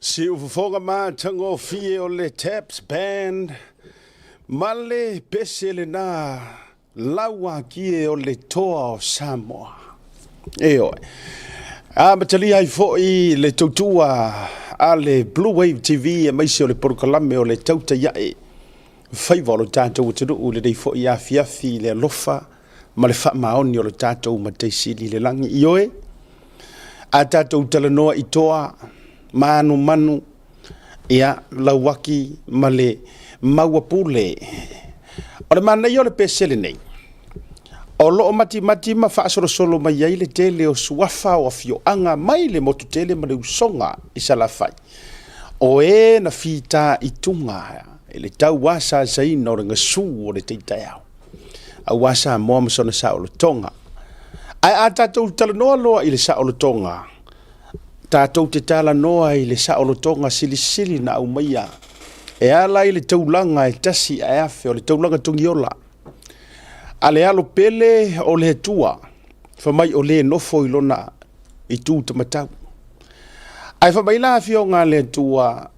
Si ufufonga ma tango fie o le taps band male pesele na lawa kie o le toa o Samoa. Eo. Matali ai foi le tautua a le Blue Wave TV e maisi o le porokalame o le Tautai A'e. Faiva o le tātou tunu u le dei foi a fiafi le alofa ma le whaamaoni o le tātou ma teisili le langi ioe. A tātou talanoa i toa manu ia lauaki ma le mauapule. O le mana i o le pesele nei. O loo mati ma faʻasoa mai ai le tele o suafa o afioaga mai le motu tele ma le usonga i salafai. O e na fita i tunga e le tau wasa saina o le ngasu o le teitaiao. A wasa moa masona sa o le tonga. Ai a tātou talanoa loa i le sa o le tonga. Tātou te tala noa i le saolotonga sili na au maia. E ala i le taulanga e tasi afe o le taulanga tungiola. A le alo pele o le tua. Whamai o le nofo i lona i tū tamatau. Ai whamai la fio ngā le tua.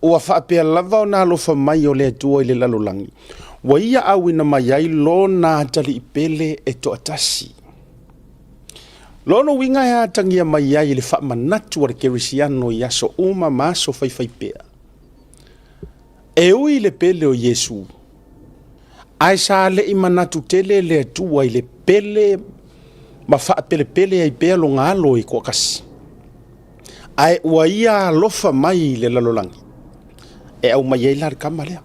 Ua whaapea lava o nā lo whamai o le tua i le lalolangi. Wa ia au ina mai ai lo nā tali i pele e to atasi. Lono winga ya tangia mai ai le whaamanatu o le kerisiano i aso uma maso whaiwhaipea. E ui le pele o Yesu. Ai sa le i manatu tele le atua i le pele ma whaapele ai pea lo ngalo i kua kasi. Ai ua ia lofa mai le lalolangi. E au mai ai lari kama lea.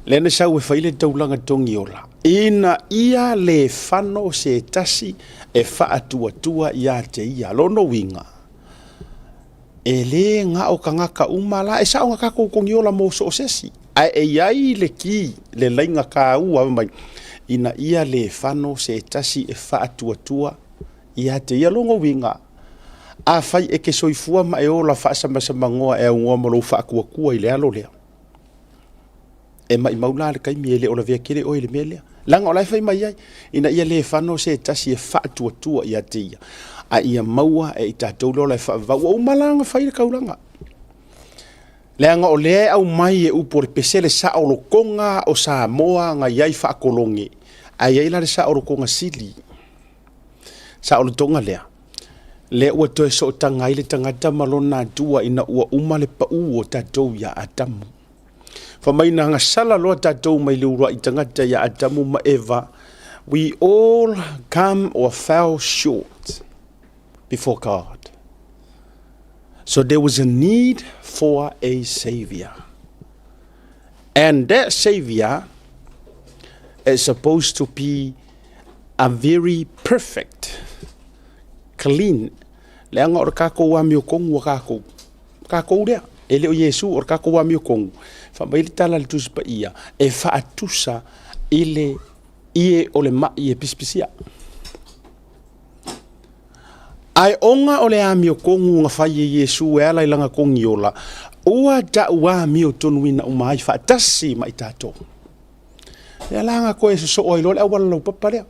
Lena sau e whaile taulanga tongi ola. Ina ia le whano se tasi e whaatua ia te ia lono winga. E le ngā o ka ngaka umala e sao ngaka kongi ola mo so sesi. Ai e iai le ki le lainga ka ua mai. Ina ia le whano se tasi e whaatua ia te ia longo winga. A whai e ke soifua ma e ola whaasamasama ngoa e ungoa malo whaakua i le alo lea. E mai maula le kaimi e le ola vea kere o le melea. Langa o lai whai mai ai, ina ia le whano se tasi e whaatua ia te ia. A ia maua e i tātou lo lai whaavau. O malanga whai le kauranga. Leanga o lea au mai e upore pesele sa o lokonga o Samoa nga iai whaakolonge. A iai la le sa o lokonga sili. Sa o lotonga lea. Lea ua toe so tanga i le tangata malona tua ina ua umale pa u o tātou ia atamu. Whamaina nga sala loa tātou mai liura i tangata ia atamu ma eva. We all come or fell short before God. So there was a need for a savior. And that savior is supposed to be a very perfect, clean. Leanga ora kako wa mio kongu wa kako. Kako rea. Ele o Yesu ora kako wa mio kongu. Whamai le tala le tusi pa ia. E whaatusa ie o le mai e pispisia. Ai onga o le amio kongu nga whai e Yesu e ala ilanga kongi ola. Ua da ua mio tonuina umai whaatasi mai tātou. Le alanga koe so o iloa le awala lau paparea.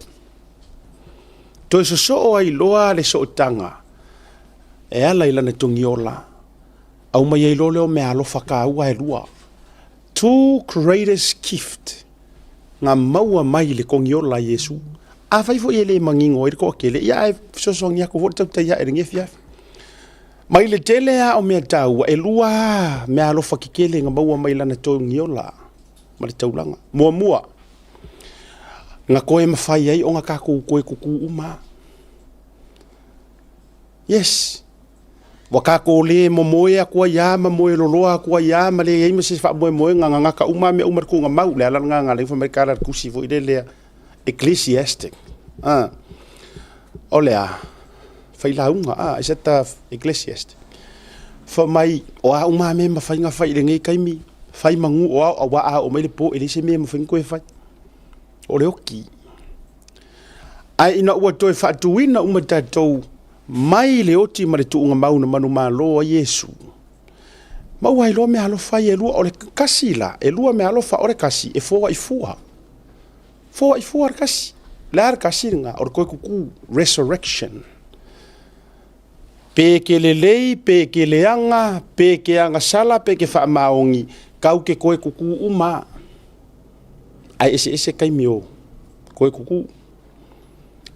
Toi so o iloa le so tanga. E ala ilana tongi ola. Au mai e iloa leo me alofa ka ua e lua. Two greatest gift nga maua mai le kongiola Yesu. A fai fo ele mangingo e ko kele ia e sosong ya ko vota ta ringe fia. Mai le tele a o me tau e lua me alo fakikele nga maua mai lana to ngiola. Ma le taulanga. Mua. Nga koe mafai ai o nga kako koe kuku uma. Yes. Wakako le momoe akua ia ma moe loloa akua ia ma le ima se fa moe nga ngaka uma me umar ku nga mau le ala nga le fa merkala kusi fo ile le ecclesiastic. Olea. Fai la unga is eta ecclesiastic. Fa mai o a uma me ma fai nga fai le ngai kaimi fai mangu o a wa a o mai le po ele se me ma fai ko fai. O le oki. Ai ina ua toe fa tuina uma tatou mai le oti ma le tuunga mauna manu malo a Yesu. Mau ai loa me alo fai e lua o le kasi la. E lua me alo fa o le kasi e foa i fua. Foa i fua kasi. Le ar kasi nga o le koe kuku resurrection. Pe ke lelei, pe ke leanga, pe ke anga sala, pe ke whaamaongi, kau ke koe kuku uma. Ai ese kai mio, koe kuku.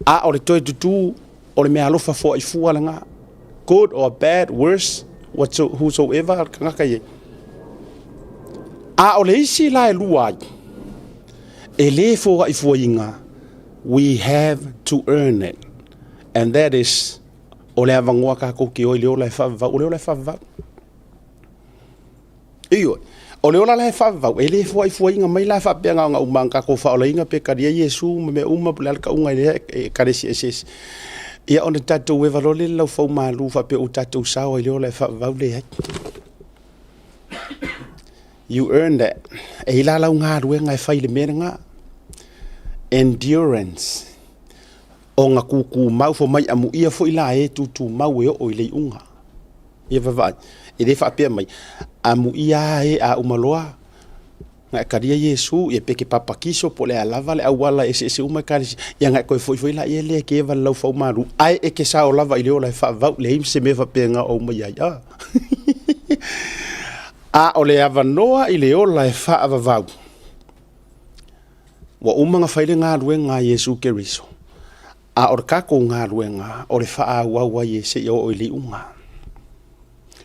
A ore toi tutu, ore mea alofa fo i fualanga, good or bad, worse, whosoever, kangaka ye. A ole isi la e luai, e le fo i fuainga, we have to earn it. And that is, ole avangoa ka koki o leo lai whavau, o leo lai whavau. Iyo, o leo lai whavau, e le fo i fuainga mai lai whapeanga ngā umanga ko whaola inga pe karia Yesu, me uma pulal ka unga e karesi eses. Ia ona tatou e valole lau whau malu whape o tatou sao i leo lai whavau le hai. You earn that. E la lau ngā rue ngai whaile mera ngā. Endurance. O ngā kuku mau fo mai amu ia fo ila e tutu mau e o i lei unga. Ia vavai. E le whapea mai. Amu ia e a umaloa. Ngā karia Yesu, ia peke papakiso po le alava le awala ese umai karisi. Ia ngā koe foi la ia le ke eva lau whau maru. Ai e ke sao lava i leo lai whavau. Le im se me whapea ngā o mai ai. A o le avanoa i leo lai whaavavau. Wa umanga whaile ngā rue ngā Yesu keriso. A or kako ngā ruenga, o le wha wawa ye se o ili unga.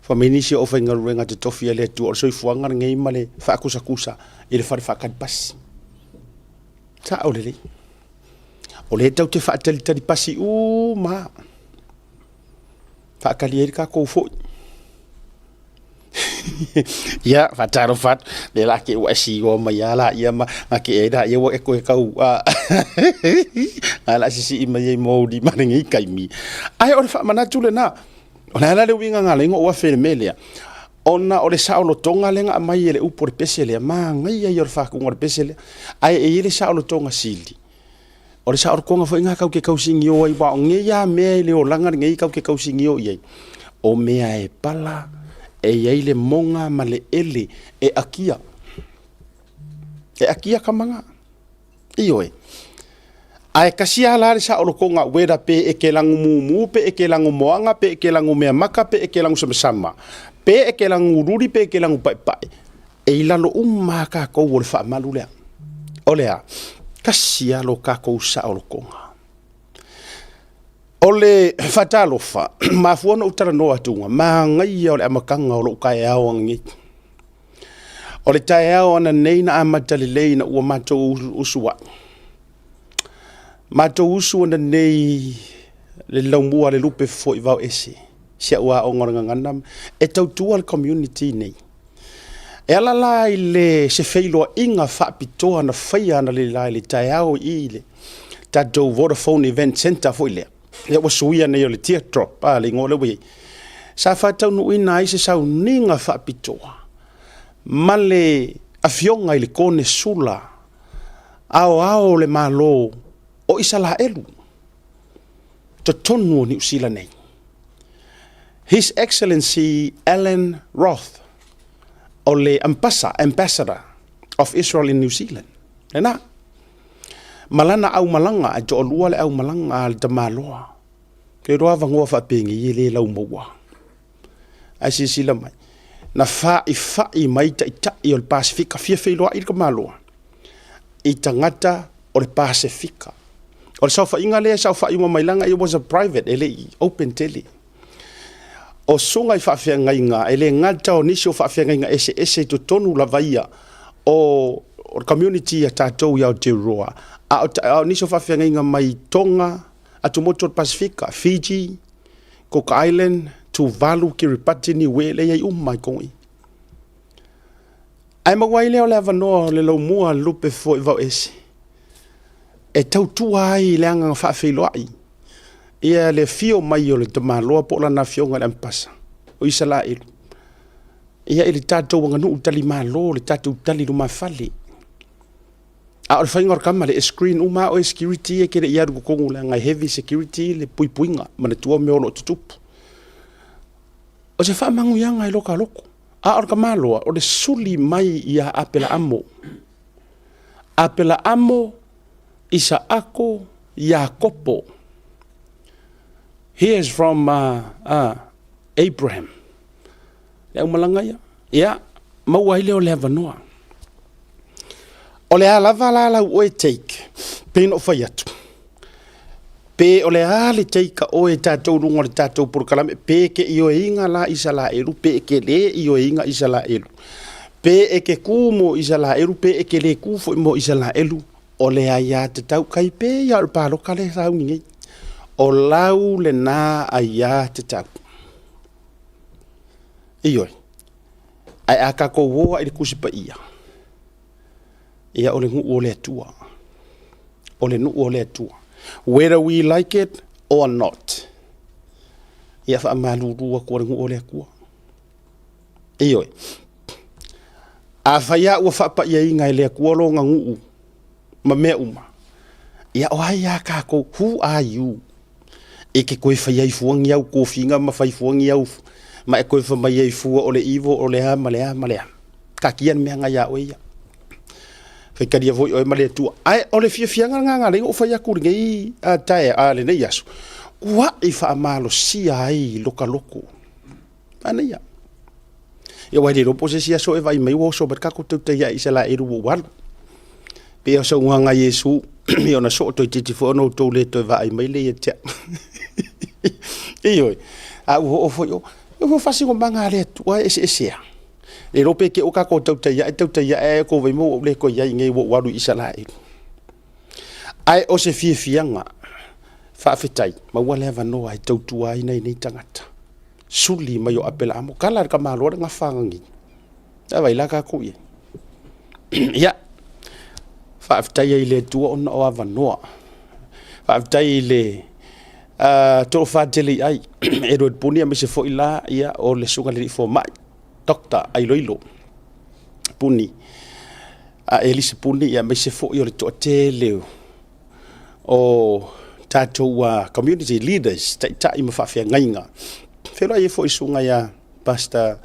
Whamenisi o whainga ruenga te tofia le tu, o soi fuanga ngei male whaakusa i le whare whakadipasi. Ta o le le. O le tau te whaatalitari pasi ma. Whaakali eri kako ufoi. Ia, whataro what, le la ke ua si o mai ala, ia ma, ma ke eira, ia wa e koe kau, ala sisi ima ye moudi maringi kaimi. Ai, ore wha manatu le na, ona ala le winga ngā lengo ua where melea, ona ore saolo tonga lenga mai ele upore peselea, ma ngai ai ore whakunga ore peselea, ai e ele saolo tonga sili. Ore saolo konga fo inga kau ke kau singi o ai wa, nge ya mea ele o langar ngai kau ke kau singi o iai. O mea e pala, e yaile monga male ele e akia. E akia kamanga. Ioe. Ai kasia lare sa olokonga wera pe e ke langu mumu, pe e ke langu moanga, pe e ke langu mea maka, pe e ke langu sama. Pe e ke langu ruri, pe e ke langu pai pai. E ilalo umaka kou ole wha malu lea. Olea, kasia lo kako sa olokonga. Ole whatalofa, mafuana utara noa tunga, ma ngai ole amakanga ole ukai ao angi. Ole tae ao ana neina amatali leina ua mato usua. Mato usua na nei le laumua le lupe fo i vau ese. Sia ua o ngoranga nganam, e tautua le community nei. E ala lai le se feiloa inga whaapitoa na whaia na le lai le tae ao i le tatou Vodafone Event Center fo i lea. Le wa suia nei o le teardrop, le ngole wei. Sa whatau nui nai se sau ninga whaapitoa. Ma le awhionga i le kone sula. Ao le malo o isa la elu. To tonu o ni usila nei. His Excellency Alan Roth, o le ambassador of Israel in New Zealand. Nena. Malana au malanga a jo lua le au malanga al te maloa. Ke roa vangoa whapengi i le lau maua. Ai si sila mai. Na whai mai ta i o le Pasifika fia whailoa i ka maloa. I tangata o le Pasifika. O le sau whainga lea sau whaima mai langa, it was a private, ele open tele. O sunga i whawhia ngai ngā, ele ngata o nisi o whawhia ngai ngā ese to tonu la vaia o community a tatou i Aotearoa. A niso whawhianga mai Tonga, a tumoto Pasifika, Fiji, Cook Island, Tuvalu, Kiribati, ni wele ai mai kongi. Ai mawai leo le avanoa le lau mua lupe fo i vau ese. E tautua ai le anga whawhiloa ai. Ia le fio mai o le tamaloa po la na fionga le ampasa. O isa la ilu. Ia ili tatou wanganu utali malo, le tatou utali luma fale. A o whainga kama le screen uma o security e kere iaru kukongu le ngai heavy security le puipuinga ma le tua me ono tutupu. O se whamangu ia ngai loka loko. A o kamaloa o le suli mai ia apela amo. Apela amo isa ako ia kopo. here's from Abraham. Le umalanga ia. Ia, maua ile o le avanoa. O le alava la o take. Pe no fai atu. Pe o le ale teika o e tatou runga le tatou porokalame. Pe ke i o inga la isa la eru. Pe ke le i o inga isa la eru. Pe e ke ku mo isa la eru. Pe e ke le ku fo mo isa la eru. O le aia te tau kai pe ia o palo kale rau ngi. O lau le na aia te tau. Ioi. Ai aka ko woa i le kusipa ia. Ia o le ngu o le atua. O le nu o le atua. Whether we like it or not. Ia wha amalurua kua le ngu o le akua. Ioi. A whaia ua wha pa ia inga i le akua lo nga ngu. Ma mea uma. Ia o ai aka ko, who are you? E ke koe whaia i fuangi au, ko finga ma whai fuangi au. Ma e koe wha mai ai fua o le ivo, o le ha, ma le ha, ma le ha. Ka kian mea nga ia o ia. Whaikaria voi o e male tua. Ai, o le fia fianga nga ringa o whaia kuringa i tae a le nei asu. Kua i wha amalo si ai loka loko. Ana ia. Ia wai le ropo se si aso e vai mai woso, bat kako tautai A'e se la eru o wala. Pe o sa uanga Yesu, i ona so toi titi fo ono tau le toi vai mai le ia tia. Ioi. A uho o foi o. Uho fasi ko manga le tua ese esea. E rope ke o ka ko tautai A'e ko vai mo le ko ia ngai wo waru isa la eru. Ai o se fie fianga. Fa fitai, ma wale vano ai tautua ina nei tangata. Suli mai o apela amo kala ka malo nga fangi. Da vai la ka ko ia. Ya. Fa fitai ile tua on o vano. Fa fitai ile to fa tele ai e ro punia me se fo ila ia o le sunga le fo mai. Doctor ai loilo. Puni. Elise puni ia me se fo i o le to tele. O tatou community leaders tai mafafia ngainga. Felo ai fo isunga ia Pastor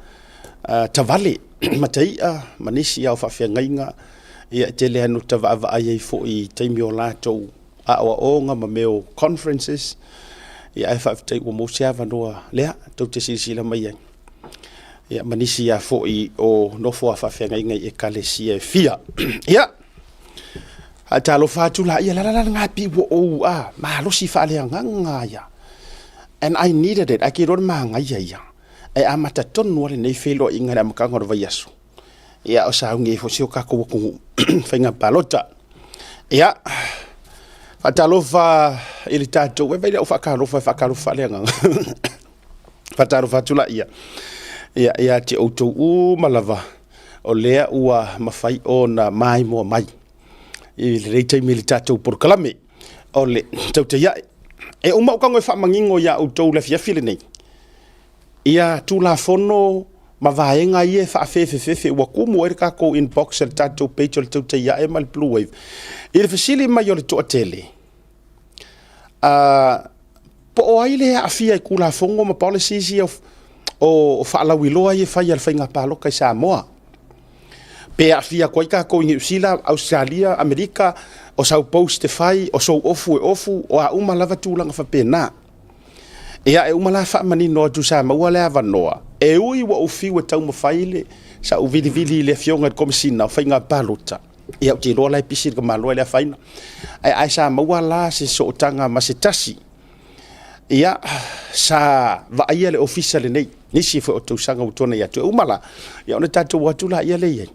Tavale Mataia manisi ia fafia ngainga ia tele anu tava ai fo i taimi o latou a o nga mameo conferences ia ai faftai o mo sia vanoa lea tau te sila mai ia manisi ia fo i o no fo fafia ngainga e kalesia fia ia talo fatu la ia la ngapi wo ma lo si fa le nganga ya and I needed it I kiro ma ngai ya e amata tonu le nei felo inga na maka ngor vayasu ia o sa ngi fo si o ka ko ku fenga palota ia fatalo fa il tato we vai o fa ka lo fa le nganga fatalo fatu la ia ti o to u malava o lea ua mafai o na mai mo mai i le reitei militato por kalame o le Tautai A'e e uma uka ngoi whamangingo ia o tau le fiafile nei ia tulafono mavaenga ie whaafefe ua kumu e kako inbox le tatou page o le Tautai A'e ma le Blue Wave i le fasili mai o le toa tele po o aile afia i kulafongo ma policies o whaalawiloa ie whai al whainga paloka i Samoa pe afia koi ka ko New Zealand, Australia, Amerika o sau post fai o so ofu o a uma lava tulanga fa pena. Ia e uma la fa mani no tu sa ma wala va noa. E ui wa ofi wa tau ma faile sa u vili le fionga komisina fa inga palota. Ia ti rola e pisir ka malo le faina. Ai sa ma wala se so tanga ma se tasi. Ia sa va ia le official nei. Nisi fo tu sanga utona ia tu umala. Ia ona tatu watula ia le ia.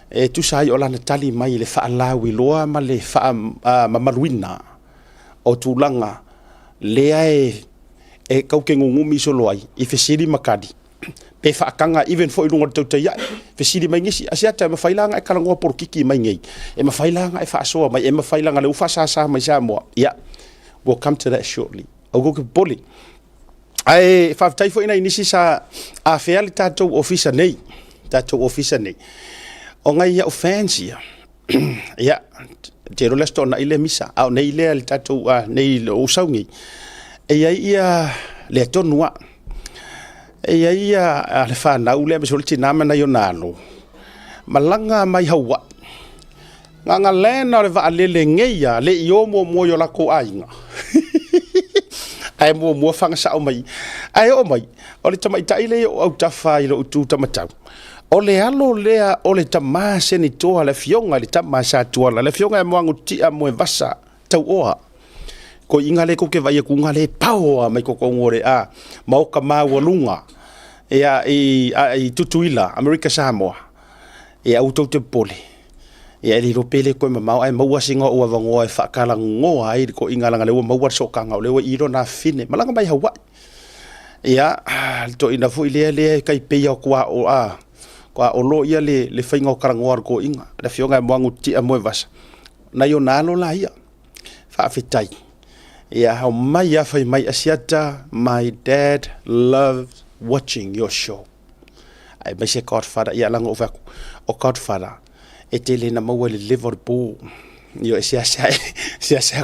E tu sai o lana tali mai le whaalawi loa ma le mamaruina o tūlanga lea e kauke ngungumi so loai i fesiri makadi pe whaakanga even fo i lunga Tautai A'e fesiri mai ngisi asiata e mawhailanga e kalangoa porukiki mai ngei e mawhailanga e whaasoa mai e mawhailanga le ufasasa mai Samoa ia we'll come to that shortly o go ke poli ai whaftai fo ina inisi sa a whea le tātou ofisa nei o ngai ia o fancy ia te rola sto na ile misa au nei le al tatu nei o saungi e ia le tonua e ia le fa na ule me solti na mana yo nalo malanga mai hawa nganga lena le va le ngeia le yo mo yo la ko ainga ai mua fanga sa o mai ai o mai o le tamaita ile o au tafa ile o tu tamatau o le alo lea o le tamase ni toa le fionga le tamasa tuala le fionga mo angu ti a mo vasa tau oa ko inga le ko ke vai ku ngale pao mai ko ngore a mau ka walunga e tutuila America Samoa e auto te pole e li ropele ko mau ai mau singa o vango e fakala ngo ai ko inga langa le mau so kanga le i ro na fine malanga mai hawa ia to ina fu ile kai pe ya kwa o a kwa o lo ia le fainga o karangoa ko inga le fionga mo angu ti a mo vasa na yo nalo la ia fa fitai ia how mai ya fai mai asiata my dad loves watching your show ai mai se godfather ia langa o godfather e tele na mau le Liverpool yo sia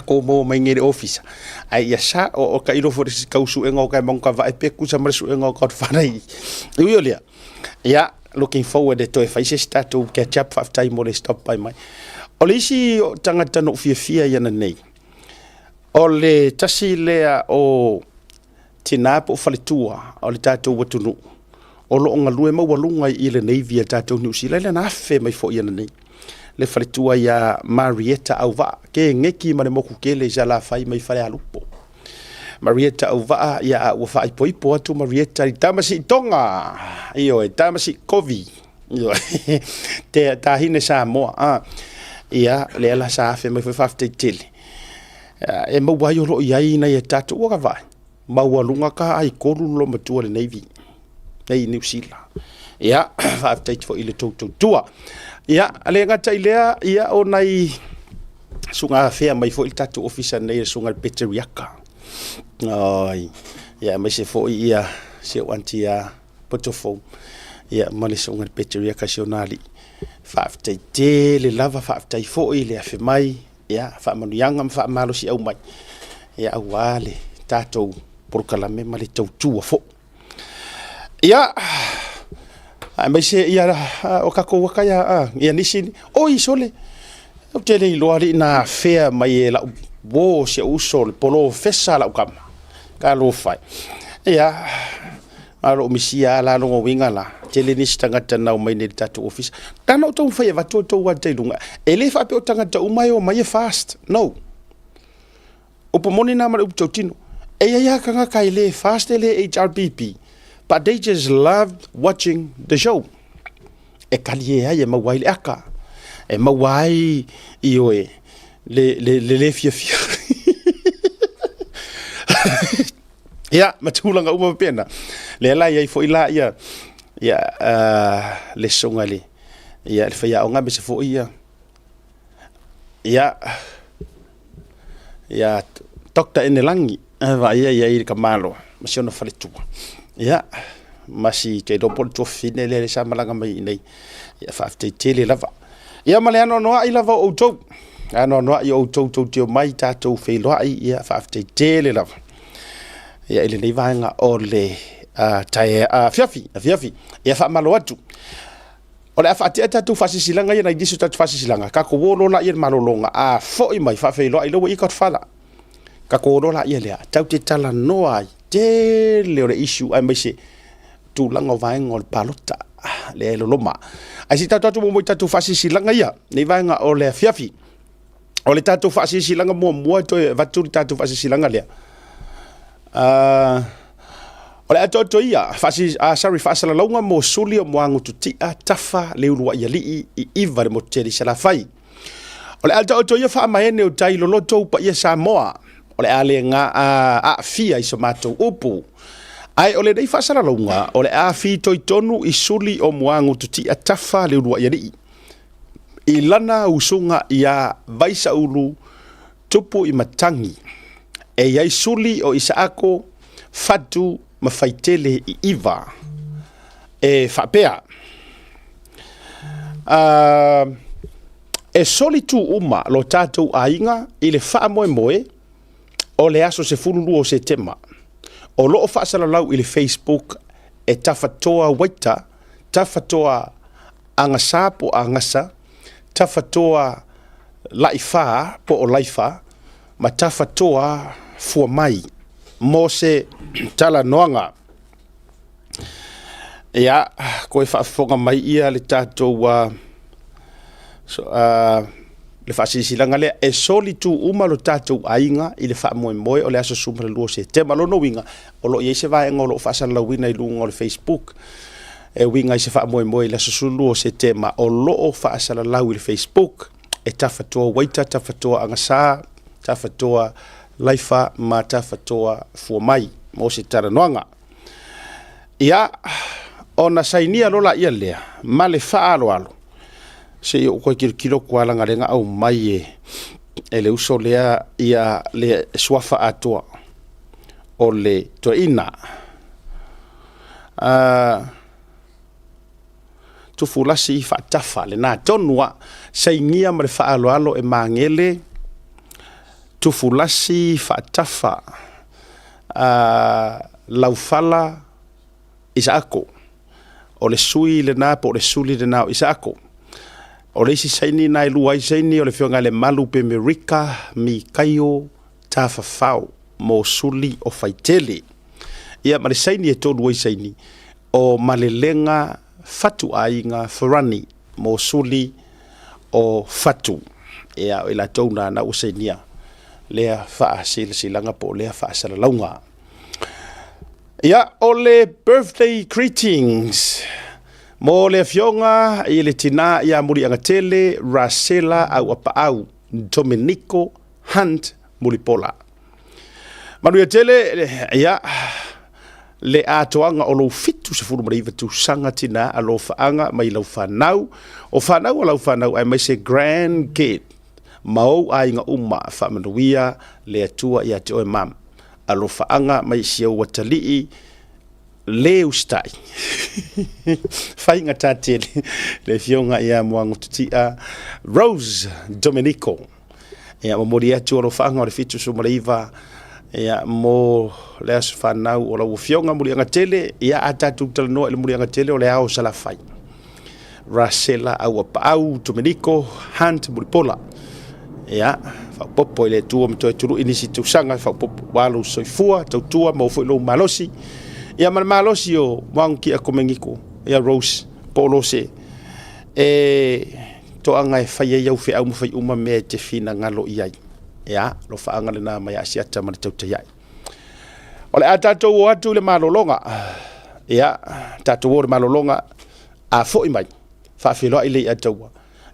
ko mo mai ngere office ai ya sa o ka iro for kausu engo ka mong ka vai pe ku sa marsu engo godfather yo lia ya looking forward to if I start to catch up 5 time more stop by my olisi tangata no fia ya na nei ole tasi lea o tinapo falitua o le tatou watunu o lo nga lue mau walunga i le Navy a tatou New Zealand na fe mai fo ia nei le falitua ya Marietta auva ke ngeki mane moku kele jala fai mai fale alupo Marietta auva ya wa fai poipo atu Marietta i tamasi tonga io e tamasi kovi io te tahine Samoa ia le ala sa fe mai fa tele e mau wai o lo iai na e tatou o ka vai mau walunga ka ai koru lo matua le Navy nei New Zealand ia fa update for ile tua ia ale ngata ilea ia o nai sunga fea mai fo il tatou officer nei sunga peteriaka ai ia mai se fo ia se Aunty a potofo ia mali sunga peteriaka sionali fa update le lava fa update fo ile afe mai ia fa manuanga fa malo si au mai ia awale tatou porkalame mali tautua fo ia mai se ia o kako waka ia nisi o isole o tele i loari na fea mai la bo se usol polo fesa la ukama ka lo fai ia alo misia la lo winga la tele nisi tangata na mai ne tatou office tano to fai va to wa te lunga ele fa pe o tangata o mai fast no o pomoni na mari uptotino e ia kanga kaile fast ele HRBP. But they just loved watching the show. E kalie ai e mawai le aka. E mawai io e le fia. Ia, matulanga uma pena. Le la ia fo ila ia le songa le. Ia le fia onga me se fo ia. Ia Dr. Enelangi va ia i ka malo. Masiona faletua. Ya masih ke do pol to fine le sa malanga mai nei ya fa tele lava ya male ano no ai lava o to ano no ai o to te mai tatou fe lo ai ya fa tele lava ya ile nei vanga o le tai fiafi ya fa malo atu o le fa tatou fa silanga ya na disu tatou fa silanga ka ko lo la ya malolonga fo i mai fa fe lo ai lo i ka fala ka ko lo la ya le tau te tala no ai le ore issue ai mai se tu langa vai ngol palota le loma ai si tatu mo tatu fasi silanga ia nei vai nga o le fiafi o le tatu fasi silanga mo to vatu tatu fasi silanga le o le atoto ia fasi sorry fasi la longa mo suli o moangu tuti tafa le ulua ia li i iva le moteri sala fai o le atoto ia fa mai ne o tai loloto pa ia Samoa o le ale nga fia iso matou upu ai o le dei fasara longa o le fi toi tonu i suli o moangu tuti tafa le ulua ia li i lana usunga ia vaisa ulu tupu i matangi e iai suli o isaako fatu mafaitele i iva e whapea e soli tu uma lo tatou ainga i le wha moe o le aso se fululu o se tema o loo whaasala lau i le Facebook e tawhatoa waita tawhatoa angasa po angasa tawhatoa laifa po o laifa ma tawhatoa fua mai mo se tala noanga. Ia, koe whaafonga mai ia le tātou le whaasisilanga lea e soli tu uma lo tātou ainga i le whaamoemoe o le aso suma le lua se te malono winga o lo i se vaenga o lo whaasala wina i lunga o le Facebook e winga i se whaamoemoe le aso sulu se te ma o lo o whaasala lau i le Facebook e tawhatoa waita, tawhatoa angasa, tawhatoa laifa ma tawhatoa fuamai mo se taranoanga. Ia, ona sainia lola ia lea, ma le whaalo alo. Se i o koe kilo kua langa renga au mai e le uso lea ia le swafa atua o le toina. Tufulasi i whaatafa le nā tonua sainia ma le whaalo alo e mangele tufulasi whaatafa laufala isa ako. O le sui le nā po le suli le nā isa ako. O le isi saini nai luai saini o le whionga le malu pe merika mi kaio ta whawhau mo suli o whaitele. Ia ma le saini e tōru ai saini o malelenga fatu ainga wharani mo suli o fatu. Ia o ila tōna na usainia lea wha silanga po lea wha salalaunga. Ia o le birthday greetings. Mo le fionga i le tina ia muri angatele Rasela au apaau Domenico Hunt Mulipola. Manu ia tele ia le atoanga o lo fitu se furu mariva tu sanga tina a lo faanga mai lau whanau. O whanau a lau whanau ai mai se grand kid. Mau a inga uma whamanuia le atua i ate oe mam. A lo faanga mai si au watalii leu stai. Whainga tātele le fionga ia moango tutia Rose Domenico. Ia mo mori atu o lo whaanga o le fitu so mareiva. Ia mo le asu whanau o lau fionga muri anga tele. Ia atatu talanoa ele muri anga tele o le ao salafai. Rasela au apau Domenico Hunt Mulipola. Ia whaupopo ele tua mtoe turu inisi tusanga whaupopo walu soifua tautua maufu ilo malosi. Ia malosi o wangi a komengiko. Ia Rose polo se. To anga e whaia iau whi au mwhai uma mea te whina ngalo iai. Ia, lo whaanga le nā mai asiata ma le Tautai A'e. O le a tātou o atu le malolonga. Ia, tātou o le malolonga a fo i mai. Whawhiloa i le i ataua.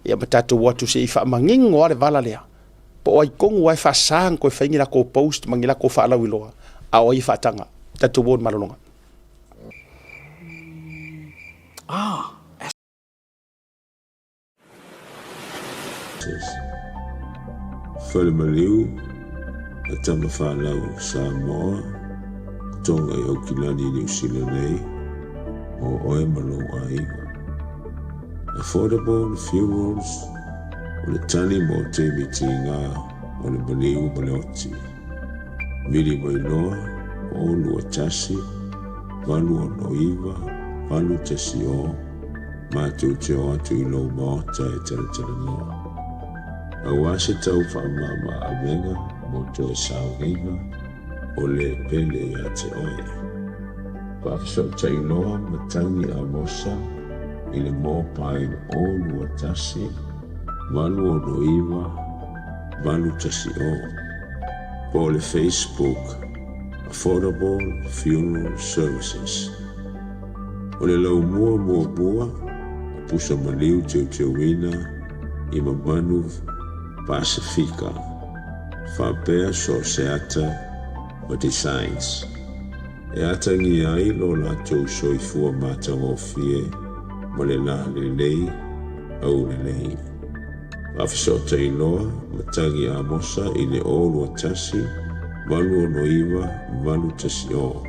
Ia ma tātou o atu se i whaamangingo a le vala lea. Po ai kongu ai whaasang koe whaingira ko post mangila ko whaalau iloa. A o i whaatanga. Tātou o le malolonga. Whalemaliu, a tama whanau Samoa, tonga i Okilani New Zealand nei, o oe malo aiga. Affordable funerals, o le tani mo te mitinga, o le maliu ma le oti. Mili mai loa, o lua tasi, valu o noiva, valu tasi o, mātou te o atu i lau maota e tala noa. Awa se tau whaamama a menga, mo te o saunginga, o le pele a te oe. Whaafiso tai noa matangi a mosa, i le mōpain o lua tasi, valu o noiva, valu tasi o. Po le Facebook, Affordable Funeral Services. O le lau mua, pusa maliu te wina, i mamanu Pacifica, whapea so seata o designs. E atangi ai lo latou soifua mātango fie, ma le la le lei, au le lei. Whawhisota i loa, matangi a mosa i le olu o tasi, valu o noiva, valu tasi o.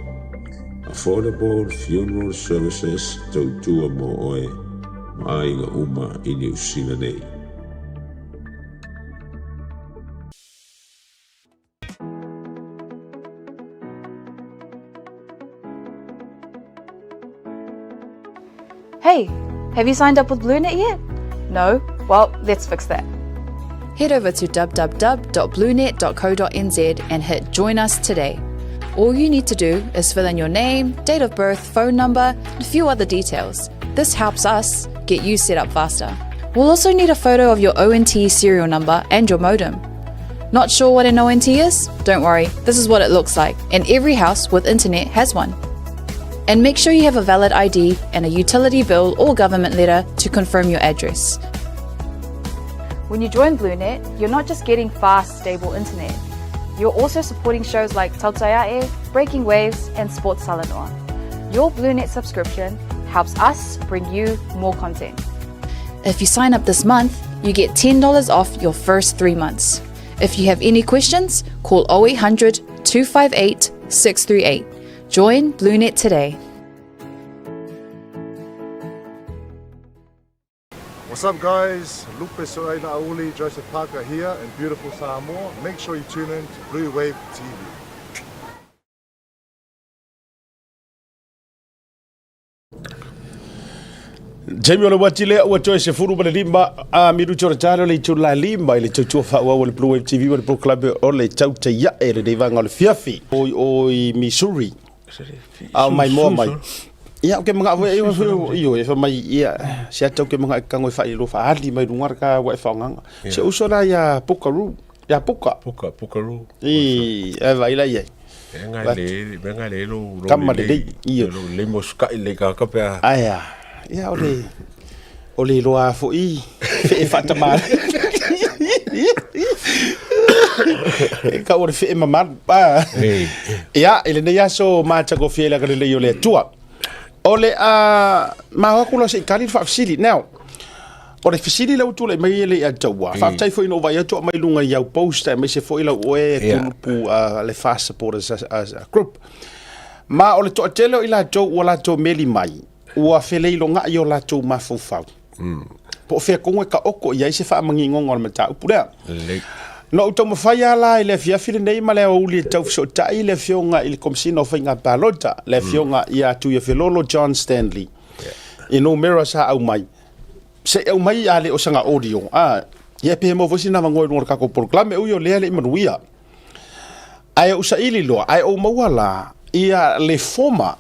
Affordable Funeral Services tautua mo oe, ma ainga uma i New Zealand nei. Hey, have you signed up with BLUNET yet? No? Well, let's fix that. Head over to www.bluenet.co.nz and hit join us today. All you need to do is fill in your name, date of birth, phone number, and a few other details. This helps us get you set up faster. We'll also need a photo of your ONT serial number and your modem. Not sure what an ONT is? Don't worry, this is what it looks like, and every house with internet has one. And make sure you have a valid ID and a utility bill or government letter to confirm your address. When you join BLUNET, you're not just getting fast, stable internet. You're also supporting shows like Tautai A'e, Breaking Waves, and Sports Talanoa. Your BLUNET subscription helps us bring you more content. If you sign up this month, you get $10 off your first 3 months. If you have any questions, call 0800 258 638. Join BLUNET today. What's up, guys? Lupe Soraina Auli, Joseph Parker here in beautiful Samoa. Make sure you tune in to Blue Wave TV. Jamie ole wati le o toe se furu ba limba a miru chora talo le chula limba ile chuchu fa wa le Blue Wave TV wa le pro club o le Tautai A'e le devanga le fiafi o Missouri a mai mo mai ia ke mga io e fa mai ia se atau ke mga kango fa ilo fa ali mai rungar ka wa fa nganga se usona ya pukaru ya pukaru e vai la ye venga le lo kamade de io le mosca le ka ka pa aya ia ole lo a fo I fe fa tamar ka ora fe mama ba ia ele ne ya so ma cha go fiela ka le yo le tua ole a mahakulo se kali fa fasili now ole fasili la utule mai le atawa fa tai fo ino vai ato mai lunga ya post mai se fo ila oe ku le fast supporters as a group ma ole to telo ila to wala to meli mai ua fele ilo nga yo la to mafufau po fe ko ka oko ya se fa mangi ngongol mata upura no to mafai ala ile fia fili nei male o li tau so tai le fionga il komsino finga balota le fionga ia tu ye felolo John Stanley ino mera sa au mai se au mai ale o sanga audio ye pe mo vosi na ngoi ngor ka ko proclame u yo le manuia ai usa ili lo ai o mawala ia le forma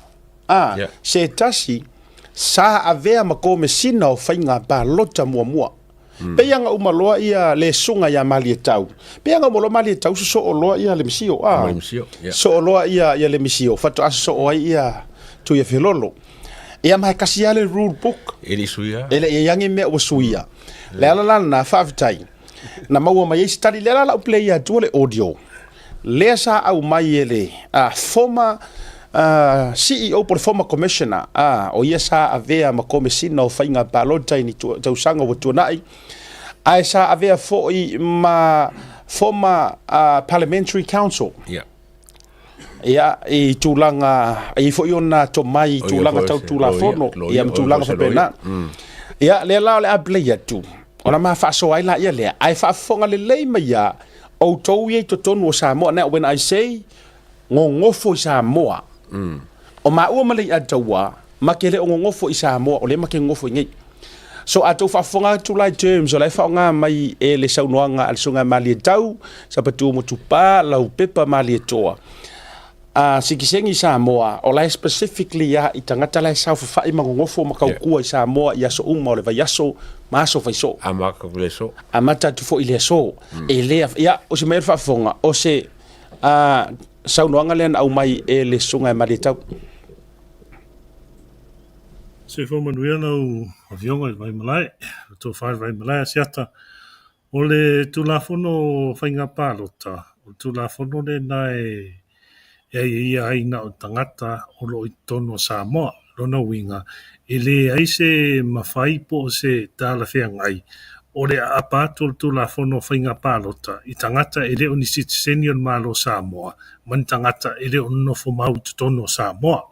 se tasi sa avea makome sina o finga balota mua Peanga umaloa ia le sunga ya mali tau. Peanga molo mali tau so oloa ia le misio. So oloa ia le misio. Fato aso o ia tu ia filolo. Ia mai kasia le rule book. Ele suia. Ele yangi me o suia. Le ala na favitai. Na maua mai study le ala play ia tu le audio. Le sa au mai ele former CEO por former commissioner o ia sa avea makome sina o fainga balota ni tu sanga o tuanai ai sa avea fo I ma former parliamentary council ia I tulanga I fo iona to mai tulanga tau tulafono ia tulanga fa pena ia le la le ablea tu ona ma faʻasoa ai la ia le ai faafofoga lelei mai ia outou ia I totonu o Samoa. Now when I say ngongofo I Samoa o maua malei ataua makele o ngofo I Samoa o le make ngofo ngai so atou faafofoga tulai terms o lai faoga mai e le saunoaga a le suga mali tau sa patu mo tupa lau pepa mali toa sikisegi I Samoa o lai specifically ia I tagata lai saufafai magogofo makaukua I Samoa ia so uma o le vaiaso maso faiso amaka kuleso amata tu fo ile so e le ia o se mer faafofoga o se saunoaga lea na au mai e le suga e mali tau Se fo manuia nau avionga I vai malai, to whai vai malai asiata. O le tulafono whainga pālota, o tulafono le nai ia aina o tangata o lo I tono Samoa, lona winga. E le aise mafai po se tala whengai. O le apato o tulafono whainga pālota, I tangata e le o ni citizenion malo Samoa, man tangata e le o nofo mau tono Samoa.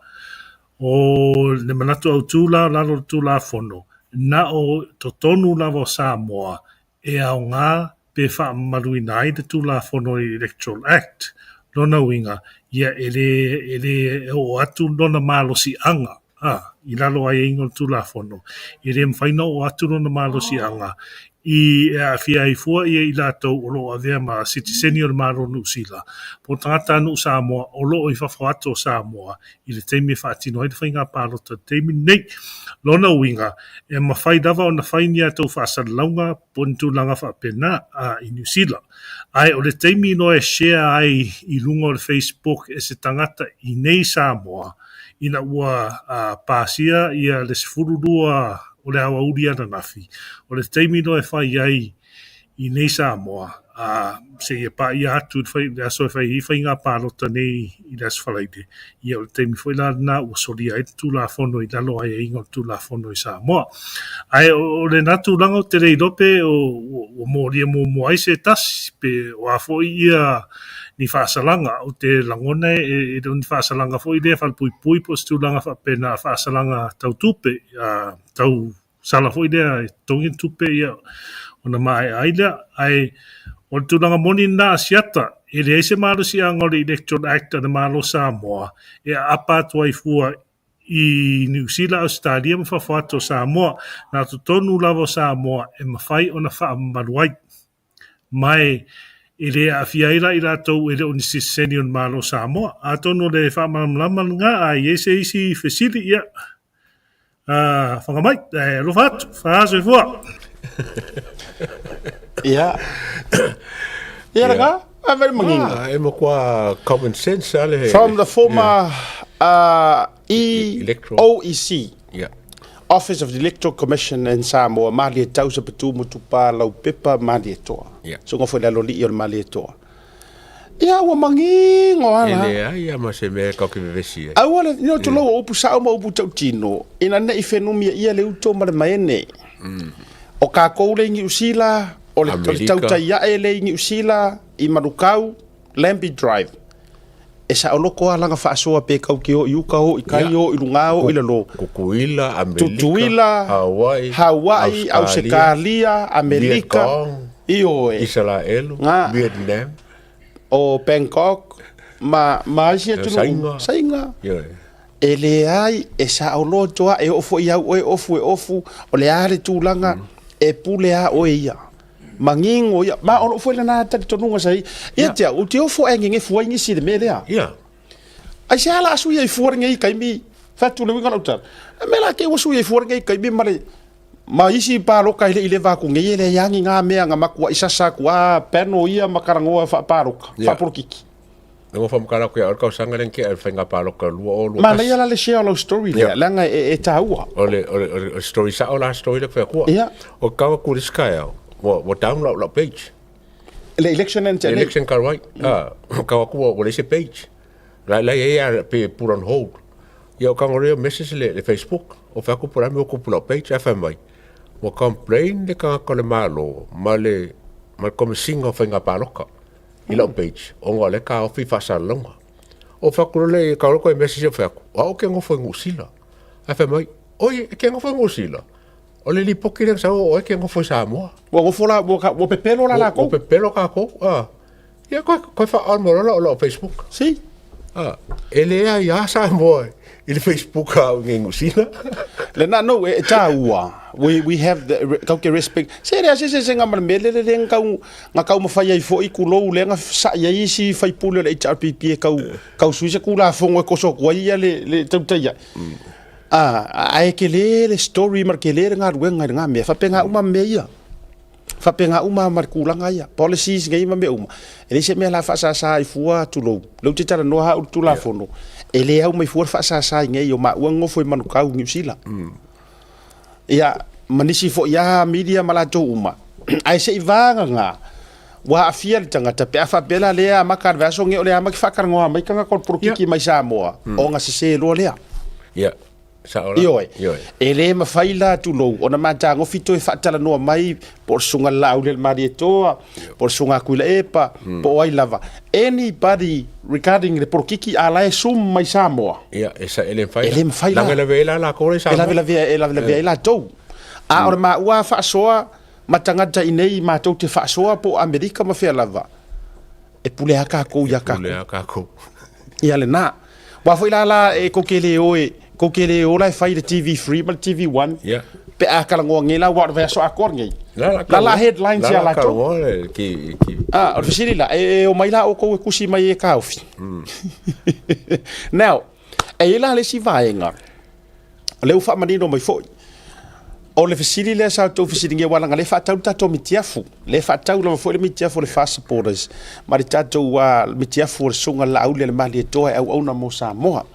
O le manatu au tūla lalo tulafono na o totonu lava Samoa e au ngā pe whaamaruina ai le tulafono Electoral Act lona winga ia ele o atu lona malosi anga I lalo ai ingo tulafono I le mwhaina o atu lona malosi anga I fia I fua I la tau o lo avea ma citizeni o le maro Nusila. Po tangata anu Samoa o lo I whawhato Samoa I le teimi whaatino hai whainga pārota teimi nei lona winga e mawhai dawa o na whainia tau whaasalaunga po ntulanga whaapena I New Zealand. Ai o le teimi no e share ai I lunga o le Facebook e se tangata I nei Samoa ina ua pāsia ia le sifururua o le awa uri ana nafi. O le teimi no e whai ai I nei Samoa. Se ia pa ia atu le aso e whai ngā pārota nei I le asfalaide. Ia o le teimi whai la na ua soria e tulafono I lalo ai e inga o tulafono I Samoa. Ai o le natu langa o te rei lope o molia mo ai se tasi pe o a fo ia ni whaasalanga o te langone e ni whaasalanga fo I lea whalpui po stulanga whapena whaasalanga tau tupe tau sala fo I lea tongin tupe ia o na mai aila ai o le tūlanga moni nā asiata e le eise mālo si angole Electoral Act na mālo Samoa e apa tuai fua I New Zealand Australia ma whawhato Samoa nā tonu lavo Samoa e mawhai o na whaamaruai mai e le a fiaira I rātou e le o nisi seni o mālo Samoa a tonu le whaamalamalama ngā a I eise isi whesili ia whangamai lo whatu whaaso e fua Ia. Ia ranga, a very manginga. E mo kwa common sense ale. From the former OEC, Office of the Electoral Commission in Samoa, mali e tau sa petu mutu pa lau pepa mali e toa. So ngofo le loli I o mali e toa. Ia ua mangingo ala. Ele ia ma se me ka ke vesi. Ai wala no to lo opu sa o opu tau tino. Ina ne I fenumia ia le uto ma le maene. O ka kou le ingi usila, o le Tautai A'e le ingi usila, I Marukau, Lamby Drive. E sa oloko alanga faʻasoa pe kau ke o I uka o I kai o I lunga o I lalo. Kukuila, Amerika, Tutuila, Hawaii, Australia, Amerika, Io Israel, Vietnam, o Bangkok, ma Asia tunu, Sainga. E le ai, e sa olo toa, e ofo I au, e ofu, o le ale tūlanga, e pule a o ia. Mangingo ia, ma ono foi na tali tonunga sai. Ia tia, o te ofo e nge fuai ngi si de melea. Ia. Ai se ala asu ia I fuar ngi kai mi, fatu le winga utar. Me la ke wasu ia fuar ngi kai mi male. Ma isi pa roka ile ile va ku ngi ile yangi nga mea nga makua isasa ku peno ia makarangoa fa paroka, fa porkiki. Ngo fam kala ku ya ka sanga len ke fenga paroka lu o. Ma la le share lo story le langa e taua. Ole story sa ola story le fa ku. Ia. O ka ku riskaya. What download la page. Le election and election ka right. Ka ku o le se page. La ia pe put on hold. Ia ka ngore message le Facebook. O fa ku por ami ku la page fa mai. Mo complain de ka le malo, mal como singa fenga paroka. Ila page. O ngole ka o fi fa salonga. O fa ku le ka ko message fa ku. O ke ngo fo ngusila. Fa mai. Oi, ke ngo fo ngusila. O le lipoki le sa o ke ngo fo Samoa. Wo ngo fo la wo pepelo la ko. O pepelo ka ko. Ia ko fa al mo lo Facebook. Si. Ele ia Samoa. Il Facebook ngusila. Le na no e taua. We have the respect. Seria se nga mele le nga kau mafai ai fo I kulo le nga sa ia isi fai pule le HRPP kau suisa kula fongo ko so ko ia le Tautai. Ai ke le story mar ke le nga ruenga nga me fa penga uma meia. Fa penga uma mar kula nga ia. Policies nga ima me uma. Ele se me la fa sa I fua tulo. Lo te tara no ha tulafono. Ele au mai fua fa sa ngai o ma uango foi manukau New Zealand. Ia manisi fo ia media malato uma. Ai se ivanga nga. Wa afia le tangata pe afa bela le makar vaso nge ole amak fakar ngoa mai kanga ko prokiki mai Samoa. O nga se lo le. Ia. Ioi. Ele mafaila tulo ona mata ngo fito e fatala no mai por sunga laule mari toa por sunga kuila epa po ai lava anybody regarding the porkiki ala sum mai Samoa. Ia esa ele faila. La vela la ko Samoa. Ela vela to. A ora ma ua faʻasoa matangata inei matou te faʻasoa po Amerika ma fea lava. E pule aka ko ya ka. Pule aka ko. Ia le na. Wa foi la e kokele oe ko ke le ola fai de TV free mal TV1 yeah pe a kala ngo ngela wa va so akor ngai la headlines ya la to ki o fisiri la o mai la o ko kusi mai e kaufi now e la le si vaenga le ufa manino mai foi o le fisiri le sa to fisiri nge wala ngale fa tau tato mitiafu le fa tau lo foi le mitiafu le fast supporters mari tato wa mitiafu le sunga la au le mali to e au na mo Samoa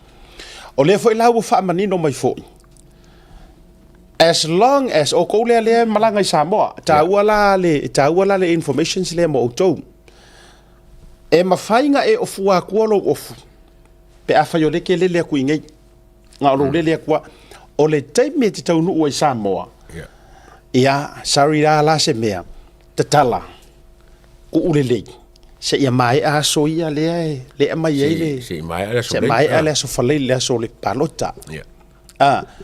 o le foi la ufa manino mai foi as long as o ko le malanga i Samoa tauala le information le mo to e mafainga e ofua kuolo ofu pe afa yo le ke le ku ingai nga ro le kwa o le taimi te tau nuu i Samoa ia sarira la se mea te tala ku ulelei se ia mai a so ia le mai ele se mai ala so falei le so le palota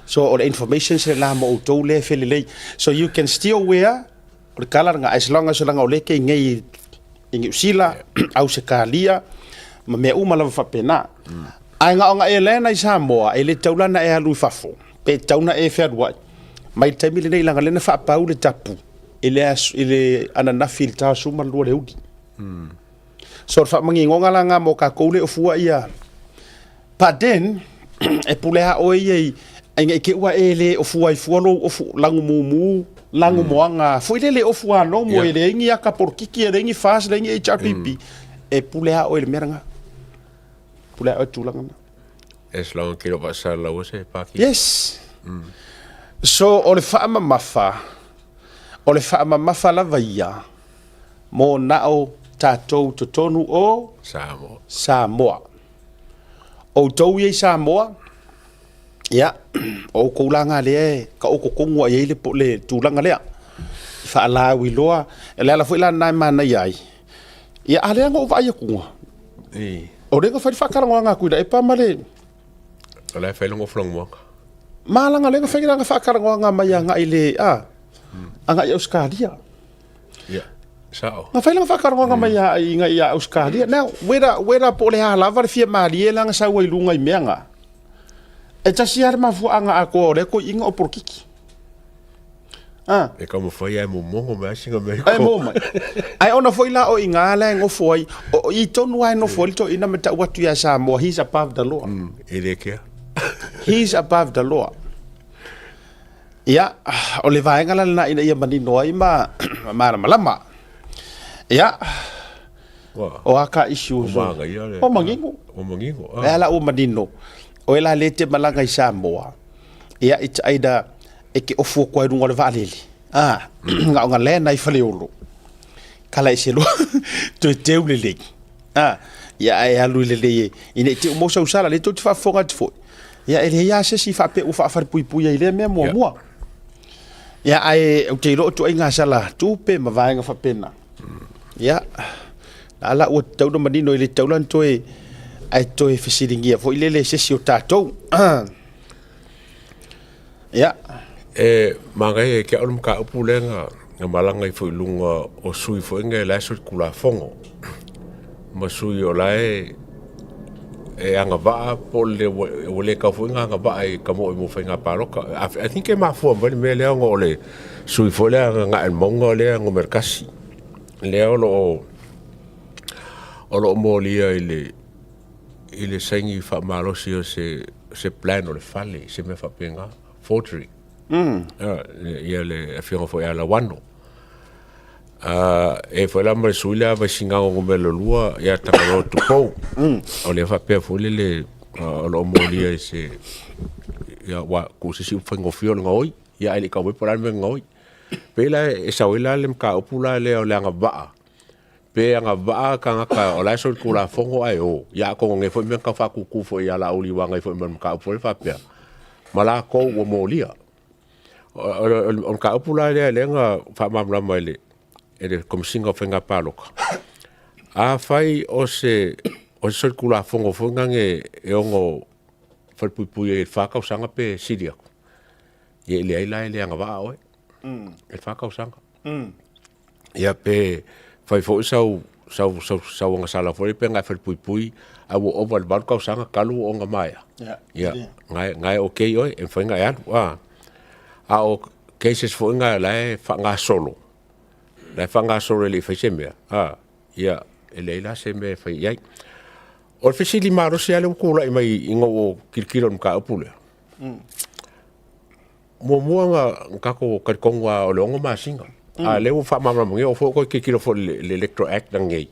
so all the information se la mo to le felelei so you can still wear o kala nga as long as langa o le ke ngai ingi sila au se kalia ma me uma la fa pena ai nga elena i Samoa ele taulana e alu fafo pe tauna e ferwa mai taimi le nei langa le na fa pau le tapu ele ana na filta suma lo le udi so fa mangi ngonga langa mo ka ko le ofua ia pa den e pulea o ye ai ke wa ele ofua i fualo ofu langu mumu langu moanga foi le ofua no mo ele ngi aka por kiki ele ngi fas le ngi HRPP e pulea o ele meranga pulea o tulanga es long kilo pasar la use pa ki yes so o le fa mafa la vaia mo nao tatou totonu o Samoa o tou ye Samoa ya o ko langa le ka o ko kongo ye le tulanga le fa la wi loa le la foi la na mana yai ya ale ngo vai ku o le ko fa karanga ku da e pa male ala fa longo flong mo malanga le ko fa karanga mai nga ile anga ya Australia sao nga fa fa karanga mai nga ya Australia now wera po le hala va fia mali e langa sa wai lunga i menga e tasi ar mafu anga ako le ko inga o porkiki e como foi ai mo me singa me ai mo mai ai ona foi la o inga la ngo foi o I tonu ai no foi to ina meta watu ya Samoa he's above the law ele que he's above the law ya o le vaenga la na ina ia mani noi ma malama ya o aka issue o mangingo ala o madino o ela lete malanga i Samoa ia it's aida e ke ofu ko runga le valeli nga le na i faleolo kala iselo to teule le ia ai alu le ine te mo sa usala le to fa fonga te fo ia ele ia se si fa pe u fa pui ile me mo ia ai o te ro to inga sala tu pe ma vaenga fa pena ia ala o tau no madino ile taulan to e ai to e fisiringia fo ile le se si o tatou ia mangai ke olum ka upulenga nga malanga i fo lunga o sui fo nge la so kula fongo ma sui o lai e anga va pole le ka fo nga va e ka mo fainga paroka I think e ma fo me le ngo le sui fo le nga el mongo le ngo merkasi le o molia ile sangi fa malo si se plan o le fale se me fa penga forgery ia le afiro fo ala wano e foi la masuila va singa o melo lua ia takaro tu po o le fa pe fo le o molia se ia wa ku se si fango fio ngoi ia ele ka we por alme ngoi pela esa wela le ka opula le o le nga ba pe nga ba ka ka o la so ku la fongo ai o ia ko nge fo me ka fa ku fo ia la oli wa ngai fo me ka fo fa pe mala ko o molia on ka opula le nga fa mamla mai le ele como singa fenga paloka a fai o se ku la fongo fonga nge e ongo fa pu e fa ka usanga pe siria ye le ai la nga ba o e fa ka usanga ia pe fai fo sau nga sala fo pe nga fa pu a wo over bar ka usanga kalu o nga mai ia ngai okay oi e fenga ya a o cases fo nga la fa nga solo la fanga sore le fa semia ia ele la seme fa ia o fisili maro se ale ko la mai ingo kirkiro ka opule mo nga ko ka kongwa o longo masinga le o fa mama mo o fo ko kirkiro fo le electro act ngai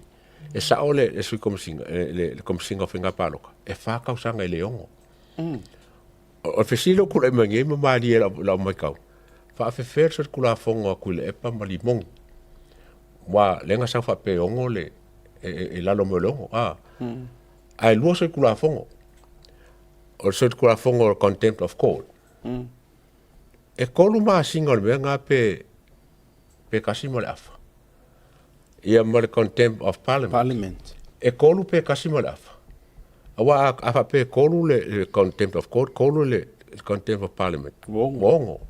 e sa ole e sui komsinga le komsinga finga paloka e fa ka usanga le ongo o fisili ko la mai ma di la mai ka fa fe fer so kula fongo ku le pa malimong wa lenga sa fa pe ongo le e la lo molongo ai luo so kula fongo o so kula fongo contempt of court e kolu ma single me nga pe kasimo le afa ia mo le contempt of parliament e kolu pe kasimo le afa awa afa pe kolu le contempt of court kolu le contempt of parliament wongo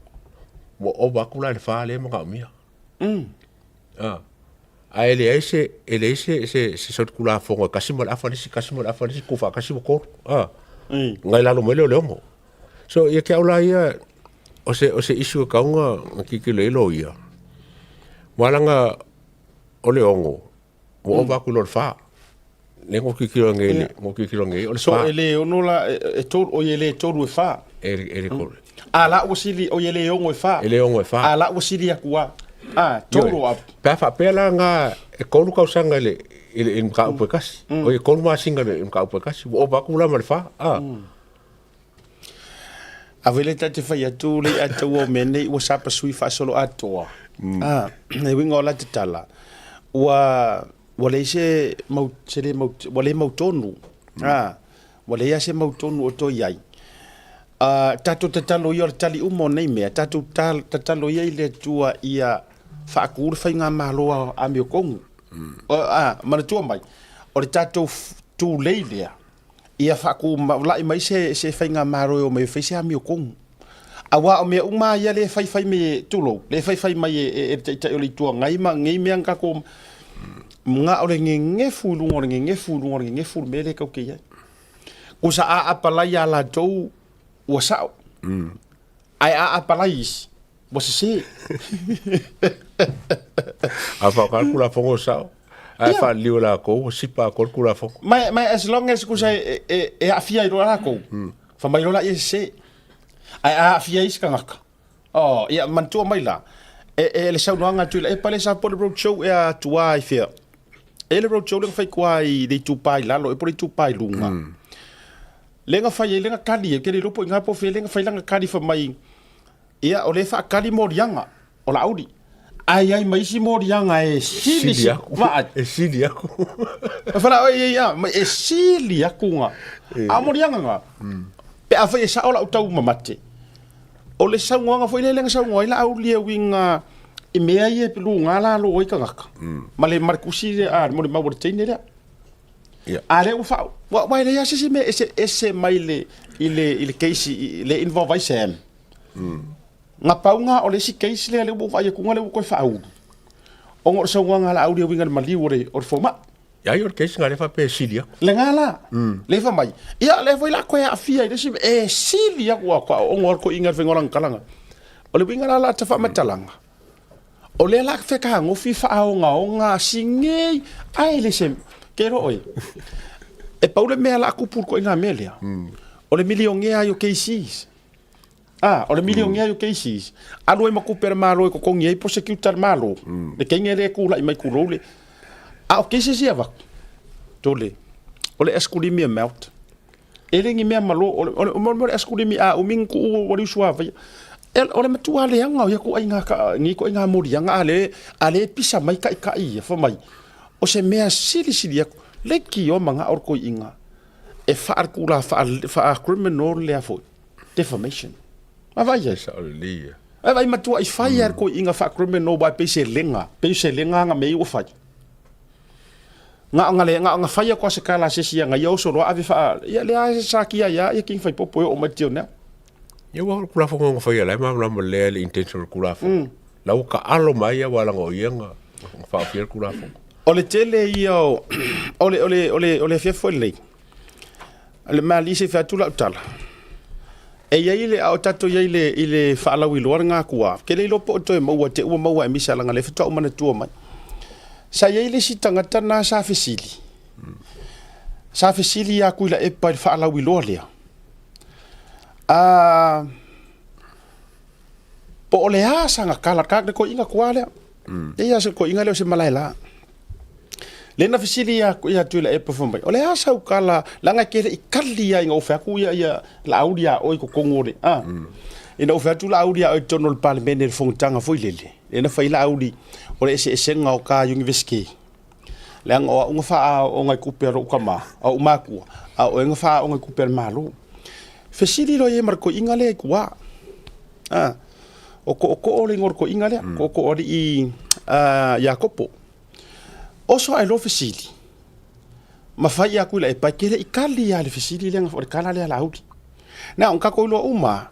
mo o bakula le fa le mo ga mia a ele se sot kula fongo kasimo la fani ku fa kasimo ko ngai la lo mele le mo so ia ke aula ia o se issue ka nga ki le lo ia walanga o le ongo mo ba ku lo fa le ngo ki kilo ngai o so ele ono la e to o ele to ru fa ele ko ala o sili o ele ongo fa ala o sili akua toro up pa fa pela nga e kolu ka usanga le in ka upo kasi o e kolu ma singa le in ka upo kasi o ba ku la mal fa avele tate fa ya tu le atu o mene o sa pa sui fa solo atoa e winga la tala wa le se mo le mo tonu wa le ya se mo tonu o to yai tatu tatalo yo tali umo nei me tatu tatalo ye le tua ia fa kur fa nga malo a mi kongu mana tua mai o tatu tu leile ia fa ku la mai se fa nga malo o me fa se a mi kongu awa o me uma ia le fa me tulo le fa mai e o le tua ngai me nga ko nga o le nge fulu me le ka ke ia ku sa a pala ya la tou wasau ai a palais você a fa calcula fongo sao ai fa liu la ko si pa calcula fongo mas as long as ku sai e a fia ro la ko fa mai ro la se ai a fia is kangaka ia mantua mai la e le sau nga tu e pale sa por road show e a tua i fia ele road show le fa kwai de tu pai la lo e por tu pai lunga lenga fai lenga kali ke le lopo nga po fe lenga fai lenga kali fa mai ia o le fa kali morianga o la audi ai mai si morianga e sili va e sili aku fa ia mai e sili aku nga a morianga nga pe a fai sa ola utau mamate o le sa nga foi le lenga sa nga ila au le winga e mea ia pelu nga la lo i kangaka male markusi a mo ma bo tene le ale o fa wa le ya se me ese mai le ile case le involve sam nga paunga o le si case le bo fa ku ngale ko fa au o ngor so nga la audio winga mali o forma ya yo case nga le fa pe silia le nga la le fa mai ia le foi la ko ya fia ile si silia ko o ngor ko inga fengorang kalanga o le winga la ta fa matalanga o le la fe ka ngo fi fa o nga singe ai le sem kero oi e paule me ala ku pur ko ina melia o le milionea yo cases o le milionea yo cases alo e maku per malo ko kongi e prosecutor malo le kenge le ku la i mai ku role o cases ia va tole o le eskulimi melt e le ngi me malo o mo eskulimi o minku o ri suava o le matua le anga ya ku ainga ka ngi ko inga mori anga ale pisa mai kai fa mai o se mea sili le ki o manga or ko inga e far kula fa criminal le afo defamation ma vai sa lia ai vai matua i fire ko inga fa criminal ba pese lenga nga me o fa nga fire ko se kala se sia nga yo so lo ave fa ya le a sa ki ya king fa popo o matio na yo wa kula fo ngo fa ya la ma le intentional kula fo la ka alo mai ya wala ngo yenga fa fier kula fo o le tele io ole fia folle le mali se fa tula tala e ia ile au tato ia ile fa la wi lo nga kuwa ke le lo po to mo wa te mo wa mi sala nga le fa to mana tu mai sa ye le si tangata na sa fesili sa fesili ya kuila e pa fa la wilo le po le asa nga kala ka ko inga kwale e ya se ko inga le se malaila le na fesili ya tuila e perform o le asa ukala langa ke ikali ya ngo fa ku ya la audia o ko kongore ina ofa tu la audia o tonol parliament le fontanga foi lele ina fa ila audi o le se nga o ka university le ngo unga fa o ngai kupero kama o maku o nga fa o ngai kuper malo fesili lo ye marko ingale kwa o ko le ngor ko ingale ko ori Jacopo oso ai lo fesili mafai ya kula e pa kele ikali ya le fesili le ngor kala le la audi na unka ko lo uma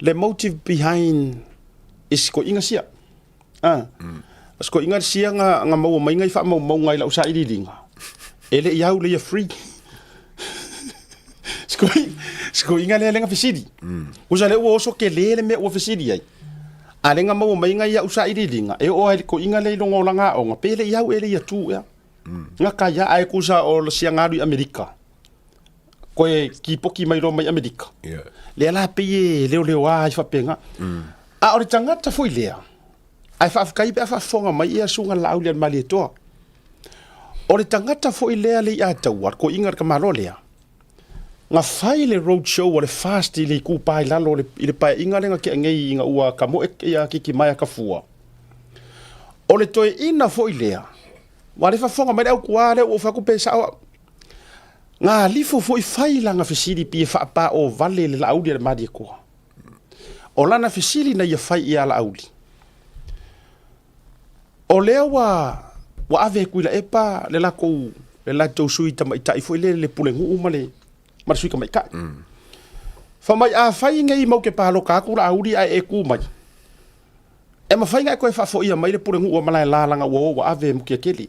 le motive behind is ko inga sia sko inga sia nga mau mai ngai fa mau ngai la usa ilinga ele ya ule ya free sko inga le nga fesidi usa le o so ke le me o fesidi ai ale nga mau mai ngai ya usa ilinga e o ko inga le longo langa o nga pele ya ele ya tu ya nga ka ya ai kusa o sia nga du amerika ko e ki poki mai ro mai amerika le la pe le wa fa penga a o tangata foi le ai fa kai pe fa fonga mai ia sunga la aulia mali to o le tangata foi le le ia tawar ko ingar ka malole nga faile road show o le fast le ku pai la lo le pai inga nga ke ngai nga ua ka mo ia ki mai ka fua o le toi ina foi le wa le fa fonga mai au kuare o fa ku pesa nga lifo foi faila nga fesili pi fa pa o vale le la aulia mali ko o lana fesili na ia fai ia la auli o lewa wa ave kuila epa le la ko le la to sui tama ita ifo le pulengu umale mar sui kama ka fa mai a fai ngai mo ke palo ka ku la audi ai e ku mai e ma fai ngai ko fa fo ia mai le pulengu o mala la langa wo wa ave mo ke keli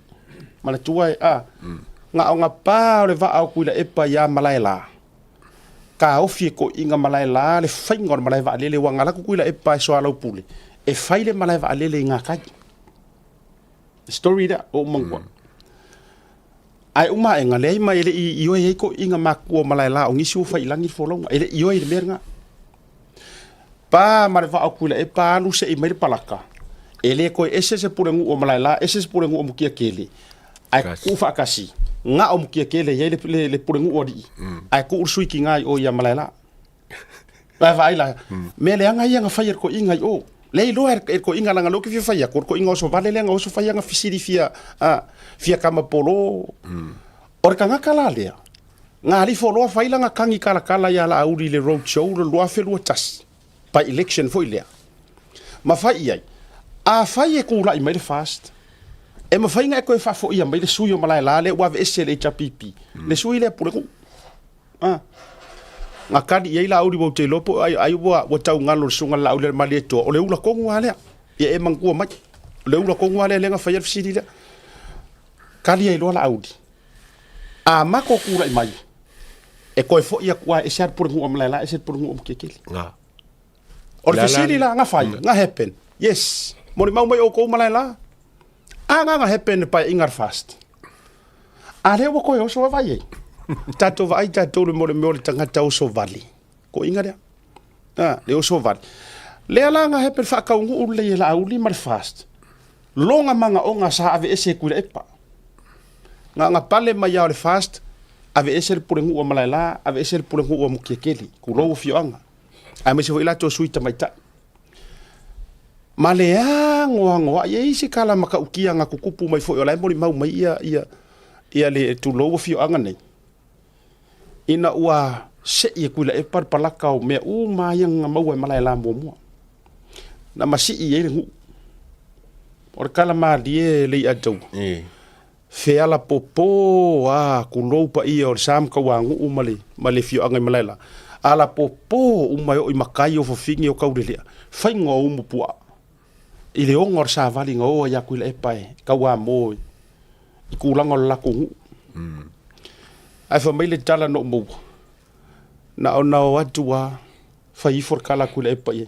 mala tuai nga pa le va au kuila epa ya mala la ka ofi ko inga mala la le fai ngor mala va le wa ngala ku kuila epa so ala pule e fai le mala va le nga ka story da o mangwa ai uma e ngale mai le io e ko inga maku o malai la o ngisi fa ilangi folong ele io e merga pa marva akula e pa lu se i mai palaka ele ko ese se purengu o malai la ese se purengu o mukia kele ai ku fa kasi nga o mukia kele ye le purengu o di ai ku ursui ki ngai o ya malai la vai la me le anga ia nga fa ko inga o le lo ko inga langa lo ki fa ya ko inga so vale le nga so fa ya nga fisiri fia fia kama polo or kanga kala le nga li fo lo fa ila nga kangi kala ya la auri le road show lo fa lo tas pa election foi le ma fa ia a fa ye ko la i mai fast e ma fa inga ko fa fo ia mai le suyo mala la le wa vsl hpp le suyo le pure ko nga kadi ye la auri bo te lopo ai wa tau ngalo sunga la auri mali to o le ula ko ngale ye e mangu mai le ula ko ngale le nga fa yer fisiri le kali ye lo la audi a mako kura i mai e ko fo ia kwa e ser por ngu amla e ser por ngu kekeli nga o le fisiri la nga fa nga happen yes mori mau mai o ko mala la nga happen pa ingar fast a le wo ko yo so vai tato vai tato le mole tangata o so vali ko inga le o so vali le ala nga happen fa ka ngu le la auli mar fast longa manga o nga sa ave ese ku epa nga pale mai ya le fast ave ese por ngu o malala ave ese por ngu o mukekeli ku lo fioanga a me se ila to suita mai ta malea ngo ye isi kala maka ukia nga kukupu mai fo ola moli mau mai ia le tu lo fioanga nei ina ua se ye kula e par palaka o me u mai nga mau mai la mo na masi ye ngu or kala ma die le atau fe ala popo ku lo pa ia or sam ka wangu male fio anga malela ala popo mai o makai o fofingi o kaudele fai ngo mu pua ile o ngor sa vali ngo ya kula e pai ka wa mo i kulanga la ku ai fa mai le tala no mo na ona watua fai for kala kula e pai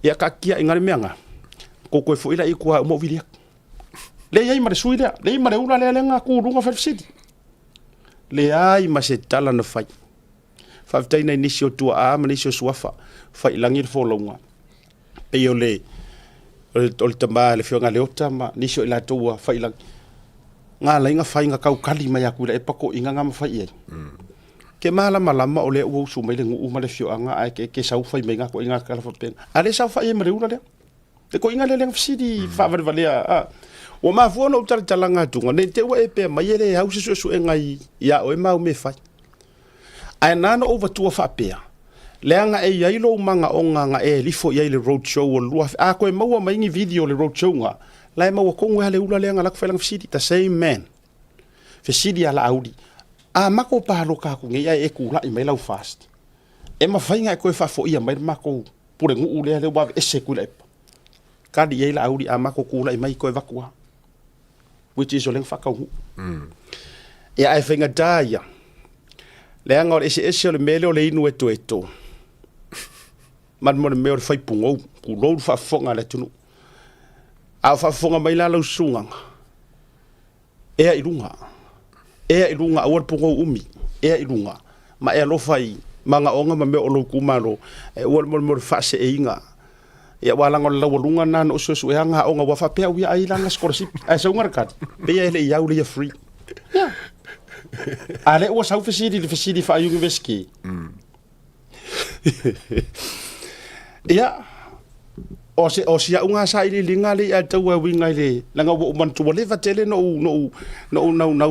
ya ka kia ingari meanga ko ko fo ila ikua mo vilia Le ai ma sui le ma ula le nga ku runga fa city. Le ai ma se tala na fai. Fa taina inisio tua a ma inisio suafa. Fa ilangi fo longa. Pe yo le o le tama le fionga le ota ma inisio ila tua fa ilang. Nga la inga fai nga kau kali ma yaku le pako inga nga ma fai e. Ke mala malama o le u su mai le ngu ma le fionga ai ke sau fai me nga ko inga kala fa pen. Ale sau fai e ma ula le. Te ko inga le le fsidi fa va valea o ma fono utara talanga tunga ne te wa epe mai ele hausa su ngai ya o ma me fa ai nana over to fa pe le anga e ya ilo manga onga nga e lifo ya ile road show o lua a ko ma wa mai ni video le road show nga la ma wa ko nga le ula le anga la fa lang city the same man fe city ala audi a ma ko pa lo ka ku ngai e ku la i mai lau fast e ma fa nga ko fa fo ia mai ma ko pure ngu le le wa e se ku le kadi ye la audi a ma ko ku la i mai ko evakua which is oleng whakau. Ia ai whenga dāia. Le anga o ese le mele o le inu eto. Man mo le meo le whaipungou. Ku lou whafonga le tunu. A whafonga mai la lau sunganga. Ea irunga. Ea irunga awar pungou umi. Ea irunga. Ma ea lo whai. Manga onga ma meo o lau kumaro. Uar mo le whase e inga. Ia walango la walunga na no so e anga onga wa fa pe wi ai langa scholarship ai so ngar kat pe ele ia uli free ja ale o sa facility fa university ia o se unga sa ile linga le a tau wi ngai le langa wo man tu le va tele no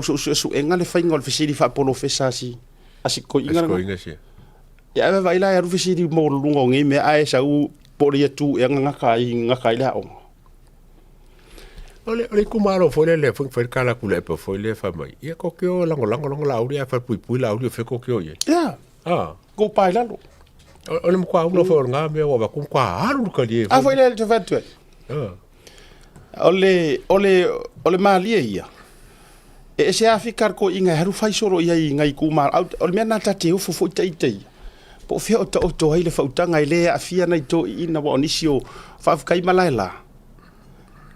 so enga le fainga facility fa polo fesasi asi ko inga ia va ila ya facility mo lungo ngi me ai sa u pori tu e ngakai la o ole kumaro foi le foi kala kula pe foi le fa mai ia ko ke o lango la uri fa pui la uri fe ko ke o ye ya go pai la lo ole mo kwa uno foi nga me o ba ku kwa aru ka die foi le te vatue ole mali ia e se afikar ko inga haru fai soro ia ngai kumar ole me na tate o fo tai po fe o to ile fautanga ile afia na to ina wa onisio fa kai malaila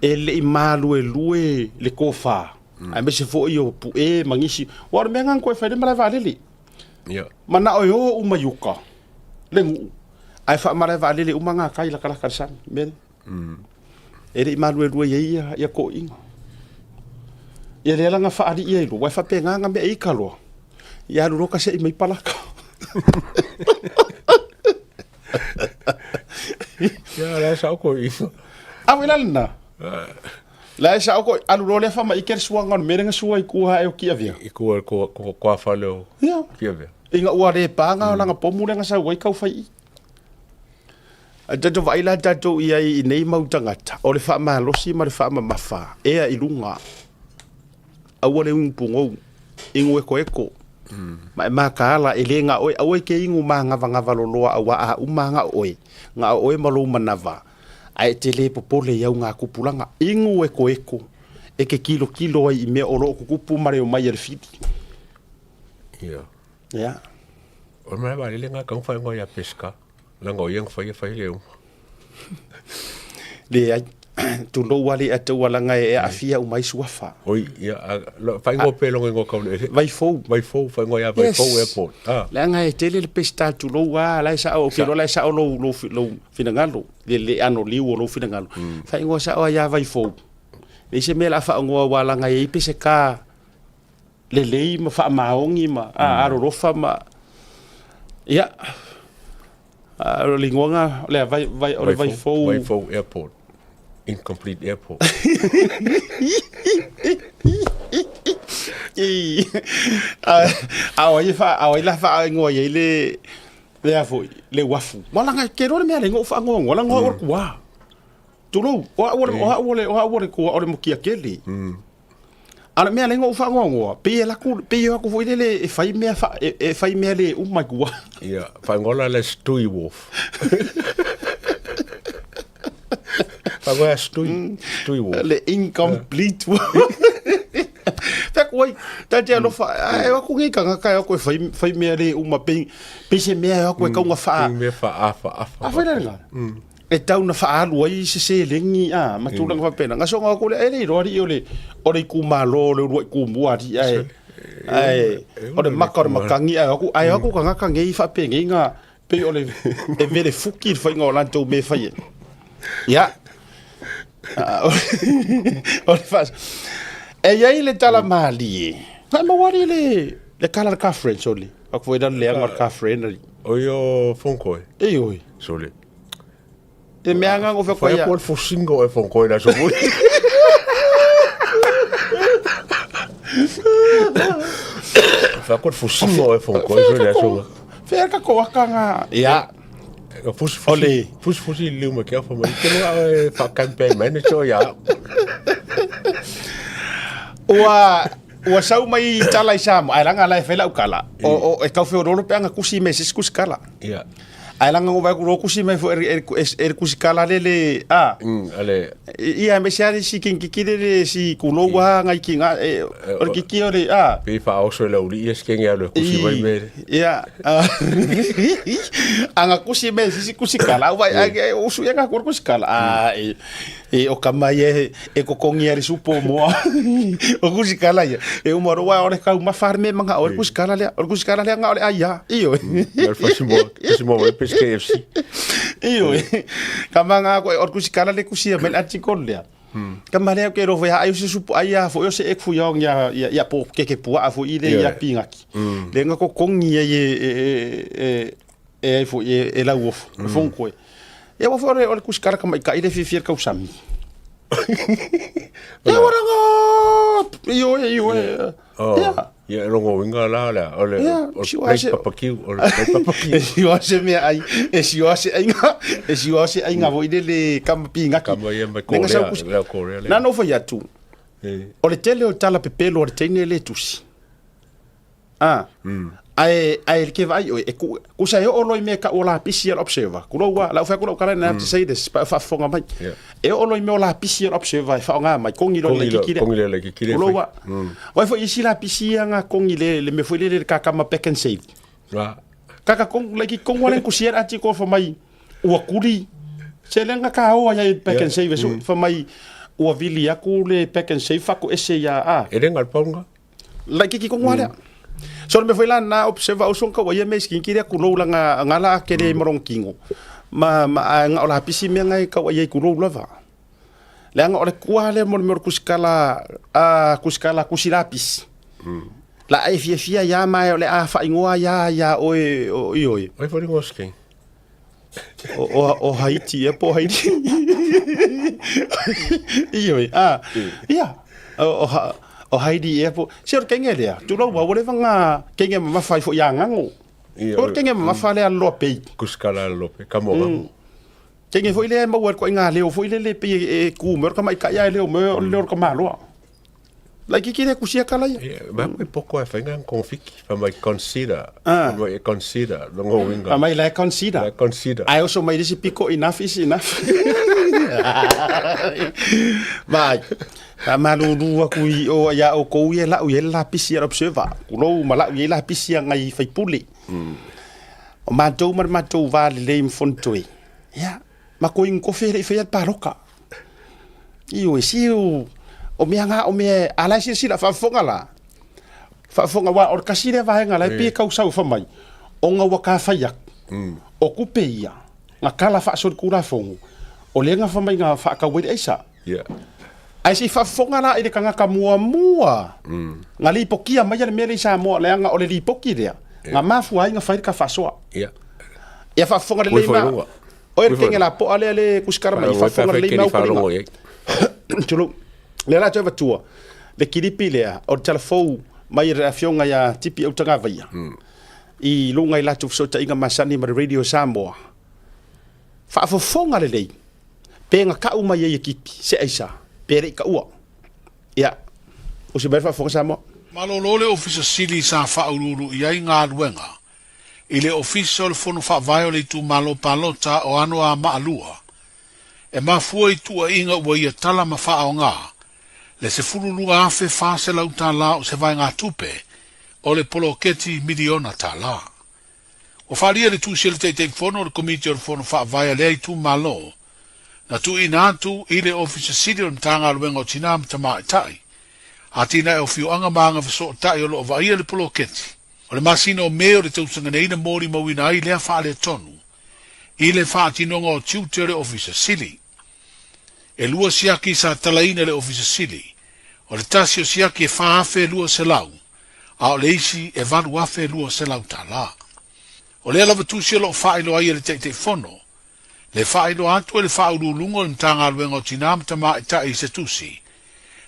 ele imalu e lue le kofa ai me se fo io pu e mangisi wa me ngan ko fa de mala valili ya mana o yo umayuka le ai fa mala valili umanga kai la kala karsan men ele imalu e lue ia ko inga ele la nga fa ali ia lo wa fa pe nga me ikalo ya lu ka se mai palaka ya la sa ko iso awilana la sa ko alu le fa mai ker suanga merenga suai ku ha e ki avia ko fa lo ya ki avia inga ua le panga langa pomule nga sa wai kau fai Tato vaila tato ia I nei mautangata o le fa ma losi ma le fa ma mafa ea ilunga aua le unpungo ingu eko ma kala elenga oi aoi ke ingu ma ngava loloa awa a umanga oi nga oi malo manava ai tele popole ia nga kupulanga ingu eko e ke kilo ai me olo kupu mare o mai le fiti ya o mai va le nga kang fa ngo ya pesca la ngo yang fa le le ai tu lo wali atu wala ngai e afia o mai suafa oi ya fa ngo pelo ngo ka le vai fo fa ngo ya vai fo airport la ngai tele le pesta tu lo wa la sa o ke lo la sa o lo finangalo le ano liu lo finangalo fa ngo sa o ya vai fo le se mela fa ngo wala ngai I pese ka le ma fa maongi ma a ro fa ma ya lingonga le vai fo airport incomplete airport ai la fa ngo ye le afo le wafu wala nga ke ro me ale ngo fa ngo wala ngo kwa tulo o ko o mo kia keli ana me ale ngo fa ngo pe la ku pe yo ku foi le e fai me le uma kwa ya fa ngo la stui wolf fa ngo stui wolf le incomplete tak wai ta te lo fa ai ku ngi ka ko fai me le uma pe se me ko ka nga fa me fa fa la nga e tau na whaalu ai se lengi matulanga whapena. Nga so ngā kule, ele roari o le kumalo, le ruai kumuari, o le maka o le makangi, ai aku ka ngaka ngei whapenge ngā, pe o le, e vele fuki whai ngā o lantou me whai. Ia. O le whas. E iai le tala maali e. Ngai mawari le kala ka friends oli. Aku foi dan le ngar ka friend. Oio fonkoi. E oi. Sole. E me anga o Foi fa por fosingo e fonkoi na so muri. Fa por fosingo e fonkoi so na so. Fer ka ko nga. Ya. Fusi luma que fa mai. Que no fa campaign manager ya. Ua sau mai tala i Samoa, ai langa lai fela ukala. O e kau feo rolo pe anga kusi me sis kusikala. Ia. Ai langa ngo vai kusi me fo kusikala lele ale. Ia me sia si kinkikire si kulowa ngai kinga o kiki o le Pe fa o so le uli es kenga le kusi mai me. Ia. Anga kusi me si kusikala vai o su nga kusikala. O kamai e kokongi ari supo mo. O kusikala ia. E o moro wa ore ka uma farme manga o kusikala le nga ole aia. Io. El fasimo e KFC. Io. Kamanga ko o kusikala le kusia men artikol le. Kamale ke ro va ai se supo aia fo yo se ek fu yong ya po ke pua fo ile ya pingaki. Le nga kokongi e fo e la wof. Fonko. E wa fore o kusikala kamai ka ile fifir ka usami. E ora nga io ya rongo winga la ole papaki ole papaki si wase me ai si wase ai nga vo ile kampinga kama ye me Korea na no foi atu ole tele o tala pepelo o tene le tusi ai ke vai ku sa yo olo me ka ola pisi observer ku lo wa la fa ku lo kala na to say this pa fa fonga mai e olo me ola pisi observer fa nga mai kongi lo le kikire ku lo wa fo isi la pisi nga kongi le me foi le ka kama pack and save ka kong le ki kong wala ku sia ati ko fa mai wa kuri se le nga ka o ya pack and save so fa mai o vili ya ku le pack and save fa ku ese ya e renga ponga la ki kong wala so me foi lá na observa o son ka wa me skin kire ku lo nga ngala ke de morong kingo ma nga ola pisi me ngai ka wa ye ku lo lava le nga ole kuale mo kuskala kusila pisi la ai fia ya mai ole a fa ingoa ya oi oi foi ngosken o Haiti e po Haiti ia o Haiti e po se o kenge le tu lo wa le vanga kenge mafai fo ya ngango o kenge mafai le lope kuskala lope kamo kenge fo ile mo wer ko nga le fo ile le pe ku mer ka mai ka ya le mo le ko malo la ki kire kusia kala ya ba mo poco e fenga confik fa mai consider longo winga mai la consider I also made this pico enough is enough vai Malu aku o ya o ko ye la pisi observer kulo mala ye la pisi ngai fai puli o matou va le mfontoi ya ma ko in ko fere fe paroka io si o me ala si la fa fonga wa or kasire va nga la pi ka usau fa mai o nga wa ka fa yak o kupeia nga kala fa so kula fongo o le nga fa mai nga fa ka we isa ai si fa fonga la ile kanga ka mua nga li pokia mai le mele Samoa le nga o le li poki dia nga mafu ai nga fa ka faʻasoa ia fa fonga le ma o e kenga la po ale kuskara mai fa fonga le ma ko tulo le la tava tua le kiripi le o telefou mai re afionga ya tipi o tanga vai i lunga i la tu so ta inga masani ma radio Samoa fa fonga le penga ka uma ye kipi se aisa pere ka ua ia o se berfa fonga Samoa malolole ofisa sili sa fa ururu ia nga luenga ile official fono fa violate tu malo palota o ano a maalua e mafua i tua inga ua ia tala mafa o nga le se furulua afe fa se lauta la o se vai ngā tupe o le poloketi miliona tala o faria le tu sele te fono le komiti o le fono fa violate tu malo Na tu ina atu i le ofisa sili o tanga luenga o tina mtama itai. A tina e o fiu anga maanga fiso tai o lo vaia le poloketi. O le masina o meo le tausanga neina mori mawina ai lea faa le tonu. I le faa tinonga o tiute le ofisa sili. E lua siaki sa talaina le ofisa sili. O le tasi o siaki e faa afe lua se lau. A o le isi e valu afe lua se lau tala. O le alava tusi o lo faa ilo ai le te fono. Le faa ilo atu e le faa ululungo le mtanga aluenga o tinam tama ita i se tusi.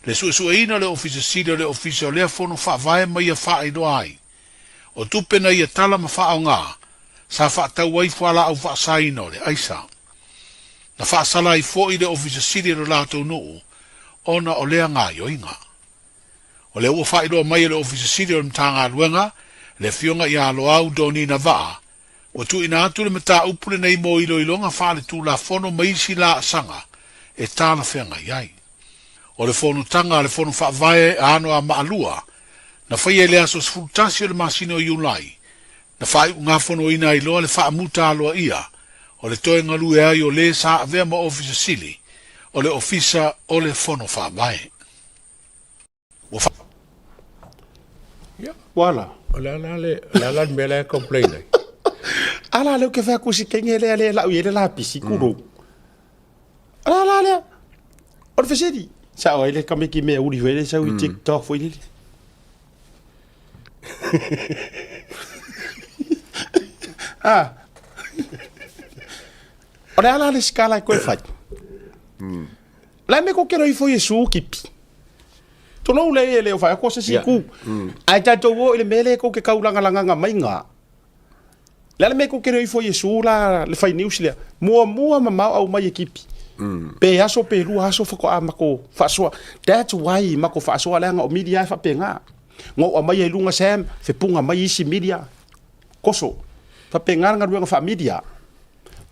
Le su ina le ofisa sili o le ofisa o lea fono faa vae ma ia faa ilo ai. O tupe na ia tala ma faa o ngā. Sa faa tau wai fuala au faa sa ino le aisa. Na faa sala i fo i le ofisa sili o lato nuu. Ona o lea ngā yoinga. O le ua faa ilo mai le ofisa sili o mtanga aluenga. Le fionga i alo au doni na vaa. O tu ina atu le mata upule nei mo ilo ilonga faa le tulafono maisi la sanga. E tala whenga iai. O le fono tanga le fono faa vae ano a maalua. Na fai le aso sfultasi o le masino o yulai. Na fai ngā fono ina iloa le faa muta aloa ia. O le toe ngalu e ai o le sa avea ma ofisa sili. O le ofisa o le fono faa vae. Wala. La mele e complain ai. Ala leo ke fa kusi kenge le la uye la pisi kuro. Ala le. O fesedi. Sa o ele kameki me uri vele sa u TikTok foi ele. Ah. Ora ala le skala ko fa. La me ko kero i foi su kipi. To no le o fa ko se siku. Ai ta to wo ile mele ko ke kaulanga langa mai nga. Le me ko kero i foi su la le fai news le. Mua ma au mai ekipi. Pe aso pe lu aso fa ko amako faʻasoa. That's why mako faʻasoa le nga o media fa penga. Ngo o mai lunga sem fe punga mai isi media. Koso. Fa penga nga lunga fa media.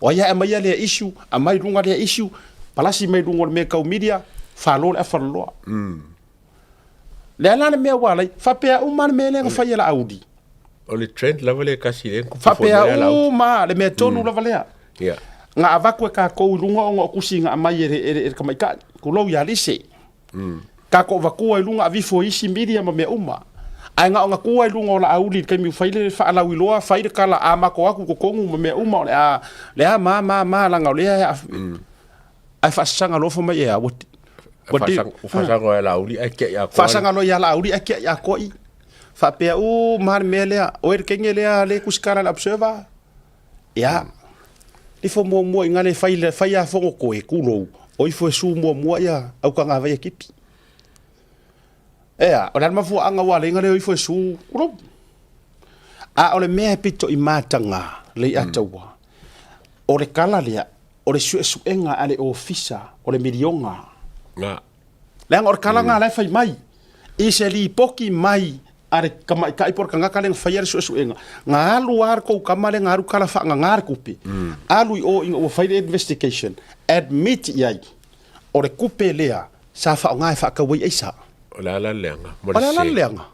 O ya mai le issue, a mai lunga le issue. Palasi mai lunga me ka media fa lo e fa lo. Le ala me wala fa pe o man me le fa yela audi. O le trend la vale kasi le fa pe o ma le me tonu la vale. Yeah. Nga avakwe ka ko lunga o kusinga mai e ka mai ka ko lo ya lise. Ka ko vakua lunga avifo isi media ma me uma. Ai nga ku ai lunga la auli ka mi faile fa ala wiloa faile kala ama ko aku ko kongu ma me uma le a ma la nga le ai fa sanga lo fo mai ya what fa sanga la auli ai ke ya ko fa sanga lo ya la auli ai ke ya ko i fa pe o mar mele o er kengele le kuskara la observer ya li fo mo ngale faile fa ya fo ko e kulo o i fo su mo ya au ka nga vai ekipi ea o le mafu anga wa le ngale o i fo su kulo a o le me pito i matanga le atawa o le kala le o le su enga ale ofisa o le milionga nga le ngor kala nga le fai mai i se li poki mai are kama kai por kanga kalen faier su enga nga alu ar ko kamale nga aru kala fa nga ngar kupe alu o in o fai investigation admit yai o le kupe lea sa fa nga fa ka wei isa la lenga la lenga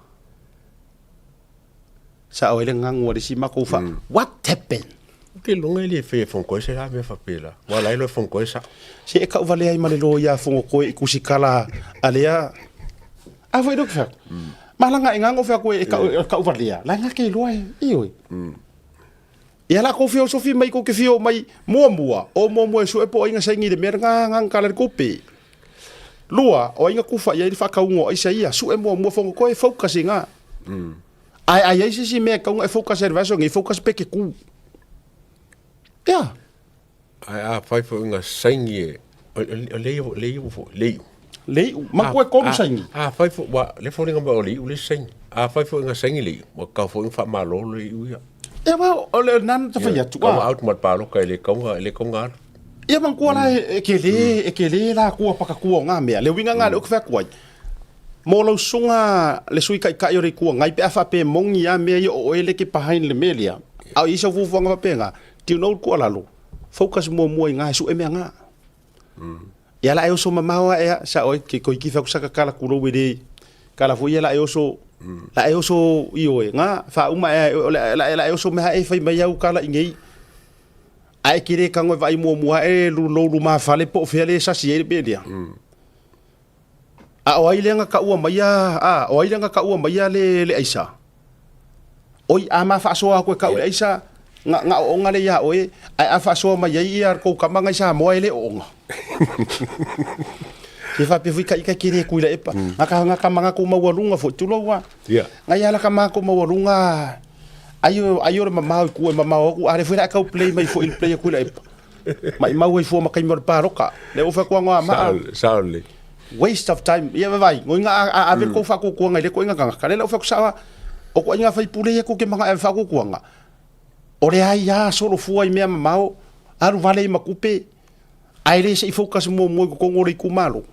sa o le ngang o le si mako fa what happened ke longa le fe fon ko se la me fa pela wala ile fon ko sa se e ka vale ai male lo ya fon ko e kusikala alea a foi do fa malanga ingango fa ko e ka uvalia la nga ke lo ai ioi ia la ko fio sofi mai ko ke fio mai mua o so e po inga sangi de merga ngang kala kope lua o inga kufa ia fa ka ungo ai sai su e mua fon ko e focus nga ai si me ka e focus servaso ngi focus pe ke ku ya ai fai fo inga sangi le ma ko ko sangi fai fo wa le fo inga ba le sangi fai fo inga sangi le mo ka fo fa malo le ia e wa o le nan ta fa ya tu ka out mat palo ka le konga ia man ko la e ke le la ko pa ka ko nga me le winga nga le o fa ko mo lo sunga le sui kai kai ore ko ngai pe fa pe mongi ya me o ele ke behind le melia au isa fu fu nga pe nga ti no ko la lo focus mo nga su e me nga ia la eu so mamawa e sa o ke ko ki fa sa ka kala ku lo we de kala fu ia la eu so la eu so io nga fa uma la eu so me ha e fa mai au kala ingei ai kire ka ngoi vai mua e lu mafale po fele sa si e be dia a o ai lenga ka ua mai o ai lenga ka ua mai le aisa oi a ma faʻasoa ko ka ua aisa nga o ngale ya oe ai a faʻasoa mai ai ar ko ka manga sa mo ele o nga ke fa pe fika ika kire kuila epa nga manga ko mawalunga fo tulo wa nga ya la ka ma ko mawalunga ayo mama ku ku are foi ka play mai fo il play kuila epa mai mau fo ma kai mor paroka le o fa ko nga ma Saule. Waste of time. Ia vai. Ngoi nga a ver ko fa ko nga le ko nga nga. Kale la fa ko sa o ko nga fai pule ko ke manga fa ko nga. Ore ai ya solo fu ai me mau aru vale makupe. Ai le se focus mo ko ngore ku malo.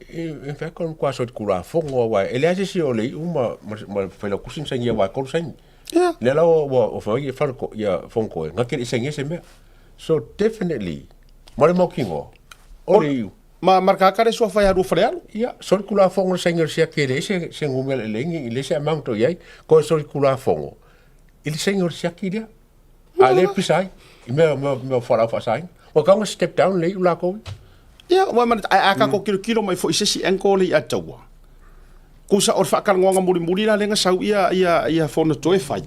In fact kon kwa so kura fongo wa ele ase si ole uma ma fela kusin sa ia wa ko sen. Yeah. Le la o fa ia fa ko ia fongo nga ke sen ese me. So definitely mare mo kingo. Ole Ma marca kare so fa ya ru frealo. Ja, sol kula fongo senyor sia kere se ngumel lengi ile se amount yai ko sol kula fongo. Il senyor sia kira. Ale pisai. Me fora fa sai. O kanga step down le ula ko. Ya, wa man aka ko kilo mai fo isi enkole ya tawa. Kusa or fa kal ngonga muri la lenga sau ia fona toe fai.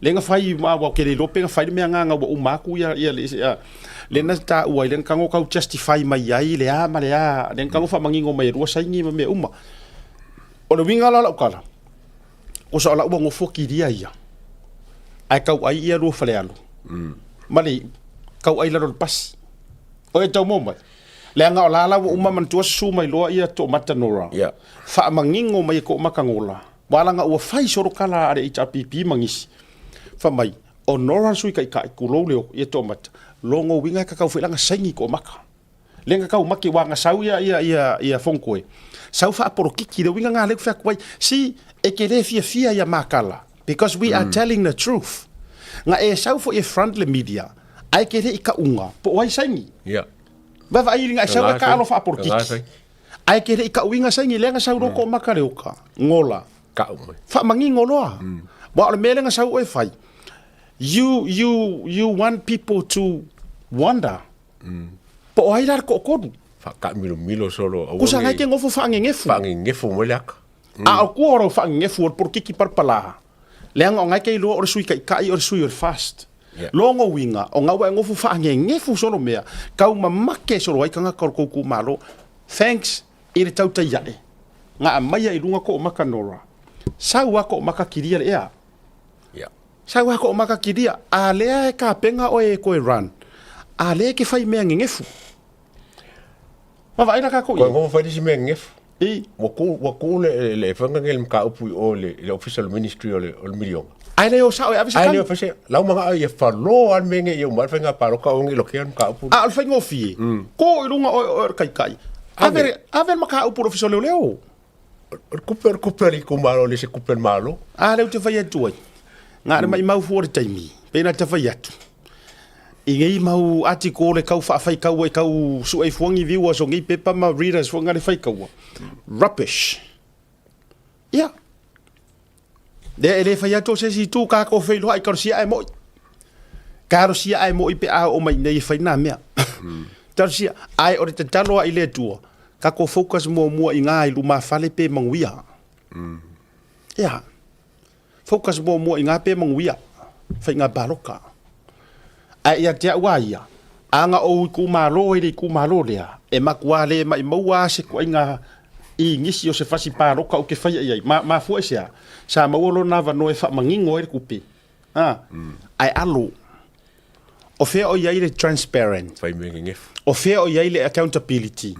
Lenga fai ma wa kere lope nga fai me nga wa umaku ya lena ta ua len kango kau justify mai ai le len kango fa mangingo mai rua saingi me uma o le winga la kala o sa la ua ngo foki dia ia ai kau ai ia rua falealo mali kau ai la ro pas o e tau mo le nga la uma man tua su mai loa ia to matanora fa mangingo mai ko makangola wala nga ua fai soro kala are HPP mangisi fa mai o nora sui kai kulo leo ia to mata longo winga ka kau filanga saingi ko maka lenga kau maki wanga sau ia fonkoe sau fa porokiki de winga ngale fa kwai si e kele fia ya makala because we are telling the truth nga e sau fo e friendly media ai kele ika unga po wai saingi ba va iringa sau ka alo fa porokiki ai kele ika winga saingi lenga sau ro ko maka leuka ngola ka fa mangi ngoloa ba le melenga sau e fai you want people to wonder. Po ai dar ko kodu. Fa ka milo solo. Kusa ngai ke ngofo fa ngefu. Fa ngefu molak. A ko oro fa ngefu por kiki par pala. Leang o ngai ke lo or sui kai or sui or fast. Longo winga o ngau ngofo fa ngefu solo mea. Kau mamake solo ai kanga ko ku malo. Thanks ire Tautai A'e. Nga mai ai lunga ko makanora. Sau ko makakiria ea. Sau ko makakiria a lea ka penga o e ko run. Ale ke fai mea ngefu. Ma vai na ka ko. Ko fai disi mea ngefu. Wa ku le fanga ngel ka upu o le official ministry o le million. Ai le o sa o avisa. Ai le o fese. Lau manga ai fa lo al menge yo mal fanga paro ka ongi lo kian ka upu. Al fai ngofi. Ko lunga o kai. Ave maka upu official leo. Kuperi kumalo le se kuper malo. Ale te fai atu. Nga mai mau for time. Pena te fai atu. Ingei mau article kau fa fai kau e kau su e fuangi viu so ngi pepa ma readers fuanga le fai kau. Rubbish. Yeah. De ele fai ato se si tu ka ko fai lo ai ka si ai mo. Ka si ai mo i pe a o mai nei fai na mea. Tar si ai o te talo ai le tu. Ka ko focus mo i nga i luma fale pe manguia. Yeah. Focus mo i nga pe manguia. Fai nga baroka. Ai ia te waia anga o ku malo e ku malo lea e makuale mai maua se ko inga i ngisi o se fasi paro ka o ke fai ai ma fu sia sa mauolo na va no e fa mangingo e kupe ai alo o fe o ia ile transparent fai ngef o fe o ia ile accountability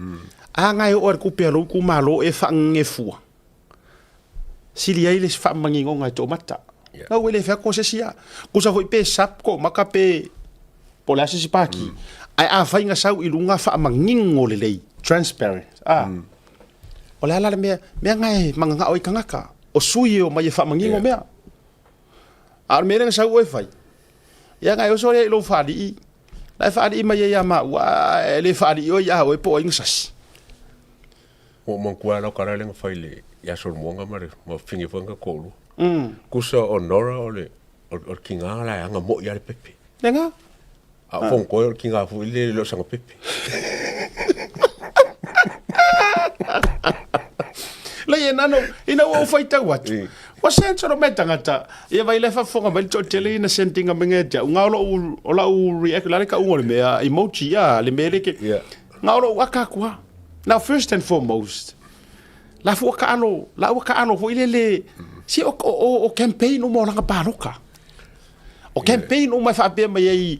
anga e o kupe lo ku malo e fa ngefu sili ile fa mangingo ngai to mata na wele fa ko se sia ku sa foi pe sap ko makape Pola si paki. Ai a fai nga sau ilunga fa mangingo lelei transparent. O la me ngai manga oi kangaka. O sui o mai fa mangingo mea. Ar me nga sau oi fai. Ya ngai o sore lo fa di. La fa di mai ya ma wa le fa di o ya o po ingasas. O mon kwa lo kara lenga fai le ya sol monga mare mo fingi fanga ko. Kusa onora ole o kinga la nga mo ya le pepe. Lenga A fong ko ki nga fu le lo sanga pepe. Le ye nano ina o fai tau atu. Wa senso no metangata. Ia vai le fa fonga mai to tele ina sentinga mengeja. Nga o la u react la ka u me emoji ya le mere ke. Nga o waka kwa. Now first and foremost. Lafo ka ano fo ile si o campaign o mo langa paroka. O campaign o mai fa be mai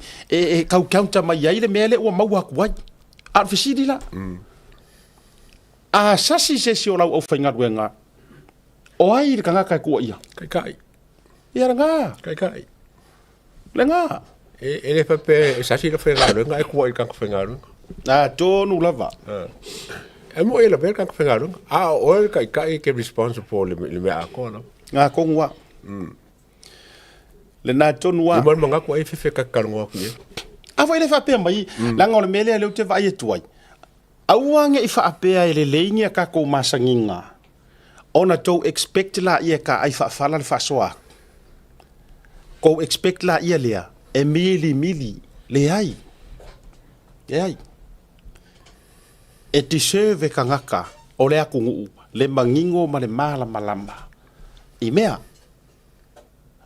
kau counter mai ile mele o mau aku ai. Ar fisidi la. A sasi se si o lau o whainga ruenga. O ai ka ngā kai kua ia. Kai. Ia ngā. Kai. Le ngā. E le pepe sasi le whainga ruenga e kua i ka whainga ruenga. Nā tōnu lava. E mo e la ver ka whainga ruenga. A o e kai ke responsible le mea ako na. Ngā kongua. Le nā tōnu wa. Uman manga kua e whiwhi ka karongo aku ia. A whai le whapea mai. Langa o le mele a leo te vai e tuai. Auange i whaapea e le leingia ka kou masanginga. Ona tau expect la ia ka ai whaafala le whaasoa. Kou expect la ia lea. E mili. Le ai. E deserve ka ngaka. O le aku nguu. Le mangingo ma le malama. I mea.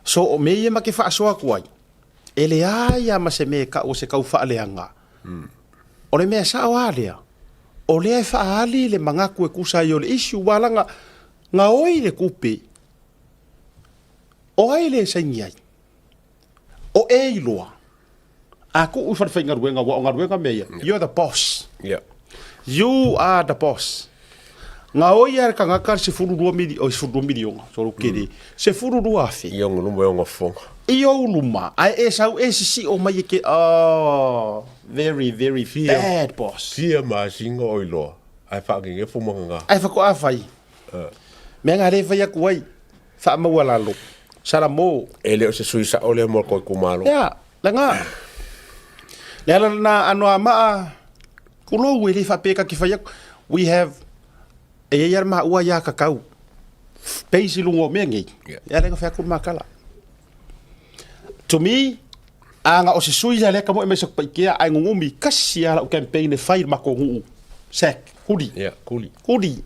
So o mea ma ke whaasoa kuai. E le ai ama se mea ka o se kau whaaleanga. O le mea sa o alea. O lea e whaali le mangaku e kusa i o le isi walanga ngā oi le kupe. O ai le saingi ai. O e iloa. A ku u whanwhainga ruenga wa o ngā ruenga mea. You're the boss. Yeah. You are the boss. Ngā oi ar ka ngakar se fururua mili o se fururua mili onga. Soro kere. Se fururua afe. I onga nume onga fonga. I o luma. Ai e sau e si o mai e ke. Oh, very bad boss. Fia maa singa o iloa. Ai whakinge fumanga ngā. Ai whako a whai. Mea ngā rei whai aku ai. Wha maua lalo. Sara mō. E leo se sui sa o leo mō koi kumalo. Ia, la ngā. Lea la na anoa maa. Kulou e rei whapeka ki whai aku. We have. E iar maa ua ia kakau. Peisi lungo mea ngei. Ia renga whai aku makala. To me, anga o se sui ya leka mo e mesa paikea ai ngungumi kasi ala o campaign e whai mako nguu. Sek, hudi. Yeah, kuli. Hudi.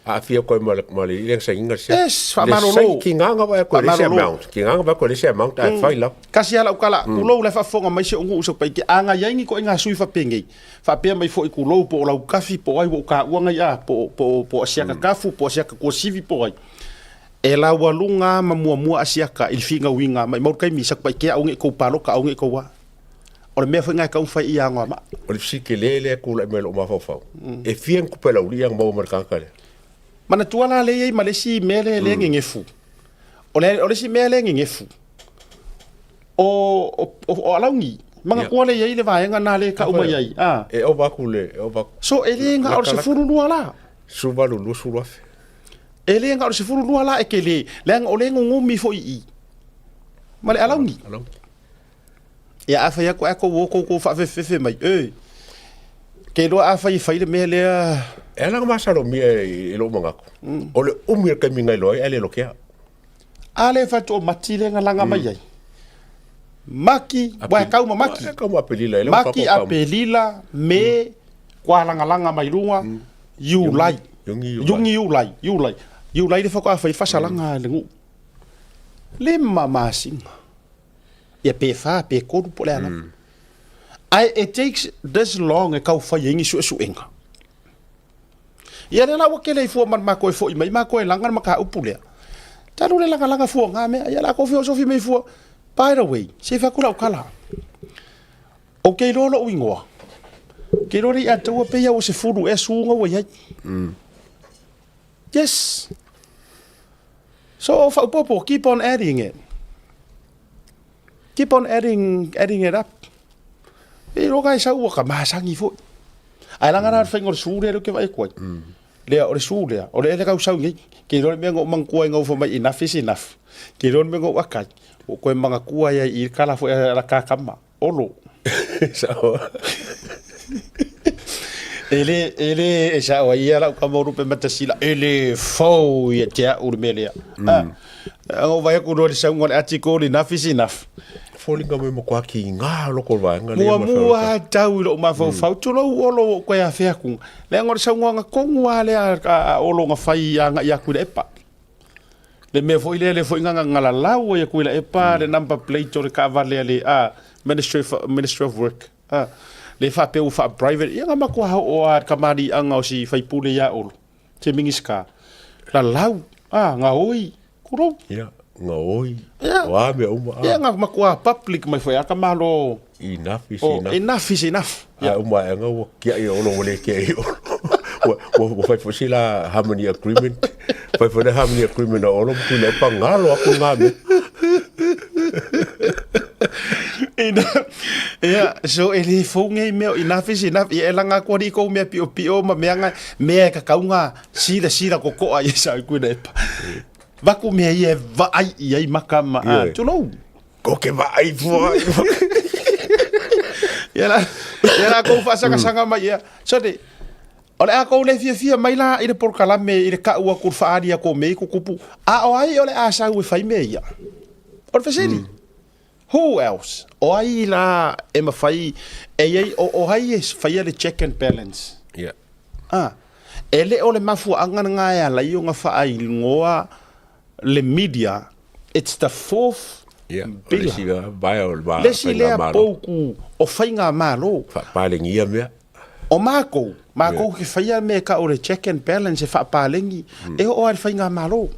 A fia koe mali ileng sa inga siya. Yes, whamarolo. Ki nganga wa koe lese amount. Ki nganga wa koe lese amount ai whai lau. Kasi ala o kala, kulou le whafonga mai se ungu usak paikea. Anga yaingi ko inga sui whapengei. Whapea mai fo i kulou po o lau kafi po ai wo ka uanga ia. Po asiaka kafu, po asiaka kua sivi po ai. E la walunga ma mua asiaka il finga winga mai mau kai misak pai ke au nge ko palo ka au nge ko wa o le mea whainga ka fai ia ngā ma o le sike lele ku la melo ma fau e fien ku pela uli ang mau markanga le mana tuala le ei malesi mele le ngefu o le si mele ngefu o alaungi manga ko le ei le vaenga na le ka uma ei e o ba ku le o ba so ele nga o se furu luala subalu lu sulafe ele nga o se furu luala e ke le o le ngumi fo i male alaungi ya afa ya ko wo ko fa fe mai ke lo afa i faile me le e la ma salo mi e lo manga ko o le umir ka mi ngai lo ele lo kia ale fa to matile nga langa mai ai maki wa ka uma maki ka uma pelila ele maki apelila me kwa langa mai lunga you lai you lai de fa ko afa i fa salanga le ngu le mama singa ia pe fa pe ko po le ana it takes this long e kau fa yengi su enga ia la wa kele fo man ma ko fo i mai ma ko langa ma ka upule ta lu le langa fo nga me ia la ko filosofi me fo by the way se fa kula kala okay lo wingoa ke lo ri atu pe ia o se furu e sunga wa ia yes so fa popo keep on adding it. Keep on adding it up. E roga isa ua ka masangi fo. Ai langa na fengor sure ke vai ko. Le o sure, o le ka usau ngi. Ke ro me ngo mangkua ngo fo mai enough is enough. Ke ro me ngo wakai. O ko manga kua ia I kala fo la ka kama. Olo. So. Ele esa o ia la ka mo rupe matasila. Ele fo ia tia urmelea. O vai ko ro sa ngol article enough is enough. folinga mo kwa ki nga loko va nga mua tau lo ma fau tu lo olo ko ya fe ku le ngor sa nga ko ngwa le a olo nga fai nga ya ku le pa le me foi le foi nga ngala lau ya ku le pa le number plate or ka va le Ministry of Work le fa pe u fa private ya nga makwa o a kamari anga o si fai pule ya olo te mingiska la lau nga oi kuro ya nga oi wa me uma ya nga makwa public mai foi aka malo enough is enough ya uma nga wo kia i olo wole kia i wo fai fosila harmony agreement fai for the harmony agreement olo ku le pa ngalo aku ngame ya so ele fonge me enough is enough e langa ko di ko me pio ma me ka kaunga sira ko ko ai sa ku ne pa Vaku me ia vai ia makama tu no ko ke vai fu ia ko fa sanga mai ia so de ole a ko le fia mai la ire por kala me ire ka ua kur fa aria ko me ko kupu a o ai ole a sa u fai me ia or fasili who else o ai la e ma fai e o ai fai le check and balance ele ole mafu anga nga ya la yo nga fa ai ngoa le media, it's the fourth pillar. Lesi lea pouku o whainga malo. Whaapalengi ia mea. O mako ki whaia mea ka o le check and balance e whaapalengi. E o le whainga malo.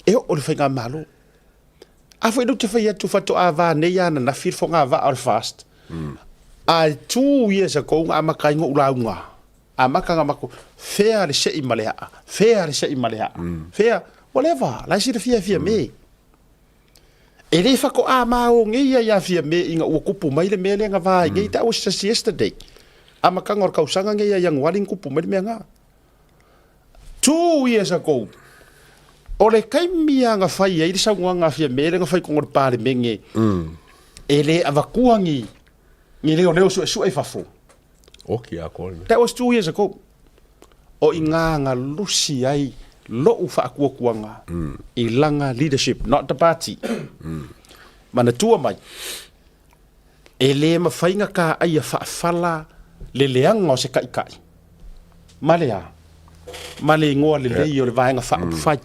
E o le whainga malo. A whai te whaia tu whato a wā nei ana na whirfo ngā wā al fast. Ai 2 years ago ngā makai ngō ulaunga. A makanga mako. Whea le sei malea. Whea. Whatever, lai sira fia me. E le whako a mao ngia ia fia me inga ua kupu mai le mea nga vai. Ngai that was just yesterday. A makanga or kausanga ngia yang waring kupu mai le mea nga. 2 years ago. O le kaimia nga whai e sa nga fia me le nga whai kongor pāre menge. E le avakuangi. Ngi leo su e whafo. Oki a kone. That was 2 years ago. O inga nga lusi ai. Lo ufa kuanga I langa leadership, not the party. Mana tua mai. E le ma whainga ka ai a whaafala le leanga o se kai. Malea. Male ngoa le lei o le vaenga whaafai.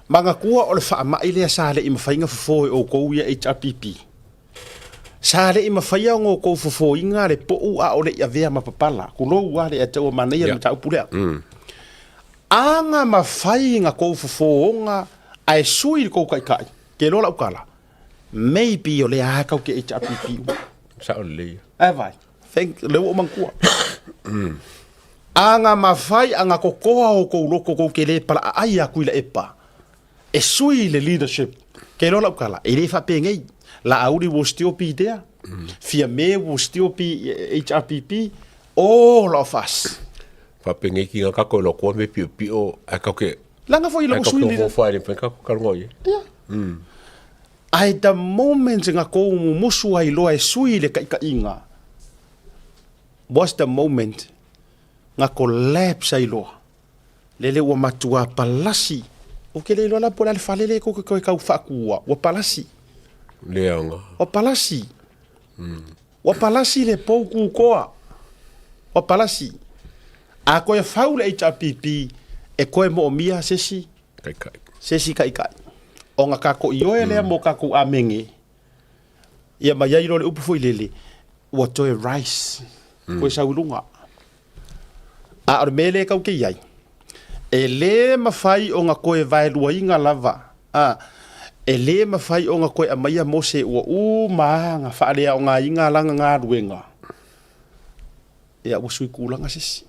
Manga kua o le whaamai lea sa le I ma whainga fufoi o kou ia HRPP. Sa le I ma whaia o kou fufoi inga le po a o le ia vea mapapala. Kulo ua le atua manei a matau pulea. Anga mafai nga kou fufonga ai sui kou kai. Ke lola ukala. Maybe o le a kau ke HRPP. Sa o le. Ai vai. Thank le o mangkua. Anga mafai anga kokoa o kou loko kou ke le pala ai a kuila epa. E sui le leadership. Ke lola ukala. E le fa pengei. La auri will still be there. Fia me will still be HRPP. All of us. Whapenge ki ngā kako lo kua me pio a kauke. Langa fo I lo sui lida. Kako whaere pen kako karungoi. Ai the moment ngā kou musu ai loa e sui le ka inga. Was the moment ngā collapse ai loa. Lele ua matua palasi. O ke le loa la pola le whalele ko ke kau whakua. Ua palasi. Leanga. Ua palasi. Ua palasi le pouku koa. Ua palasi. A koe whaule HRPP e koe mo o mia sesi. Kai. Sesi kai. O ngā kako I oe lea mo kako a menge. Ia mai airo le upu fui lele. Ua toe rice. Koe saurunga. A ore mele kau ke iai. E le mawhai o ngā koe vai lua inga lava. E le mawhai o ngā koe a maia mose ua maa ngā whaalea o ngā inga langa ngā ruenga. Ia ua sui kūlanga sesi.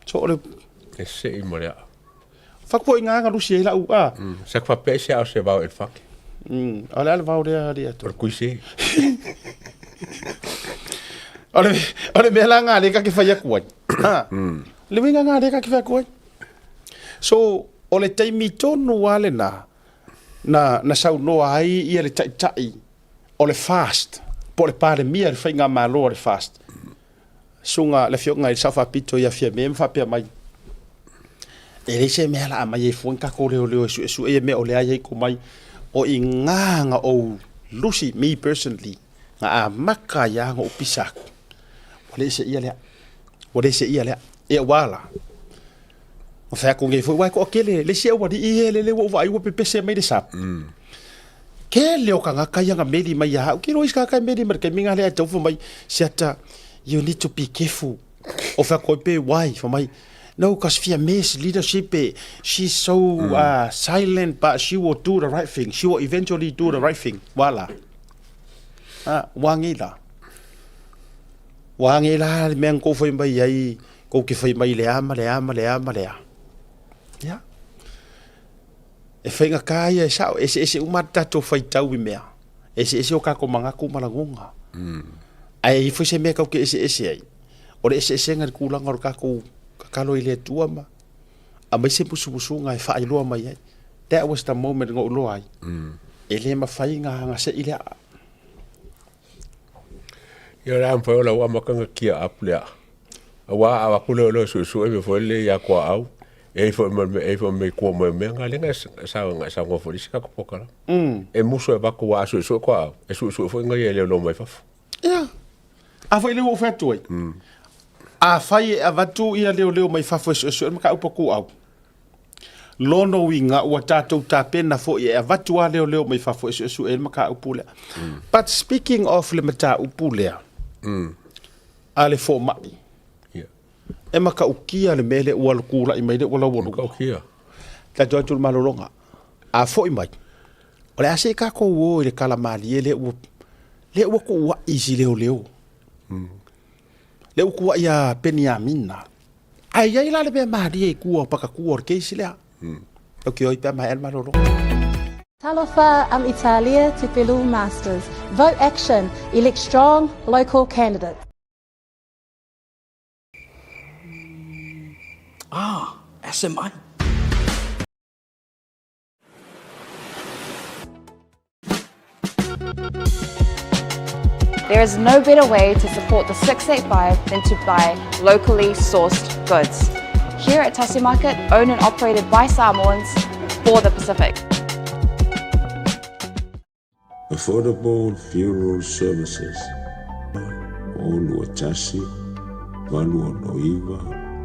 So ole e se I molia. Fakpo inga lusi e la u a. Sa kwa pese au se vau e fak. Ole ale vau rea to. Por kuisi. Ole me la nga le ka ke faya kuai. Le winga nga le ka ke faya kuai. So ole taimi tonu wale na sau noa ai I le tai. Ole fast. Po le pare mia le whainga malo le fast. Sunga le fionga I safa pito ia fia me mwhapea mai. e le se me la mai e fon ka ko leo su e me o le ai ko mai o inganga o Lucy me personally nga a maka ya ngo pisak le se ia le e wala o fa ko nge fo wa ko kele le se wa di le wo vai wo pese me de sap ke le o kanga kaya nga meli mai ya ki rois ka meli mer ke minga le to fo mai seta you need to be careful o fa ko pe why for mai no cause fear miss leadership she's so silent but she will do the right thing, she will eventually do the right thing wala wangila men ko foi mai ai ko ki foi mai le ama ya e fenga kaya sa ese umata to foi tau mea ese o ka ko manga ku malangunga ai foi se me ka ke ese ai o ese ngar ku la ngor ka ku ka lo ile tua ma a mai se pusu ngai fa ai lo mai ai that was the moment ngo lo ai ele ma fai nga se ile yo la mpo la wa makanga kia aplia wa ku lo su e fo le ya kwa au e fo me ko me nga le sa ngo fo disi ka ko pokala e muso e ba ko wa su kwa e su fo nga ye le lo mai fa ya a fo ile wo fa toi a fai a vatu ia leo mai fa fo su ma ka upo ku au lono winga wa tatou tapena fo e vatu a leo mai fa fo su e ma ka upo le but speaking of le mata upo le ale fo mai e maka ukia le mele ua kula i mai le wala wonu ukia ta jotul malolonga a fo i mai o le ase ka ko wo le kala mali le ua ko wa isi leo le u ko ia peniamina ai ai la le be mali e ku paka ku or ke isi le o ke oi pe mai el malolonga Talofa Italia to Pelu Masters. Vote action. Elect strong local candidates. SMI. There is no better way to support the 685 than to buy locally sourced goods. Here at Tasi Market, owned and operated by Samoans for the Pacific. Affordable funeral services. Olua Tasi, Valua Noiva,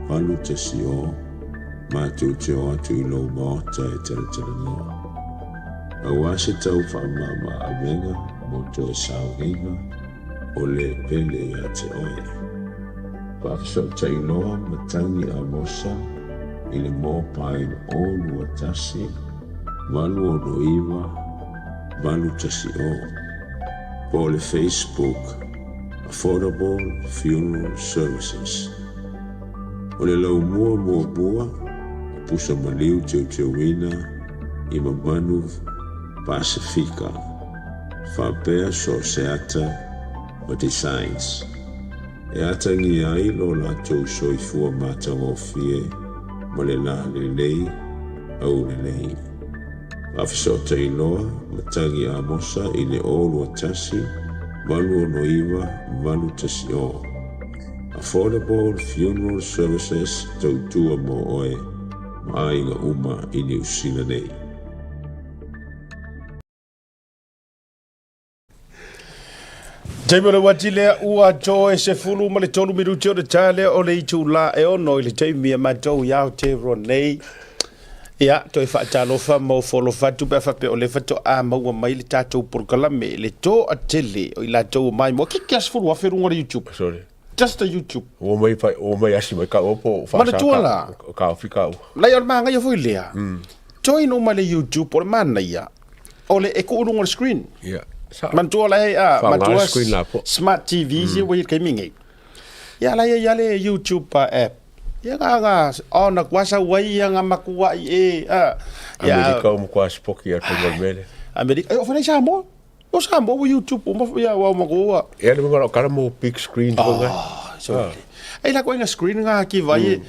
Valu Tasi O, Mātou te o atu I lo maota e tera noa. A wase tau whamama a venga, moto e sauhinga, o le pele a te oe. Whakasau tei noa matangi a mosa, I le mōpain Olua Tasi, Valua Noiva, Valu Tasi O. Po le Facebook, Affordable Funeral Services. O le lau mua bua, pusa maliu teu wina, I mamanu Pasifika, whapea so se ata o designs. E ata ngi ai lo la tau soifua matang o fie, mo le la le lei, au le lei. Whawhisota I loa, matangi a mosa I le Olua Tasi, Valu o Noiva, Valu Tasi O. Affordable Funeral Services tautua mo oe, ma ainga uma I New Zealand nei. Taimara wati lea ua joe se fulu ma le tolu minuti o le tale o le itula e ono I le taimia ma tau iau te ronei. Ia, toi whaatalofa mo folo fatu pe whape o le fato a maua mai le tatou porkalame le to a tele o I la tau mai mo kiki as fulu a wherunga le YouTube. Sorry. Just a YouTube. O mai asi mai ka opo Mana tuala. Ka fika o. Lai or manga ia foi lea. Join o ma le YouTube o le mana ia. O le e ko urunga le screen. Yeah. Mantua lai mantua screen la po. Smart TV si wei kai mingi. Ya lai ya le YouTube app. Ya nga ona kwasa wai ya nga makua I ya Amerika mo kwa spoki ya ko mele. Amerika o fana Samoa. O Samoa o YouTube o ma ya wa magoa. Ya le ngara kara mo big screen ko nga. So. Ai la ko nga screen nga ki vai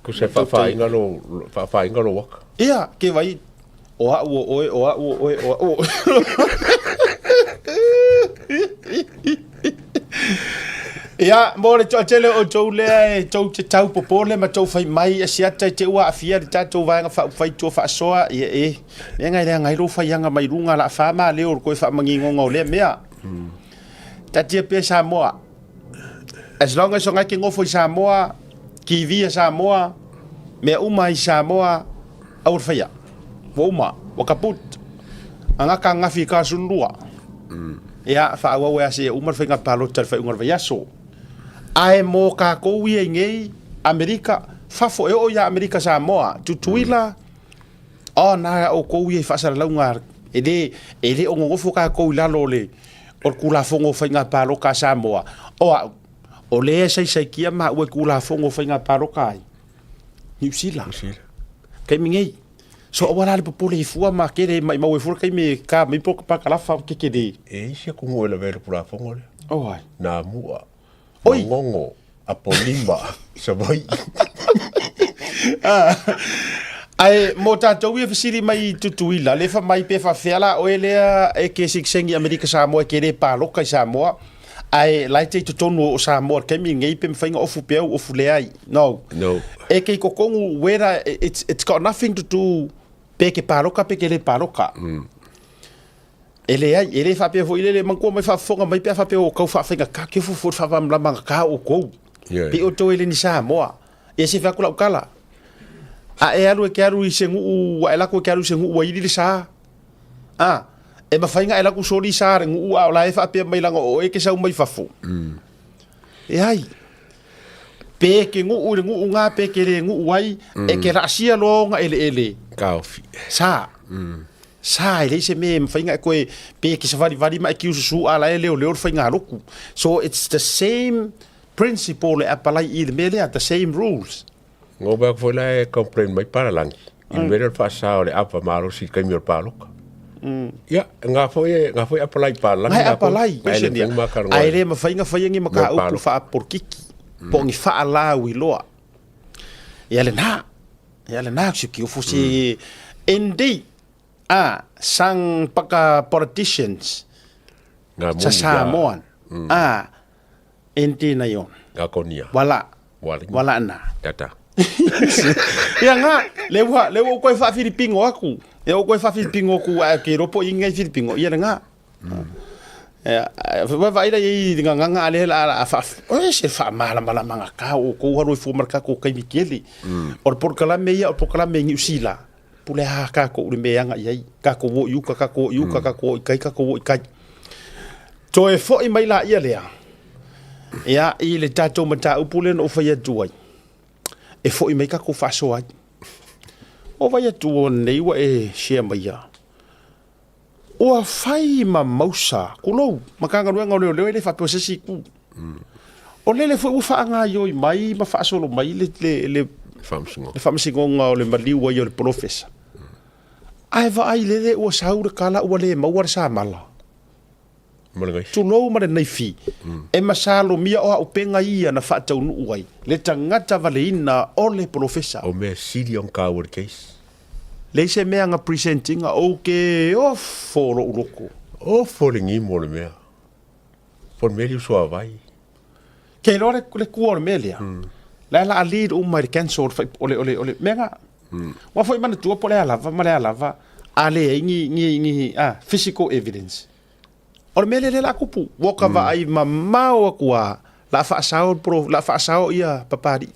ko se fa ingalo waka. Ya ki vai o Ia, mo le tele o tau le tau te tau popole ma tau fai mai asiata te ua afia le tatou vaenga fai tua faʻasoa ia e. Me ngai ro fai anga mai runga la fa ma le o koe fa mangingonga o le mea. Tatia pe Samoa. As long as ngai ke ngofo i Samoa, ki via Samoa, me uma i Samoa au faia. Wo uma, wa kaput. Anga ka ngafi ka sulua. Ia fa wa wa se uma fa nga palo tar fa unga vayaso. Ai mo ka ko wi ngei Amerika fafo e o ya Amerika Samoa tutuila o na o ko wi fa sa launga ele o ngofo ka ko lalo le o kula fongo fa nga palo ka Samoa o le sai kia ma o kula fongo fa nga palo kai New Zealand kai mingei so wala le popole fua ma kere mai mau fur kai me ka me po pa kala fa ke de e se ko mo le ver kula fongo le ai na mua Oi. Ngongo, apolima, sabai. Ai mo tatou ia fasiri mai tutuila le fa mai pe fa fela o ele e ke siksengi Amerika Samoa ke le paloka Samoa ai lai te tonu o Samoa ke mi ngei pe mfainga ofu pe ofu le ai no e ke kokongu wera it's got nothing to do pe ke paloka pe ke le paloka ele fa pe vo ele man ko mai fa fonga mai pe fa pe o kau fa finga ka ke fu fa va mlama ka o ko pe o to ele ni Samoa e se fa kula kala a e alu ke alu i sengu wa ela ko ke alu sengu wa ili sa e ma fainga ela ku soli sa ngu a la fa pe mai langa o e ke sa mai fa fu e ai pe ke ngu nga pe ke le ngu wai e ke rasia longa ele Kaufi. Sa ele se me fainga ko pe ke sa vari ma ki usu ala ele o fainga roku so it's the same principle apply i the mele at the same rules Ngo ba ko la complain mai para lang. In better fa sa le apa maro si kai mir palok. Ya, nga foi apply para lang. Ai apply question dia. Ai le ma fainga fainga maka u fa por kiki. Pongi fa ala wi loa. Ya le na si ki fu si indeed sang paka politicians sa Samoan enti na yon Gakonia. Wala na Tata. ia nga lewa ko fa Filipino aku ko fa Filipino ku ke ropo inga Filipino ia nga va ida i nga ale la fa se fa mala manga ka o ko haro fu marka ko kai mikeli or por kala meia or por kala me usila pule ha ka ko me nga ia ka ko wo yu ka ko kai to e fo i mai la ia le ia i le tatou mata upule no fa ia tuai e fo i mai ka ko faʻasoa o vai atu nei wa e share mai ia o fai ma mausa kulo makanga luenga le le fa processi ku o le fo u fa nga yo mai ma fa solo mai le famsingo nga o le maliu wa yo le professor ai va ai le o saura kala o le mawar sa mala tu lo ma nei fi e masalo mia o penga ia na fa tau nu wai le tangata valeina o le professor O me siri on cover case. le se me nga presenting o ke o foro uroko O falling in mo le mea. Por medio so vai. ke lo le kuor melia la lead o mai cancel ole mega wa foi mana tu po le lava ale ngi physical evidence o mele le la kupu woka va ai mama o kwa la fa sao ia papari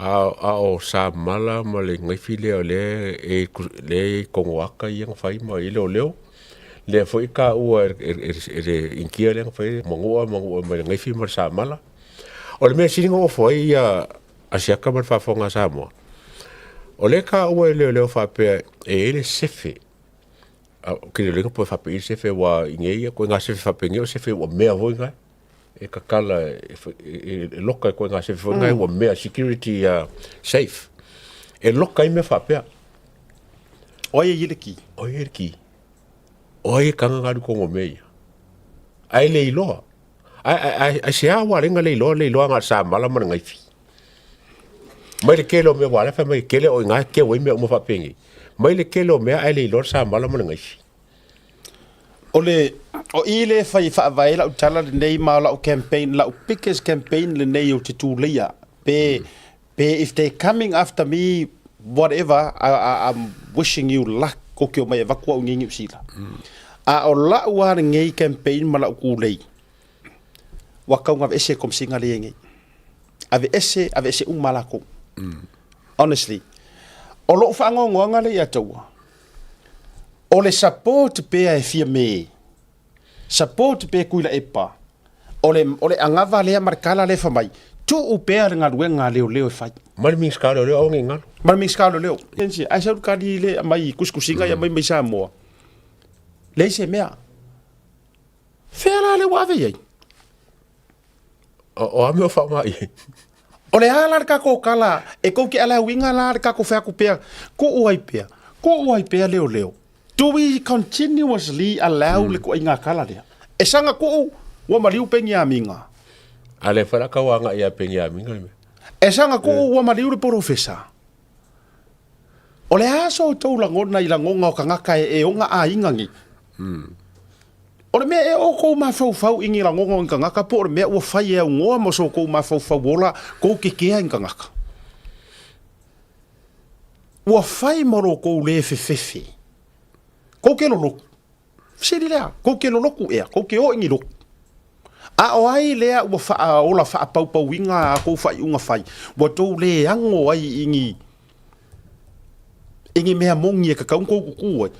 A o sa mala ma le ngai file o le kongwaka yang fai ma ile o leo le foi ka u inkia le fai mongoa ma ngai fi ma sa mala o le me singo foi ia asia ka ma fa fonga sa mo o le ka u le fa pe ele sefe que le po fa pe se fe wa ingei ko nga se fa pe ngeo se fe wa mea vo nga e ka kala e loka ko nga se fe nga wa mea security safe e loka i me fa pe oye yileki oye ka nga ko ngo mea ai le ilo ai se a wa renga le ilo nga sa mala ma nga fi mai le kelo me wa la fa mai kele o nga ke wo me mo fa pe ngi mai le kelo me ai le ilo sa mala mo ngai ole O ile fai whaavai lau tala le nei ma lau campaign, lau biggest campaign le nei o te tūleia. Pe if they coming after me, whatever, I'm wishing you luck ko kio mai vakua o ngingi usila. A o lau ar ngei campaign ma lau kūlei. Wakaunga ave ese kom singa le ngei. Ave ese umalako. Honestly. O lo whaangonga le ataua. O le support pe e fia me. Support pe kuila epa. O le angava lea markala le famai. Tu upea ngā ruenga leo e fai. Mari ming skalo leo au ngingalo. Mari ming skalo leo. Ensi, ai sau kari le mai kuskusinga ya mai Samoa. Le se mea. Fera le wave yei. O ame o wha mai. O le ala kako kala, e kou ki ala winga la kako whea kupea. Ko uai pea leo. Do we continuously allow le ko inga kala lea? E sanga ko wa mariu pengi a minga. Ale whara kawanga ia pengi a minga me. E sanga ko wa mariu le profesa. O le aso tau langona i langonga o kangaka e onga a ingangi. O le mea e o kou mawhau ingi langonga o kangaka po o le mea ua whai e ngoa mo so kou mawhau wola kou kekea in kangaka. Ua whai moro kou le fefefe. Kou ke loloku. Siri lea. Kou ke loloku ea. Kou ke o ingi loku. A o ai lea ua wha ola wha pau inga a kou whai unga whai. Ua tau le ango ai ingi mea mongi e kakaun kou kuku ai.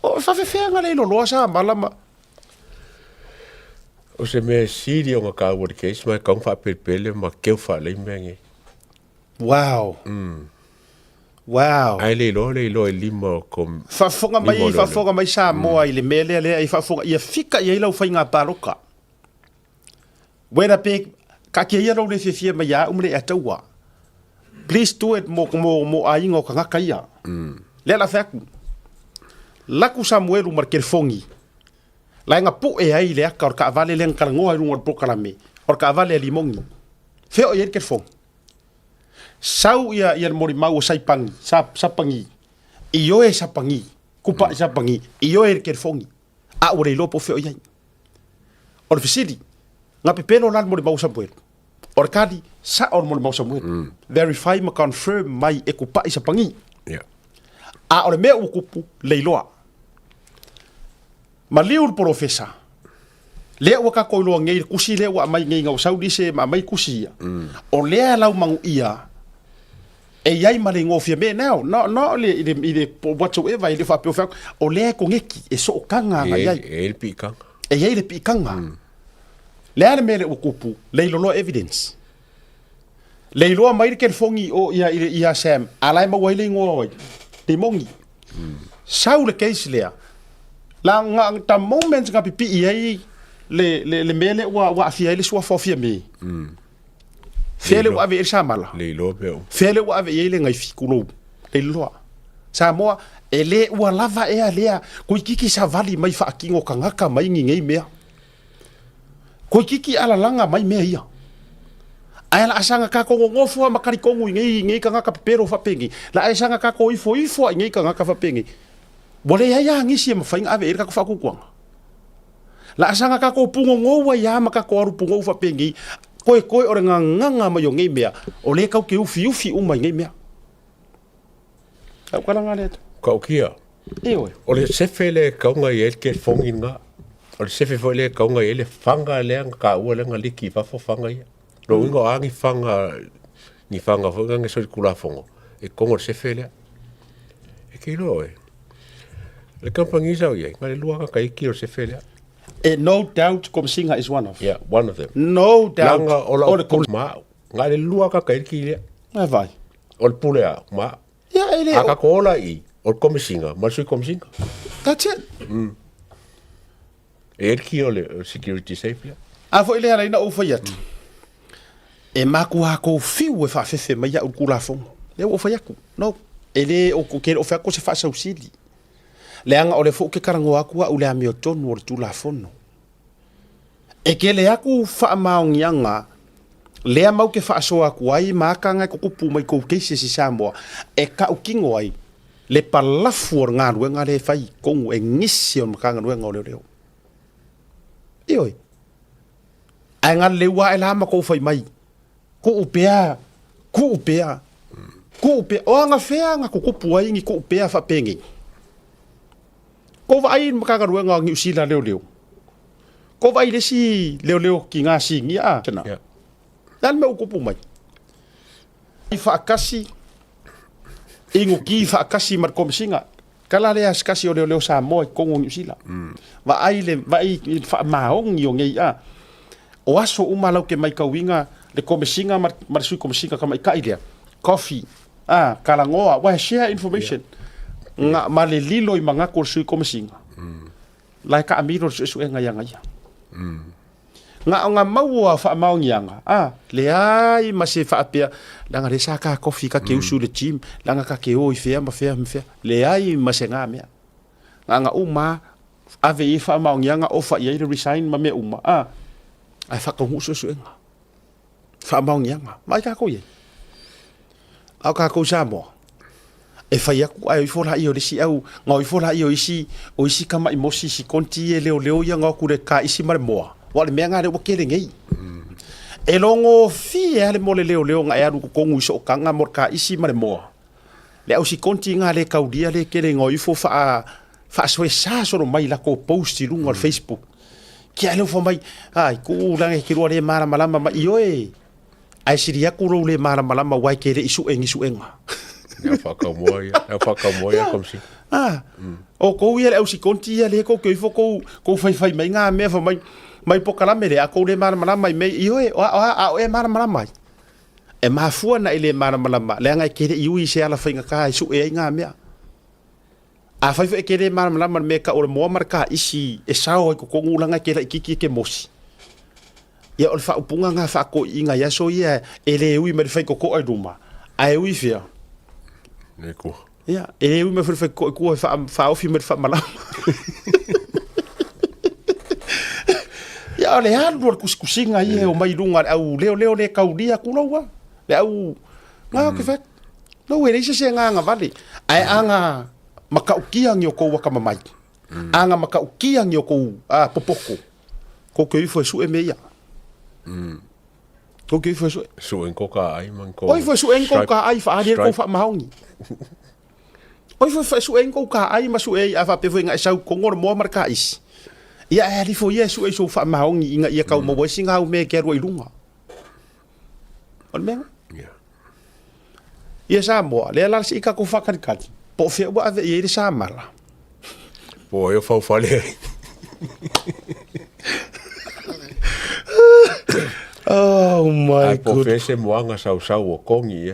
O whawhewhea ngā leilo loa sa malama. O se mea siri o ngā kāua de keis mai kaung wha pele ma keu wha lei mea nge. Wow. Wow. Ai leilo e lima o kom... Whafonga mai Samoa i le mele lea i whafonga. Ia whika i eilau whai ngā paroka. Wera pe ka kia ia rau le whiwhia mai a umre a taua. Please do it mo a inga o ka ngaka ia. Lea la whaku. Laku Samuelu markere fongi. Lai ngā po e ai le aka or ka avale le ngarangoa i runga o prokarame. Or ka avale a limongi. Wheo i erker fongi. Sau ia mori mau o saipangi, sapangi. Iyo e sapangi, kupa sapangi. Iyo e erker fongi. A ure lopo wheo iai. Or fisiri. Ngā pepelo lan mori mau Samuelu. Or kadi, sa or mori mau Samuelu. Verify ma confirm mai e kupa sapangi. A ore mea ukupu leiloa. Ma liu profesa. Lea ua ka koiloa ngei kusi lea ua mai ngei ngau saudi se ma mai kusi ia. O lea lau mangu ia. E iai ma le ngofia me nao. No le whatsoever i le whapeo whako. O lea ko ngeki e so o kanga nga iai. E le pi kanga. E iai le pi kanga. Lea le mele ukupu. Leilolo evidence. Leiloa mai le kelfongi o ia Sam. Alai ma waile ngoa oi. Te mongi. Sau le case lea. La ta moments nga pipi iai le mele wa afia ile sua fofia me. Fele wa ave samala. Le lo peo. Fele wa ave ile ngai fikulo. Le lo. Samoa ele wa lava e alea ko kiki sa vali mai fa kingo kangaka mai ngei mea. Ko kiki ala langa mai mea ia. Ai la asanga ka ko ngofo makari ko ngei kangaka pero fa pengi. La asanga ka ko ifo ngei kangaka fa pengi. Bole ya ngisi ma fainga ave ka ko fa kukuanga. La asanga ka ko pungo ngowa ya maka ko aru pungo fa pengi. Koe ore nganga ma yo ngei mea. O le kau ke ufi umai ngei mea. Au kala ngale. Kau kia. Ewe. O le sefele kaunga i elke fonginga. O le sefe foi le kaunga i ele fanga le ka ua le ngaliki fa fo fanga ia. Lo ingo angi fanga ni fanga fo nge so kulafongo. E kongo sefele. E ke lo e. Le kampangisa o ye, ngale lua ka iki o sefele. No doubt Komsinga is one of. Yeah, one of them. No doubt. Langa o le ma ngale lua ka iki le. Ma vai. O le pulea ma. Ya ele. Aka kola i o Komsinga, ma sui Komsinga. That's it. Erki o le security safe le. A fo ile ala ina o fo yatu. E maku ha ko fiu e fa fefe mai ya o kulafongo. Le o fo yaku. No. Ele o ko ke o fa ko se fa sausili. Leanga o le fo ke karango aku o le amio tonu o tulafono. E ke le aku wha maongianga, lea mau ke faʻasoa aku ai, mākanga ko kupu mai kou keise si Samoa, e ka ukingo ai, le palafu o ngā ruenga le whai kongu, e ngisi o makanga ruenga o leo leo. Ioi. Ai ngā lewa e lama kou whai mai. Ko upea. Ko upea. Ko upea. O anga whea ngā kukupu ai ngi ko upea whapengi. Ko vai makakaruenga ngā ngi usila leo. Ko vai lesi leo ki ngā singi a. Yeah. Dan me ukupu mai. I whaakasi. Ingo ki whaakasi mar komisinga. Kala lea skasi o leo Samoa i Kongo New Zealand. Wa ai whaamaongi o ngei a. O aso umalau ke mai kauinga le komisinga mar sui komisinga ka mai kailea. Coffee. Kalangoa. Wa share information. Nga male lilo i mangako sui komisinga. Lai ka amiro su e ngai ngai. Nga maua whaamaongi anga. Le ai ma se whaapea. Langa le sa ka coffee ka ke usu le gym. Langa ka ke o i fea ma fea. Le ai ma se ngā mea. Nga uma ave i whaamaongi anga o wha i resign ma mea uma. Ai whakaungu su e nga. Whaamaongi anga. Mai ka koe. Au ka kou Samoa. E whai aku ai whola i o resi au. Ngā i whola i o isi kama i mosi si konti e leo ia ngā kure ka isi mare moa. Wale mea ngā rewa kere ngei. E longo fi ale mo le leo ngā aru kukongu iso kanga mor ka isi mare moa. Le au si konti ngā le kaudia le kere ngā ifo wha soe sa soro mai lako posti runga al Facebook. Ki alo fa mai, ai ku lange kirua le mara malama ma ioe. Ai siri aku rou le mara malama wai kere isu enga. Ja whakamoia kom si. O kou ia le au si konti ia le kou keifo kou fai mai ngā mea fa mai pokalame le a kou le mara malama i mei ioe o e mara malama. E mafua na i le mara malama. Le anga i kere iui se ala whainga ka isu e ngā mea. A whaifu e kere mara malama me ka ora moa maraka isi e sao ai kukongu langa kera i kiki ke mosi. Ia o le whaupunga ngā whako i ngā yaso ia e le ui me le whai koko ai ruma. A e ui fia. Neko. Ia, e le ui me whai koko ai whaofi me le whamalama. Ia o le hanu al kusikusinga ia o mai runga au leo le kauria kulaua. Le au ngā ke whak. No e reisa se ngā vale. Ai anga makaukia ngi o kou wakamamai. Anga makaukia ngi o kou popoko. Ko ke ifo su e meia. Ko ke ifo su en koka ai man ko. Oi fo su en koka ai fa ali ko fa maungi. Oi fo su en koka ai ma su e fa pe nga sau kongor mo marka is. Ia ali fo ia su e so fa maungi inga ia ka mo singa u me ke ro ilunga. Ol me? Ja. Ia sa mo le la si ka ko fa kan kan. Po fe wa ave ia sa mala. Po eu fa fale. Oh my god. Po fese moanga sau o kongi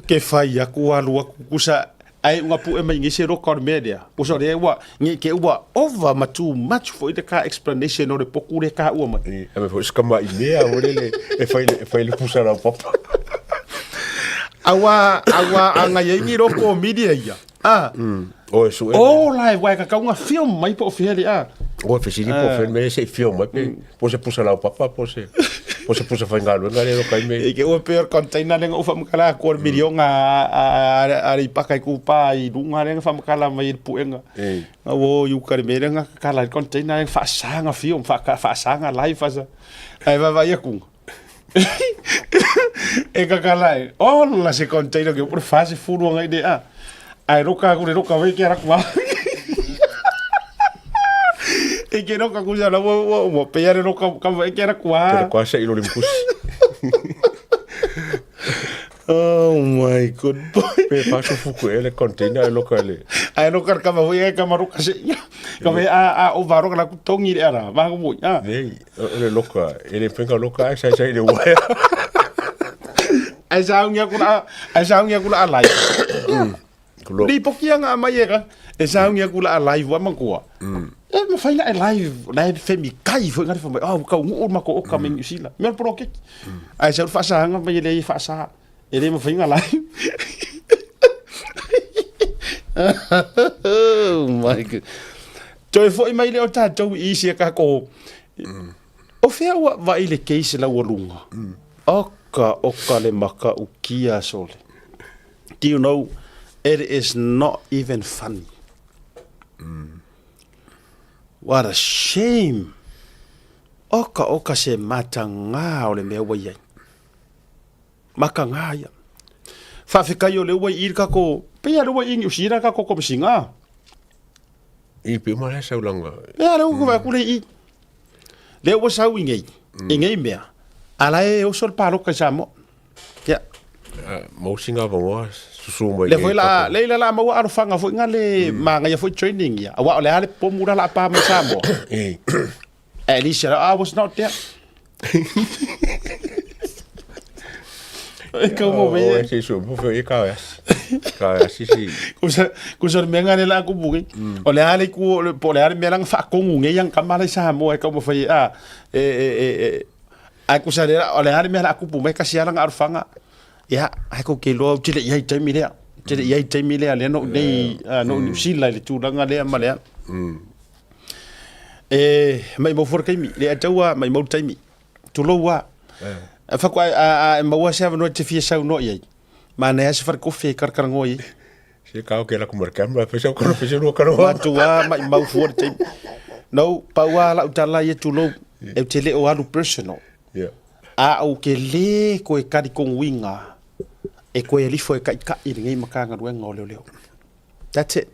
Ke fai aku alu aku kusa ai nga pu e mai ngise ro kor media. Uso re wa ngi ke wa over ma too much for the car explanation o de poku re ka u ma. E me fo skama i mea o le e fai le pusara papa. Awa anga ye ngi ro ko media ia. O su e. Oh live wa ka nga film mai po fele O fesi ni po fe me se film mai pe po se pusara papa po se pusa fai ngalo ngale ro kai me. E ke o peor container le ngo fa makala ko milion a ri pakai ku pa i dunga le fa makala mai pu enga. O yu kare me nga kala container fa sanga film fa sanga live fa. Ai va ia ku. E ka kala e o la se container ke por fase furu ngai de a. Ai roka ku le roka ve ke ra ku. E que no kakuja na mo peare no ka e que era kwa. Pero kwa se ilo limkus. Oh my god boy. Pe paso fuku ele container locale. Ai no kar ka mo e ka maruka se. Ka me a o varo ka ku tongi era. Va mo ya. Nei, ele loca, ele penga loca sai sai de wa. Ai sa unga kula alai. Ni pokia nga mai era. E sa unga kula alai wa mangua. E me fai la live femi kai foi ngari foi ka ngu ma ko ka men usila me pro ke ai sa fa sa nga me le fa sa ele me fai nga live oh my god toi foi mai le o ta toi i se ka ko o fe wa ile case la wolunga oka le maka ukia sole do you know it is not even funny What a shame. Oka se matanga o le mea wai ai. Maka ngā ia. Whawhikai o le wai iri kako, pia le wai ingi usira kako komisinga. I pe mara saulanga. Pia le uku kule i. Le ua sau ingei. Ingei mea. Ala e o sol paroka Samoa. Ya. Mausinga vangoa susu mai. Le foi la la maua arufanga foi ngale manga ia foi training ia. Awa ole ale pomura la pa mai Samoa. At least I was not there. Como ve? Sí, su bufe e ka si. Kusa menga le la ku bugi. Ole ale ku ole ale melang fa kongu nge yang kamala Samoa como foi kusa le ole ale mela ku bu me ka sia lang arufanga. Ya, ko ke lo tile ia taimi le. Tile ia taimi le no nei no sila le tu langa le male. Mai mo for kaimi le atawa mai mo taimi tu lo wa fa ko ma wa sa no te fie sa no ye ma na se far ko fe kar ngoi se ka o ke la ko mer kam fa sa ko no fe no karo ma tu wa mai mo for taimi no pa wa la utala ye tu lo e te le o alu personal o ke le ko e kari ko winga e ko e li fo e ka i ngai makanga ruenga o leo that's it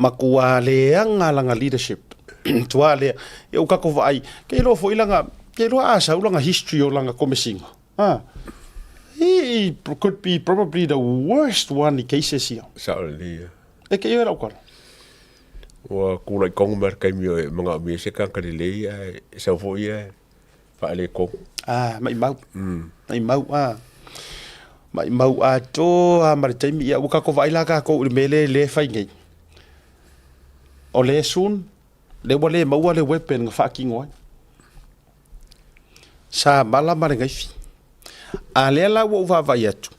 makua leanga langa leadership tua le e o kako vai ke lo foi langa ke lo asa langa history o langa komisinga he could be probably the worst one in cases here sauli e ke era o kala o kula kong mer kai mi manga mi se kan kali le e sa foi e fa le ko mai mau mai mau to mar taimi o kako vai la ka ko mele le fai ngai o le sun le wale maua le weapon nga fucking one sa mala mare ngai fi a le la wo va vai atu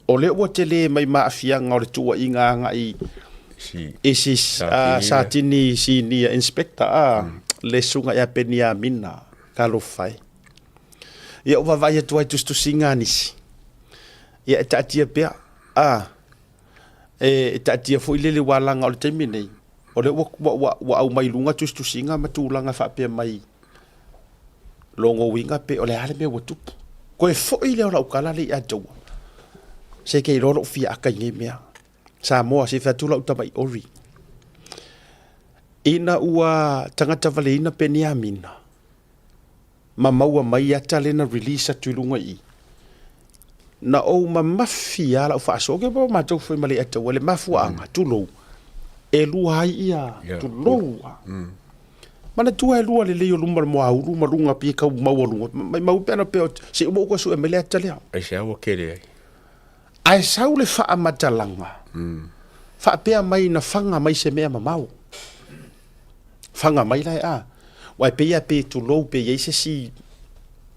o le wo tele mai ma afia nga o le tua inga nga i si sa tini si ni inspector le sunga ya penia mina kalo fai ia o va vai atu ai tu singa nisi ia tatia pe tatia foi le wala nga o le temine o le wa au mai lunga tu singa matulanga fa pe mai longo winga pe o le ale me watu ko e fo ile o la ukala le atu se ke ro fi aka nge mea Samoa se fa tula uta mai ori ina ua tangata vale ina pe ni amina maua mai ata le na release atu lunga i na o mafia la faʻasoa ke po matou foi male atu le mafuanga tulo e lua ai ia tu loa mana tua e lua le leo luma mo au luma lunga pi ka mau lunga mai mau pena pe se mo ko su e mele tale ai se au kere ai sau le fa amatalanga fa pe mai na fanga mai se me mau fanga mai lai wai pe ia pe tu lo pe ia se si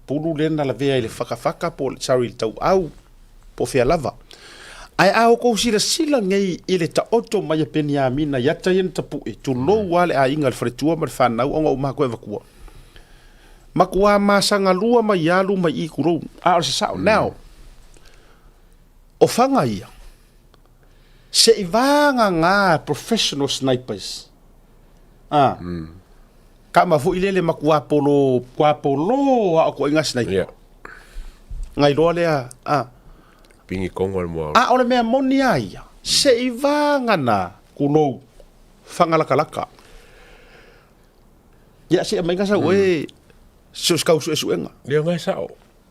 pulu le na la vea le faka po sorry tau au po fe lava ai au ko sila ngai ile ta oto mai penia mina ya ta yen tapu e tu lo wale a inga fretua mar fa na o ma ko evakua makua ma sanga lua mai alu mai i kuro a se sa now o fanga ia se ivanga nga professional snipers kama fu ile le makua polo a ko inga sniper ngai lo le pingi kongo mo ole mea monia ia se ivanga na kuno fanga laka ya se mai ngasa we sus kau su enga le ngai sao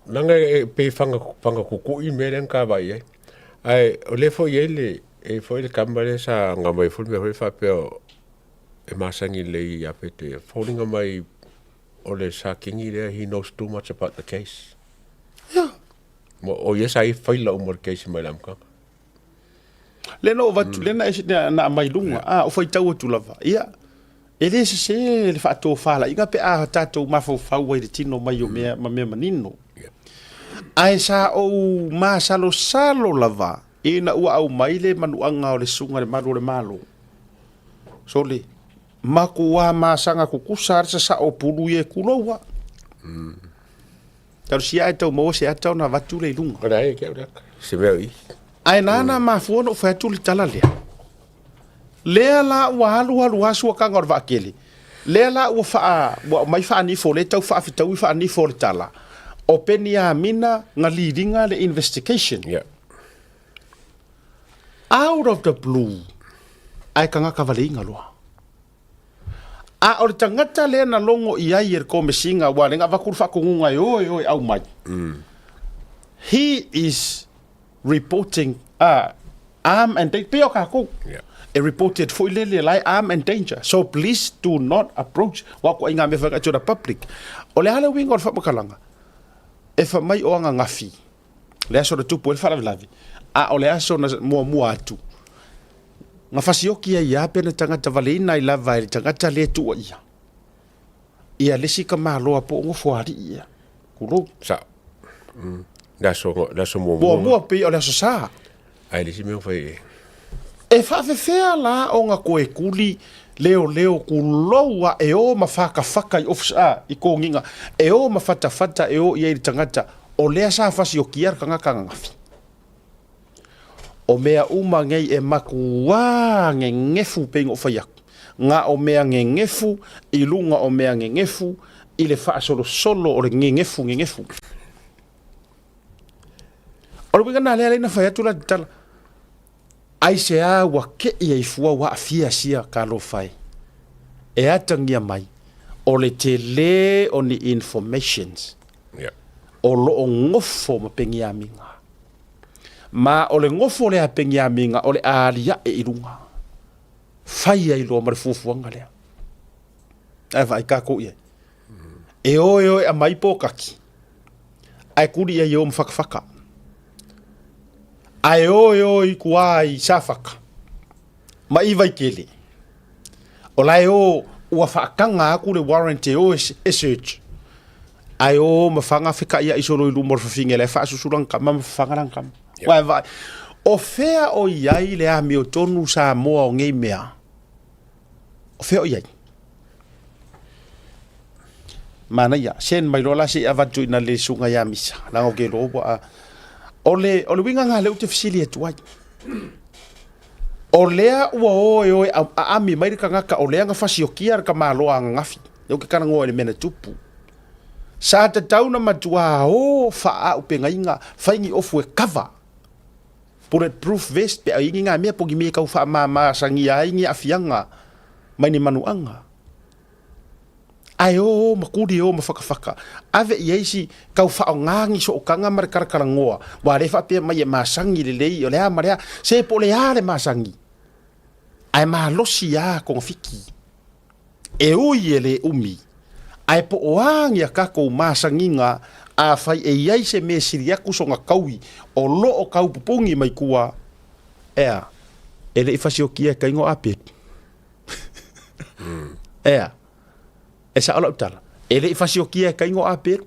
nanga pe fanga kuku i meren ka vai ai ole fo yele e fo le kambare sa nga mai fo me fa pe e masangi le ia pete falling mai ole sa kingi there he knows too much about the case o yes ai faila o case mai lamka le no va tu le na mai lunga o foi tau tu lava ia ele se le fa to fala inga pe tatou mafo fa we de tino mai o me manino ai sa o ma salo lava ina ua au mai le manuanga o le sunga le malo so le makua ma sanga kukusa sa o pulu ye kulowa Tau si ai tau mo se atau na watu le lunga. Ora e ke ora. Se veo i. Ai nana ma fuono fa tu le tala le. lea la ua halu asu ka ngor vakele lea la ua fa mai fa ni fo le tau fa fitau fa ni fo le tala openia mina nga leadinga le investigation out of the blue ai kanga kavalinga loa a o tangata le na longo ia yer ko mesinga wa nga vakuru fa kunga oi au mai he is reporting arm and danger peo ka ko a reported for lele lai arm and danger so please do not approach wa ko inga me fa to the public o le hala winga fa makalanga e fa mai o nga ngafi le aso de tupu e fa lavi o le aso na mo atu nga fasioki ia pena tangata valina I lava I tangata le tu ia lesi ka malo po ngo fuari ia kulo sa da so mo pe o le aso sa ai lesi me fai e fa fea la o nga koe kuli leo kuloa e o mafaka I ofisa I ko nginga e o mafata e o ia tangata o le sa fasioki ar kanga ngafi o mea uma ngei e makua ngefu pengo fayak nga o mea ngefu I lunga o mea ngefu I le faʻasoa o le ngefu o le winga le na fa tu la tala ai se a wa ke I fua wa afia sia ka lo fai e atangia mai o le tele o ni informations o lo ngofo ma pengia minga ma o le ngofo le pengia minga o le alia e irunga fai ai lo mar fufuanga le ai vai ka ko ye e o a mai po kaki ai kuri ia yo mfakfaka ai o I kuai safaka ma I vai kele o lai o ua whaakanga aku le warrant e o e search ai o mawhanga whika ia isolo I lumor whawhinga le whaasusurang kama mawhangarang kama vai o fea o iai le a meo tonu Samoa o ngei mea o fea o iai mana ia sen mai lola si avatu ina le sunga ia misa lango ke lobo a ole winga nga leu te fisili atuai o lea ua oe a ami mai ka ngaka o lea nga fasiokia ar ka maloa ngafi eu ke kana ngoa le mena tupu sa te tauna matua o faa upenga inga faingi ofu e cover bulletproof vest pe ingi nga mea pogi mea kau faa ma sangi a ingi afianga mai ni manuanga ai o makuri o mafakafaka ave iesi kau faa ngangi so kanga mar karakara ngoa wa le fa pe mai masangi le lei o le amarea se po le ale masangi ai ma losi ya kon fiki e ui ele umi ai po oangi a kako masanginga a fai e iai se me siriaku so nga kaui o lo o kau pupungi mai kua ea ele ifasio kia kaingo apet ea e sa ola utala ele ifasio kia kaingo apet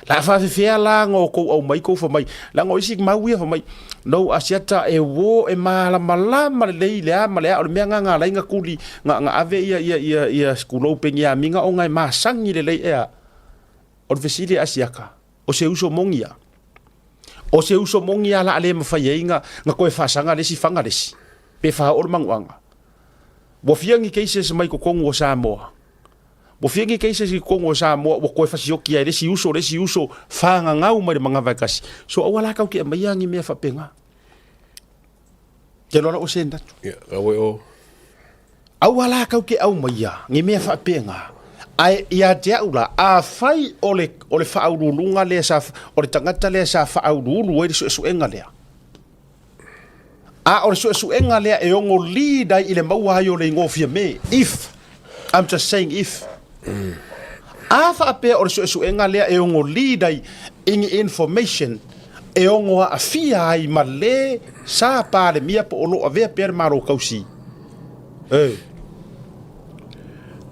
la fa fea la ngo ko au mai ko fa mai la ngo isi maui fa mai no asiata e wo e mala le le ama le o me nga la inga kuli nga ave ia skulo pengia minga o ngai masangi le ea o fesili asiaka o se uso mongia la ale mafai nga koe fasanga le si fanga le si pe fa o manguanga bo fiangi cases mai ko kongo Samoa bo fiangi cases ko kongo Samoa bo koe fasioki le si uso fanga ngau mai manga vakasi so wala ka ki mai angi me fa penga ke lora o senda o awala ka ki au mai ngi me fa penga ai ia te ula a fai ole whaurulunga le sa ole tangata le sa whaurulu e su enga lea a ole su enga lea e ongo lida i le maua ai ole ngofia me if I'm just saying if a whaapea ole su enga lea e ongo lida i ingi information e ongo a fia ai ma le sa pare mia po olo a vea per maro kausi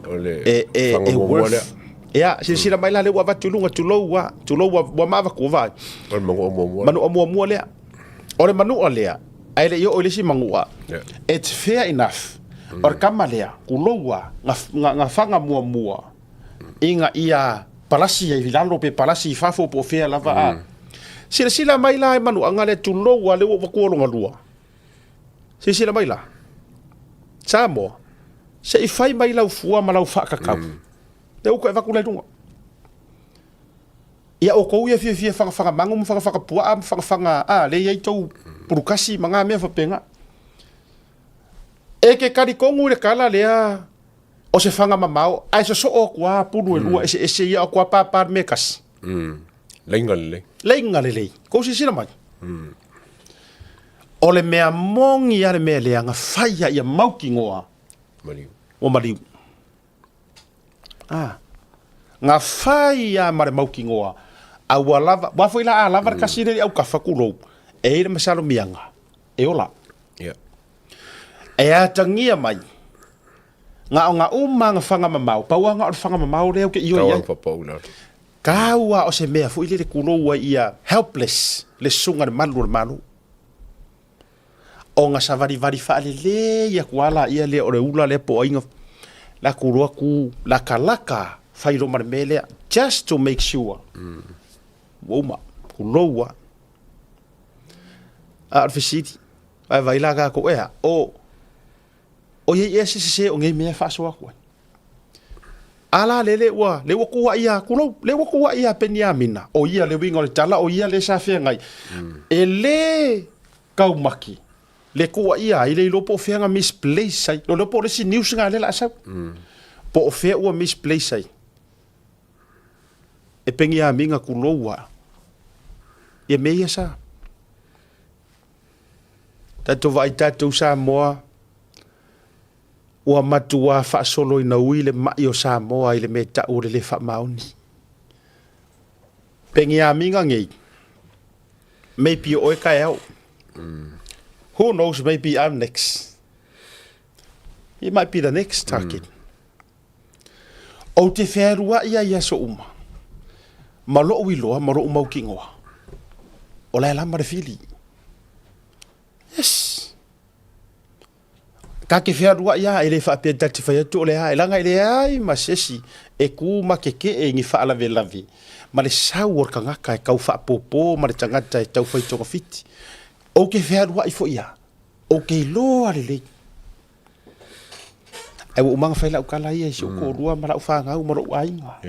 worth ya sila mai la le wa tulunga tulou wa mava ko vai manu mo le ore manu le ai le yo ole si mangua it's fair enough or kamalea kuloua nga fanga mua inga ia palasi ai vilalo pe palasi fafo po fair lava sila mai la manu anga le tulou wa le wa ko longa lua sila mai la Samoa. Se I fai mai lau fua ma lau whaakakau. Te uko e wakulai runga. Ia o kou ia fia whanga mangu, whanga pua, whanga le iei tau purukasi, mga mea whapenga. E ke karikongu le kala lea o se whanga mamau, ai so o kua punu e lua, ese ia o kua pāpār me kasi. Leinga lelei. Leinga lelei. Kou si sina mai. O le mea mongi ale mea lea nga whaia ia mauki ngoa. Mariu. O mariu. Nga whaia mare mauki ngoa. Au alava, wafo ila alava kasire au kafakulou. E ire masalo mianga. E ola. Yeah. E atangia mai. Nga uma nga whanga mamau. Paua nga o whanga mamau leo ke iyo ia. Kaua o se mea fu ile le kulou ia helpless. Le sunga le malu. O nga savari whaale le ia kuala ia le ore ula le po inga. La kurua ku la kalaka. Whairo mare mele. Just to make sure. Woma. Kuloua. Arfisiti. Ai vai la ka ko ea. O ye se o ngai mea faʻasoa koe. Ala le wa kuwa ia kulo le wa kuwa ia penia mina. O ia le winga le tala o ia le safia ngai. E le kaumaki. Le kuwa ia ile lopo fenga misplace sai. Lo lopo le si news nga le la sa. Po fe o misplace sai. E pengia minga kuloua. E meia sa. Tato vai tato Samoa. Ua matua whaasolo ina ui le mai o Samoa i le me tau le whaamauni. Pengi a minga ngei. Maybe o e kai au. Who knows, maybe I'm next. It might be the next target. O te wherua ia so uma. Malo ui loa, maro umau ki ngoa. O lai lama re fili. Yes. Ka ke wherua ia e le whaapea dati whai atu o le hae. Langa i le ai masesi e ku makeke e ngi whaalawe lawe. Ma le sau or ka ngaka e kau whaapopo ma le tangata e tau whai tonga fiti. O ke wherua i fo ia. O ke loa le lei. Ai wo umanga whaila ukala ia si o ko rua ma lau whangau ma lau ainga.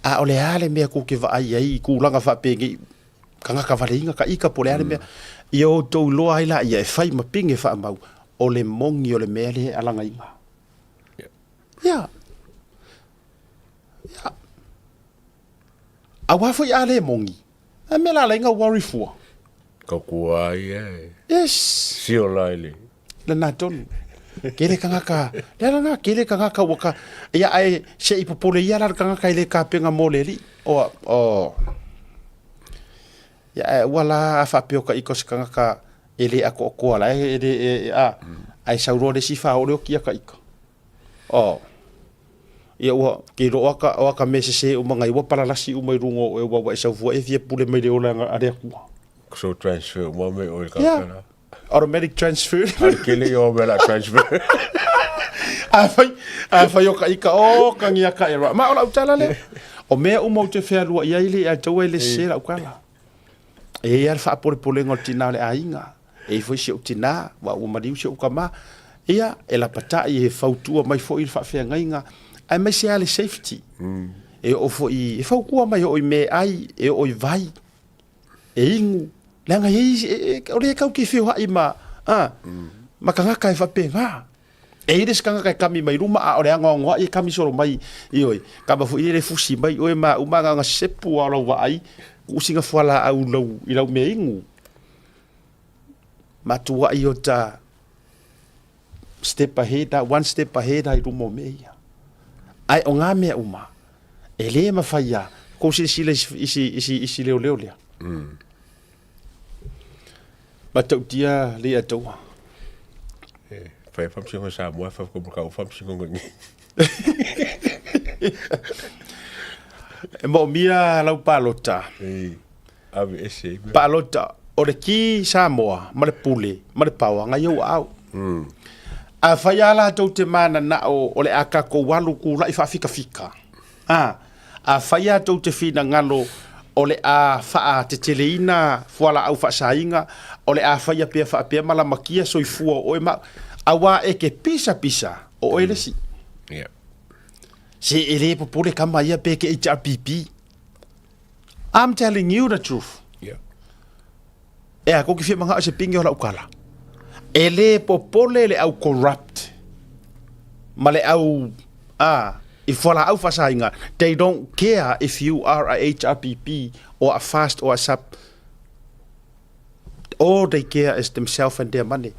A o le hale mea ko ke vai ai ku langa whaapea ngi ka ngaka wale inga ka ika po le hale mea. I o tau loa ila ia e whai ma pinge whaamau. O le mongi o le mea le alanga inga. Ia. A wafo i ale mongi. A me la inga worry fua. Ka kua ia. Yes. Sio laile. Le natonu. Kele kangaka. Le langa kele kangaka waka. Ia ai se ipopole ia la kangaka ile ka penga moleli. Ia wala a whapeo ka ikos kangaka ele ako ko ala ai sauro de sifa o kia ka ika. Ia wa ke ro waka mesese o mga iwa palalasi o mai rungo o wa sa fu e fie pule mai le ola are ku. So transfer mo me o ka kana. Automatic transfer. Kele yo me la transfer. A fai o ka ika o ka ngia ka era. Ma ola utala le. O me o mo te fea lua ia ile a tau ele sera ukala. E ia fa por ngol tina le ainga. E foi se utina wa o mariu se ukama. Ia e la pata e fautua mai fo il fa fe ngainga. Ai mai se ale safety. E o fo i fa ku mai o me ai e o vai. E ingu langa e o le kau ki fe wa ima. Ma kanga kai fa pe nga. E ires kanga kai kami mai ruma a o le ngongo e kami soro mai i oi. Ka ba fo i le fusi mai o ma uma nga sepu ala wa ai. Usinga fala au lau i lau me ingu. Matua i o ta step ahead, one step ahead ai rumo meia. Ai o ngā mea uma. E le mawhaia. Ko sile isi leo lea. Matau tia lea taua. Whai whamsingo sa mua, whai kumukau whamsingo ngi. E mo mia lau palota. Awe ese. Palota. O le ki Samoa, ma le pule, ma le paua, ngai au au. A whai ala tau te mana na o le aka ko walu ku lai whafika. A whai a tau te whina ngalo o le a wha te teleina, fuala au wha sainga, o le a whai a pia wha pia mala makia soi fua o e ma. awa e ke pisa o ele si Yeah. se ele popole kama ia pe ke HRPP. I'm telling you the truth. Yeah. E a ko ki fi manga se pingi ola ukala. Ele popole le au corrupt. Male au if wala au fasainga, they don't care if you are a HRPP or a fast or a sub. All they care is themselves and their money.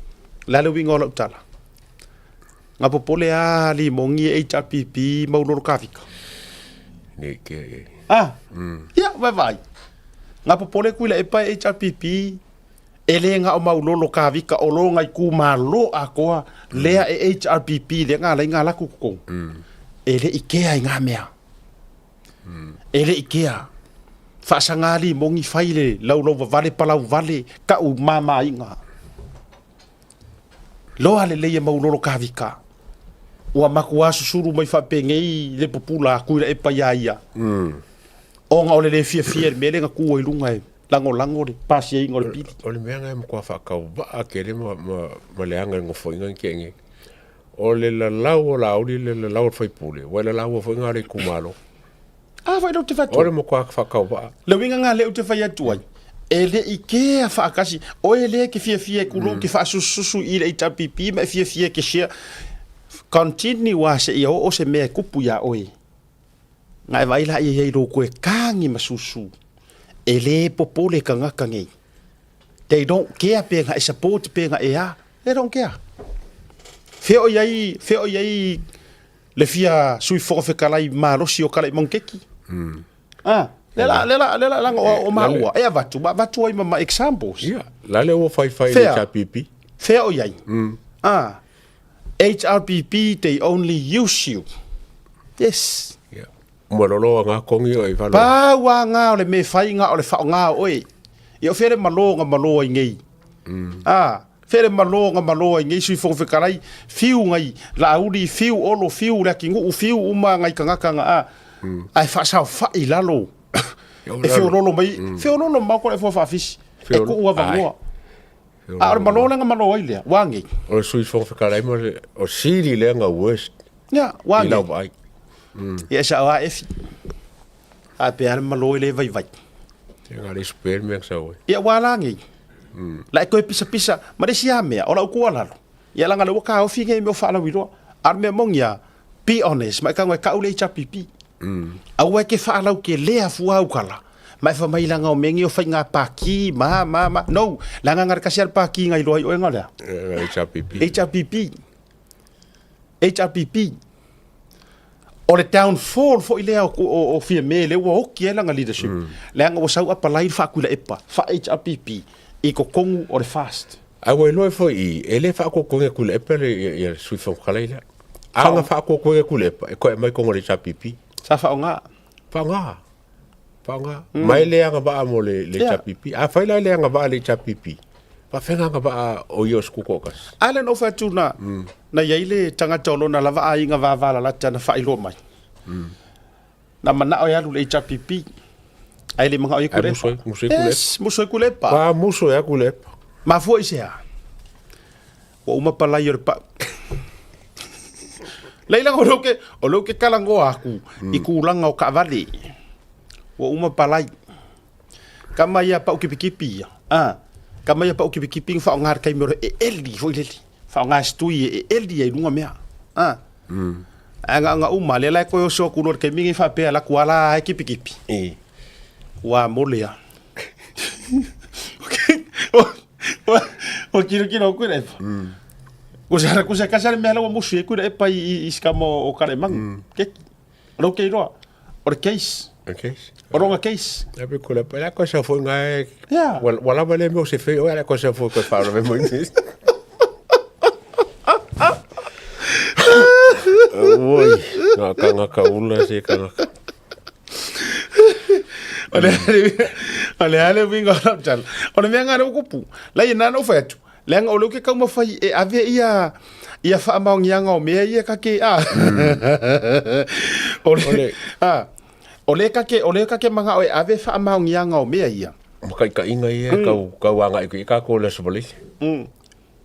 Lalu wing ola utala. Nga popole li mongi HRPP mauloro kavika. Ni ke. Ya, vai. Nga popole kuila epa HRPP ele nga o maulolo kavika o lo ngai ku malo akoa lea e HRPP le nga la nga la kuko. Ele ikea nga mea. Ele ikea. Fasangali mongi faile lau vale palau vale ka u mama inga. Lo ale le maulolo kavika. Ua makua susuru mai whapengei le popula kuira e paiaia. O nga ole le fia mele nga kua ilunga e lango le pasi e ingo le pili. Ole meanga e mkua whakau waa kere ma leanga ngofo inga nkienge. Ole la lau o la auri le la lau whaipule. Wai la lau o whainga re kumalo. Vai rau te whatu. Ole mkua whakau waa. Le winga ngā leo te whai atuai. E le ikea whaakasi. O e le ke fia kulo ke whaasususu i le HRPP ma fia ke share. Continue wa se ia o se mea kupu ya oe. Ngai waila ia hei roko e kangi masusu. E le popole ka ngaka ngei. They don't care pe nga e support pe nga e a. They don't care. Feo iai le fia sui fofe kalai marosi o kalai mongkeki. Lela langa o maua. E a vatu ai mama examples. Yeah. Lale o fai le chapipi. Feo iai. HRPP, they only use you. Yes. Yeah. Malolo ngā kongi o i whalo. Pāua ngā o le me whai ngā o le whao ngā oe. I o where malo i ngei. Where malo i ngei sui whakawhikarai. Whiu ngai, la auri, whiu olo, whiu lea ki ngu, whiu uma ngai kangaka ngā. Ai whaasau whai lalo. E whiu lolo mai. Whiu lolo mau kore whawhawhisi. E ku ua vangoa. Aro malo nga malo ai lea, wangi. O sui whakawhikarai mo o siri lea ngā worst. Ya, wangi. I lau vai. Ia sa oa efi. A pe ana malo i le vai. Te ngā le spare mea sa oe. Ia walangi. La e koe pisa. Ma resi a mea, ora ukua lalo. Ia langa le waka o finge me o whaala wiroa. Ar mea mongia, be honest, ma ka ngoe ka ule HRPP. A ue ke whaalau ke lea fua ukala. Mai fa mai langa o mengi o whai ngā pāki, ma. No, langa ngā kasi ar pāki ngai loai oe ngā lea. HRPP. O le downfall fo i lea o fia me le ua hoki e langa leadership. Leanga o sau apalai whaakula epa, wha HRPP, i ko kongu o le fast. A wai loe fo i, e le whaako konge kule epa le sui whamkalai lea. Anga whaako konge kule epa, e koe mai kongo le HRPP. Sa whao ngā? Whao ngā. Mai leanga waa mo le HRPP. A whaila leanga waa le HRPP. Pa whenga nga waa o ios kukokas. Alan o whatu na iaile tangata o lona lava a inga vāvala lata na whailo mai. Na mana o ialu le HRPP. Ai le mga o i kulepa. Yes, muso i kulepa. Pa muso i kulepa. Ma fua i sea. Wa uma palai o le pa. Leila o loke kalango aku. I kulanga o kaavali. Wa uma palai. Kama ia pa ukipikipi. Kama ia pa ukipikipi whao ngār kai mero e eldi foi leli. Whao ngā stui e eldi e lunga mea. Nga uma le lai koe o so kunor kai mingi whapea la kuala e kipikipi. Wa molia. O kino kure epa. Kusa kasare mea lawa musu e kure epa i skamo o kare mangu. Keki. Rau kei roa. O le case. Oronga case. Ape kula pa la cosa foi ngai. Wala vale mo se fe, la cosa foi que falo me moi. Oi, no kanga kaula se kanga. Ale winga raptal. Ona me ngara kupu. La ina no fetu. Lenga o loke kama fai e ave ia fa maung yanga o me ia ka ke Ole ka ke manga oe ave wha maungi anga o mea ia. Makai ka inga ia, kau anga iku i ka kola sa polisi.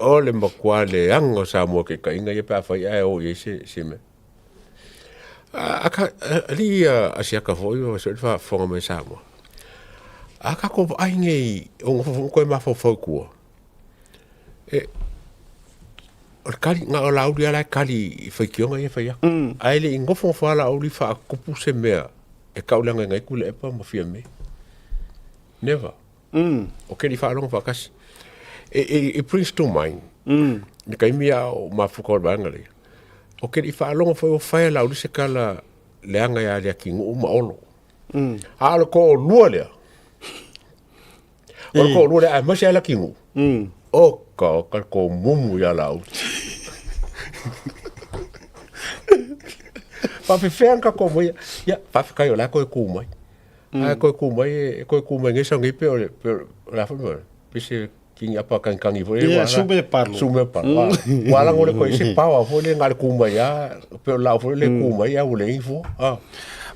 O le makua le anga Samoa ke ka inga ye pa fai ai o ye se me. Aka ali asiaka foi o se fa fonga me Samoa. Aka ko ai ngai o ko ma fo ku. O kali nga o laudi ala kali fai kionga ye fai. Ai le ngofo fa la o li fa kupu se mea. E kaulanga ngai kule e pa ma fia me. Never. O ke li fa longa fa kasi. It brings to mind. Ni kai mia o mafuko bangale. O ke li fa longa foi o fai la o se kala leanga ya le kingu uma olo. Ala ko lua le. O ko lua le a ma se la kingu. O ka ko mumu ya la o. Pa fe fenka ko mo ya pa fe kai la ko ku mai. Ai ko ku mai nge sangi pe la fo mo. Pise king apa kan i vo Ia sume parlo. Wala ngole ko ise pawa fo le ngal ku mai ya pe la fo le ku mai ya ule info.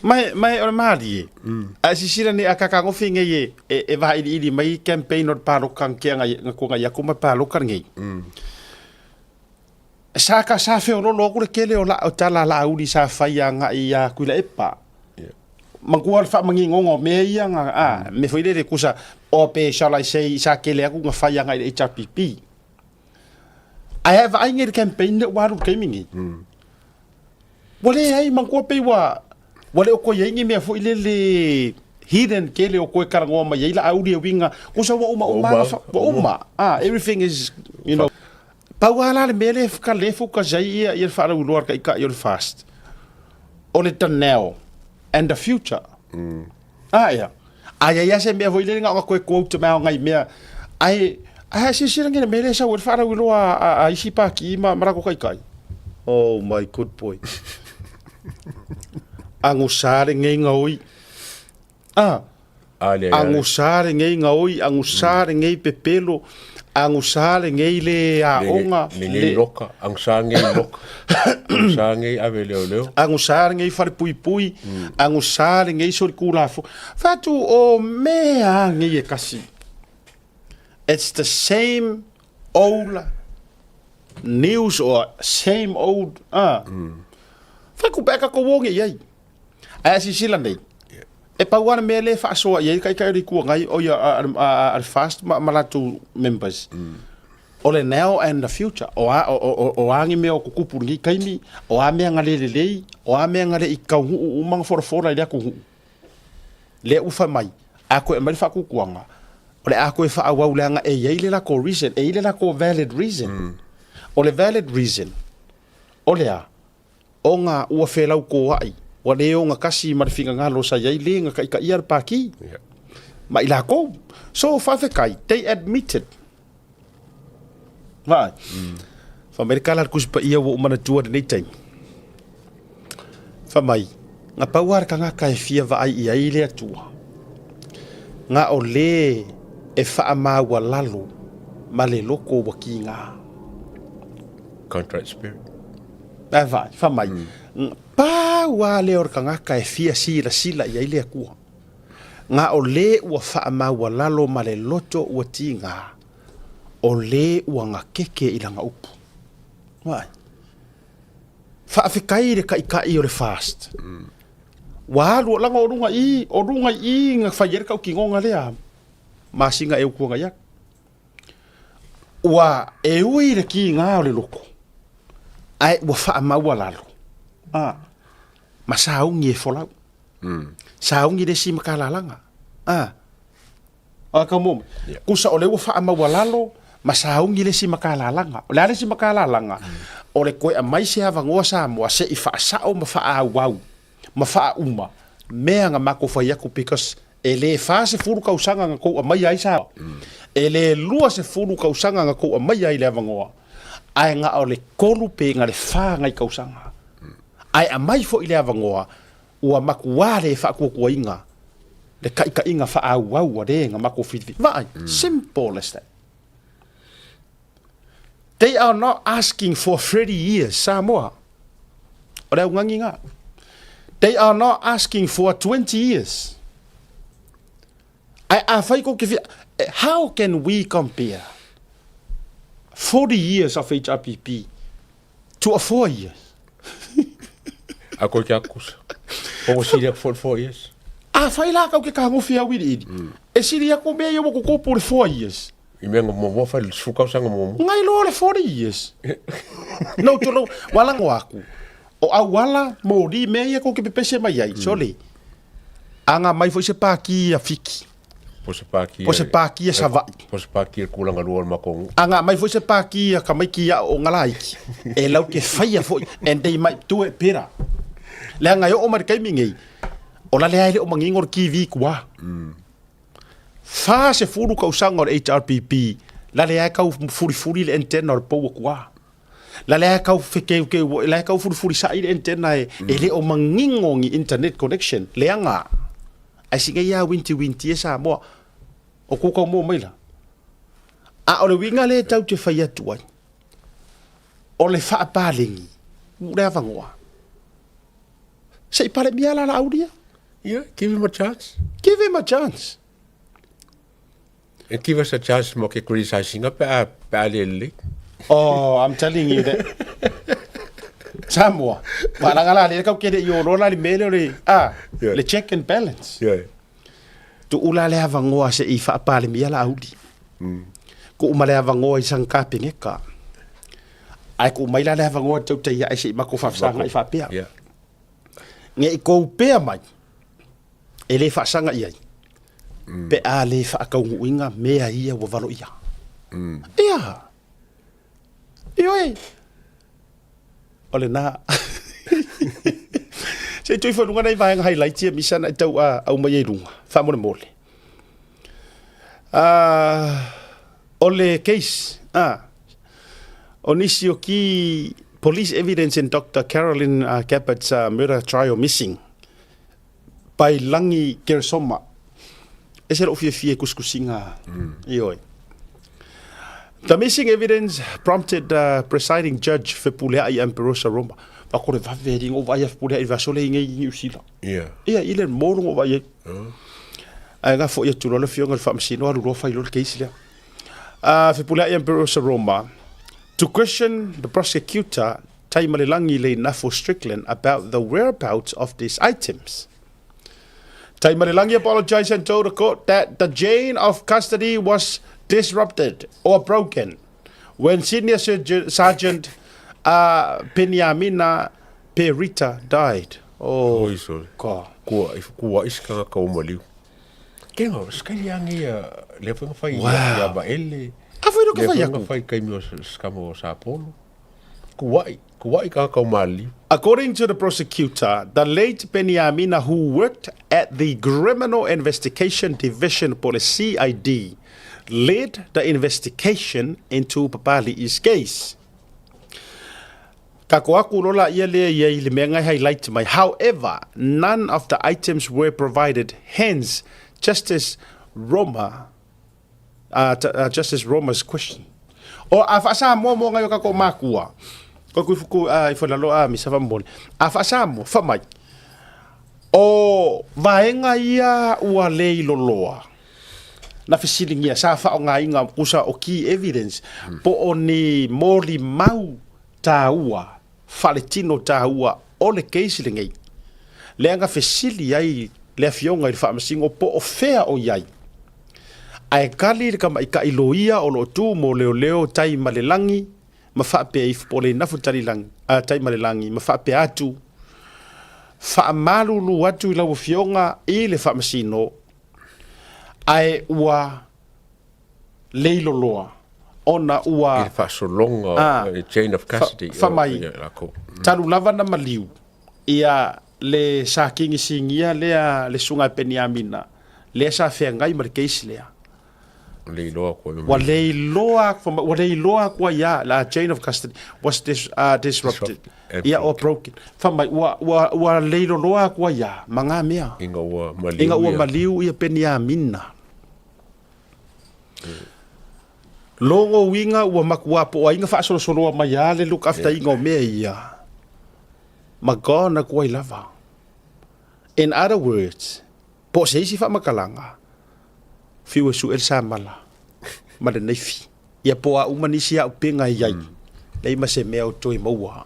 Mai o mali. A sisira ni akaka ngo finge ye e va ili mai campaign or palo kan ke nga ko nga ya kuma palo kan ngi. Saka sa fe ono lo kule kele o la o tala la uli sa fai nga ia kuila epa. Mangkuar fa mangingongo me ia nga me foi le kusa o pe shall I say sa kele aku nga fai nga e HPP. I have I ngir campaign that waru kemingi. Wale ai mangkuar pe wa wale o ko yengi me foi le hidden kele o ko karango ma yeila audio winga kusa wa uma everything is you know Pauala le mele ka lefu ka jai ia fa la ulor ka your fast. On it now and the future. Ya. Ai se me voi le nga ko quote ma ngai me. Ai si ngi mele sa wo fa la ulor a isi pa ki ma mara ko kai. Oh my good boy. Angusare ngai ngoi. Angusare ngai ngoi, angusare ngai pepelo. Angusare ngai le a onga le loka angusare ngai loka angusare ngai ave leo angusare ngai far pui angusare ngai so kulafo fatu o me ngai kasi. It's the same old news or same old faku beka ko wonge yai asi silande e pauana me le faʻasoa ia kai ri ku ngai o ia al fast malatu members o le now and the future o angi me o kukupu ngi kaimi o a me ngale le o a me ngale I kau u mang fora le ku le u fa mai a ko e mai fa ku kuanga o le a ko e fa wa ulanga e ia le la ko reason e ile la ko valid reason o le valid reason o le a o nga ua felau ko ai wale o nga kasi marifinga nga lo sa yai le nga ka iar paki ma ila ko so fa kai they admitted vai fa amerika la kus pa ia wo mana tua de nei fa mai nga pawar ka nga kai fia va ai ia ile tua nga o le e fa ma walalo ma le loko wakinga contract spirit vai fa mai pa wa le or kanga ka e fia sila ia ile ku nga o le wa fa ma wa lalo ma le loto wa tinga o le wa nga keke ila nga upu vai fa afikai re ka I o le fast wa lo langa o runga I nga fa yer ka ki ngonga le a ma singa e ku nga ya wa e ui re ki nga o le loko ai wa fa ma wa lalo masaungi e folau saungi le si makalalanga ka mom kusa ole wa fa ma walalo masaungi le si makalalanga le si makalalanga ole ko a mai se ava ngo sa mo se I fa sa o ma fa wow ma fa uma me nga mako fa yaku because ele fa se furu ka usanga nga ko a mai ai sa ele lua se furu ka usanga nga ko a mai ai le ava ngo ai nga ole kolu pe nga le fa nga ka usanga ai a mai fo ile avangoa ua makuare fa ku inga le ka inga fa au de nga mako fit vai simple as that. They are not asking for 30 years Samoa ora nganginga they are not asking for 20 years I fai ko how can we compare 40 years of HRPP to a 4 years. A koe kia kusa. O siri ak 4 years. A whai la kau ke ka ngofi au iri iri. E siri ako mea iwa ko por 4 years. I mea mo whai sukau sanga mo. Ngai lo le 40 years. No to lo wala ngoaku. O au wala mo ri mea ia ko ke pepese mai ai. Sole. Anga mai foi se paki a fiki. Po se paki a savai. Po se paki a kulanga lua makongu. Anga mai foi se paki a kamaiki a o ngalaiki. E lau ke whaia foi. And they might do it pera. Le anga yo o marikai mingei. O la lea ele o mangingor ki vi kua. Fa se furu kau sanga o HRPP. La lea kau furi le antena o pou kua. La lea kau feke la kau furi sa ile antena e ele o mangingongi internet connection. Le anga. Ai singa ia winti e Samoa. O kukau mo maila. A o le winga le tau te whai atuai. O le wha palingi. Rea vangoa. Sei pare mia la audia. Yeah, give him a chance. Give him a chance. And give us a chance mo ke criticizing up a Oh, I'm telling you that. Samoa. Malangala le kau kere yo rola le mele le check and balance. Yeah. Tu ula le avangoa se I fa pale mia la audi. Ko uma le avangoa I sangka pengeka. Ai ko mai la le avangoa tau te ia se mako fa sanga I fa pea. Yeah. Nge I ko pea mai. E le fa sanga ia. Pe a le fa ka uinga mea ia wo valo ia. Ia. Ioi. Ole na. Se tui whanunga nei vaenga highlight ia misana I tau au mai e runga. Whamone mole. Ole case. Onisi o ki police evidence in Dr. Carolyn Cappett's murder trial missing. Pai langi keresoma. E se lo fie kuskusinga. Ioi. The missing evidence prompted presiding judge Fepulea I Emperosa Roma. Pakore vavering o vai Fepulea I vasole ngai New Zealand. Yeah. Ia ile morong o vai. Ai nga fo ia tu lo fionga fa msino alu ro fa ilo case le. Fepulea I Emperosa Roma to question the prosecutor Taimalelangi le Nafo Strickland about the whereabouts of these items. Taimalelangi apologized and told the court that the chain of custody was disrupted or broken when Senior Sergeant Penyamina Perita died. Oh, God. Kua iska ka umaliu. Kengo, skali angi le fa fai ya ba ele. Afoi no ka fai ya aku. fai kai mo skamo sa polo. Kuai ka umaliu. According to the prosecutor, the late Penyamina, who worked at the Criminal Investigation Division for the CID, led the investigation into Papali's case. However, none of the items were provided. Hence, Justice Roma's question. O afasa mo ngayo ka ko makua. Ko kufuku ifolalo misava mbole. Afasa mo famai. O vaenga ia ua leiloloa. Na fisilingia sa fa nga inga kusa o key evidence po oni moli mau taua faletino taua o le case lingai le nga fisili ai le fionga I fa masingo po o fea o yai ai kali kama ika iloia o lo tu mo leo tai malelangi mafa pe if po le nafu talilang tai malelangi mafa pe atu fa malu lu atu la fionga I le fa masino ai ua leiloloa ona ua I fasolonga chain of custody famai talu lava na maliu ia le sakingi singia le sunga Penyamina le sa fengai markeis lea leiloa ko wa leiloa kwa ya la chain of custody was disrupted ia or broken famai wa leiloloa kwa ya manga mea inga ua maliu ia Penyamina longo winga ua makuapo inga fa solo mai ale look after inga mea ia magona kuai lava. In other words, po se isi fa makalanga fiwa su el samala malenai fi ia po a umanisi a upenga iai lei ma se mea o toi maua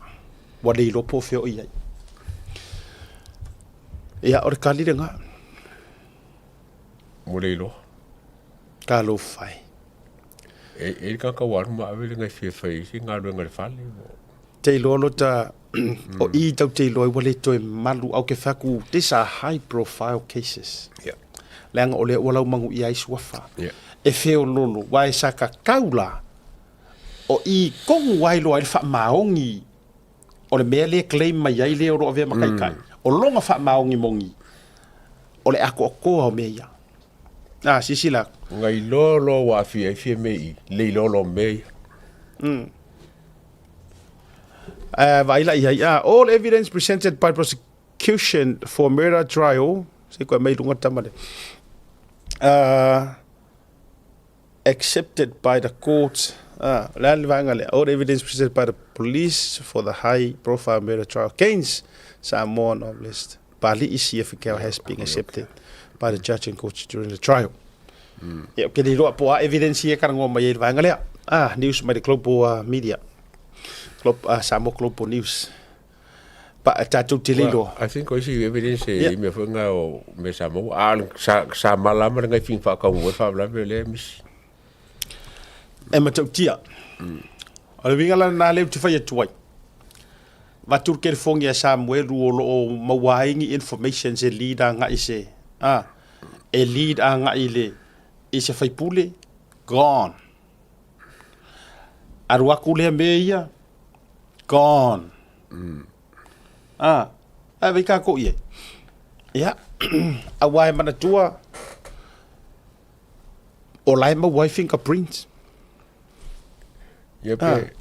wa lei lopo feo iai ia o kali nga mo le lo ka lo fai e ka ka war ma ave ngai fai si nga ro ngai fale te lolo ta o I tau te loi wale toi malu au ke faku these are high profile cases langa ole wala mangu ia iswafa e feo lolo wai saka kaula o I kong wai lo ai fa maongi o le mea le claim mai ai le ro ave makai kai o longa fa maongi mongi o le ako ko o mea sisila ngai lo wa fi me le lo me vaila ia all evidence presented by prosecution for murder trial se ko mai lunga tamale accepted by the court all evidence presented by the police for the high profile murder trial against Samoa novelist Bali Isiafika has been accepted by the judge and court during the trial. Okay, di luar po evidence ia kan ngomong mai vangale news mai global media. Samoa global news. Pa tatou tililo. I think I see evidence me funga o me Samoa sa malama ngai fin fa ka ngoi fa bla le mis. E matautia. O wingala na le tu fa tuai. Matur ke fongi a Samuel o mawaingi information se leader nga ise. E lead a nga ile ise fai pule gone. Arwa kule meia gone. Vika ko ye. Ya. Awai mana tua. O lai mawai fingerprints. Yepe.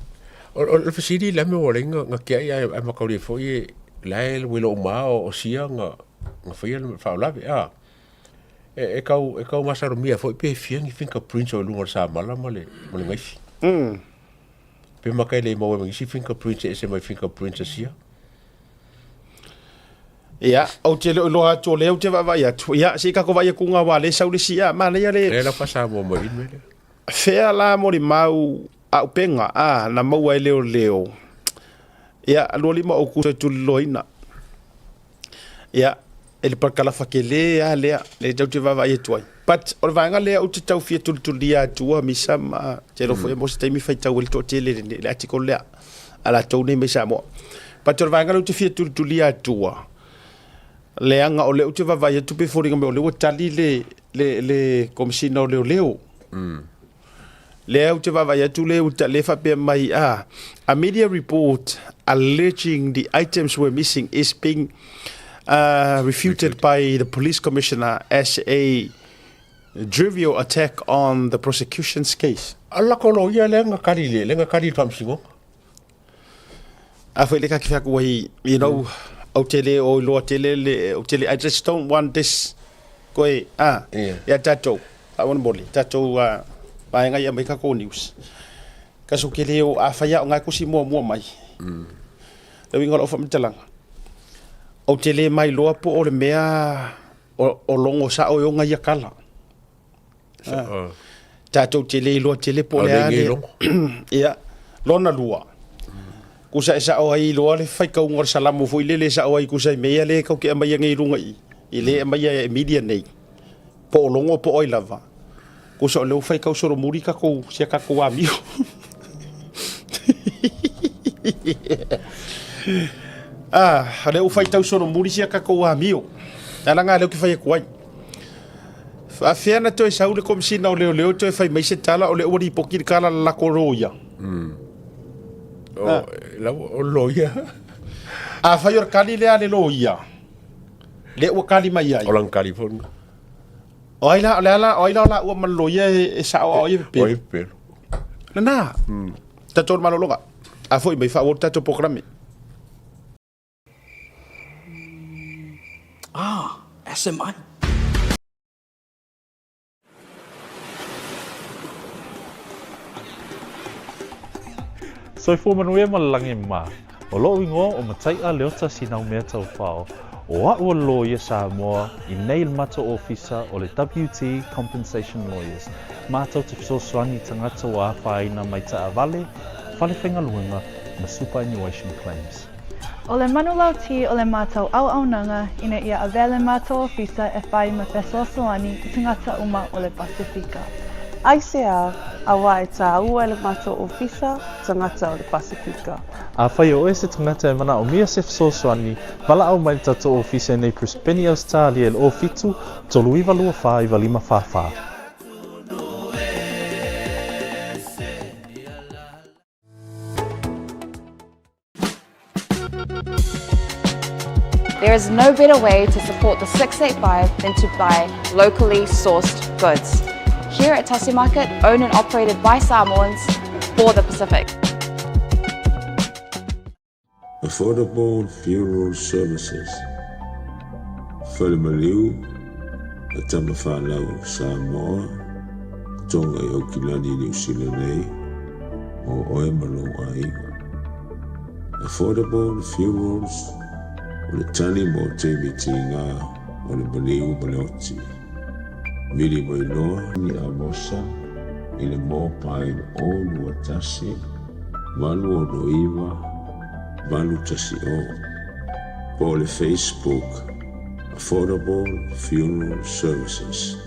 O fasidi la me wolenga nga kia ia a makauri fo ye lai wilo ma o sia nga foi fa la e kau masaro mia foi pe fiangi fingerprints o lunga sa mala male ngai pe makai le mo ngi fingerprints e se mai fingerprints sia ia o te lo ato le o te va ia ia se ka ko vai ku nga wale sa uli sia ma le la pasa mo mo me fea la mo mau a upenga na mau ai leo ia lo lima o ku tu loina ia ele par kala fakele le tau te vava ia tuai but o vanga le o te tau fia tu dia tua misama te ro foi mo se mi fai tau le to te le article le ala tau ne me samo but o vanga le te fia tu dia tua le anga o le o te vava ia tu pe fori ngam o le o tali le komsina o leo Leo te vava ia tu leo ta le fa pe mai a media report alleging the items were missing is being refuted by the police commissioner as a trivial attack on the prosecution's case. Alla kolo ia lenga kari tamsingo. Foi le ka ki faku wai, you know, o tele o lo tele o tele I just don't want this koi ya tatou. I want boli tatou Pai ngai mai ka ko news. Ka so ke leo a faia ngai ko si mo mai. Le winga o fa mtalang. O tele mai loa po o le mea o longo sa o ngai kala. Tatou tele lo tele po le ale. Ia lona lua. Ku sa o ai lo le fai ka ngor salamu fo ile sa o ai ku sa mea le ka ke mai ngai runga I. Ile mai media nei. Po longo po oi lava. Ko so leo fai kau soro muri ka ko sia ka ko amio. Leo fai tau soro muri sia ka ko amio. Ala nga leo ki fai ko ai. Fa fiana to sa ule kom sina o leo to fai mai se tala o le ori poki kala la koroya. La o loia. Fai or kali le ale loia. Le o kali mai ai. O lang California. Oila o maloia e sa o pe. Oi pe. Na. Tatou malologa. Foi mai fa o tatou programe. SMI. Soi fu manuia malangi ma. O lo ingo o matai a leota sinau mea tau fao. O a ua lawyer Samoa I nei matter officer o le WT Compensation Lawyers mātou te whesoswani tangata o āwhaina mai ta avale, whalewhenga luenga na superannuation claims. O le manulauti o le mātou au-aunanga ina ia avele mātou ofisa e whai ma whesoasoani i tangata uma o le Pasifika. ICR awa e tā ua le mātou ofisa tangata o le Pasifika. A whai o se tangata e mana o mia se whesoswani, wala au mai tatou ofisa nei Crispini Australia le ofitu, tolu iwa lua wha iwa lima whawha. There is no better way to support the 685 than to buy locally sourced goods. Here at Tasi Market, owned and operated by Samoans for the Pacific. Affordable funeral services. Whalemaliu, a tamawhanau Samoa, tonga i Okilani New Zealand nei, o Oemalo Aiva. Affordable funerals. O le tani mo te mitinga o le baliu baleoti. Miri mo iloa ni a mosa i le mōpai o lua tasi, valu o noiva, valu tasi o. Po le Facebook, Affordable Funeral Services.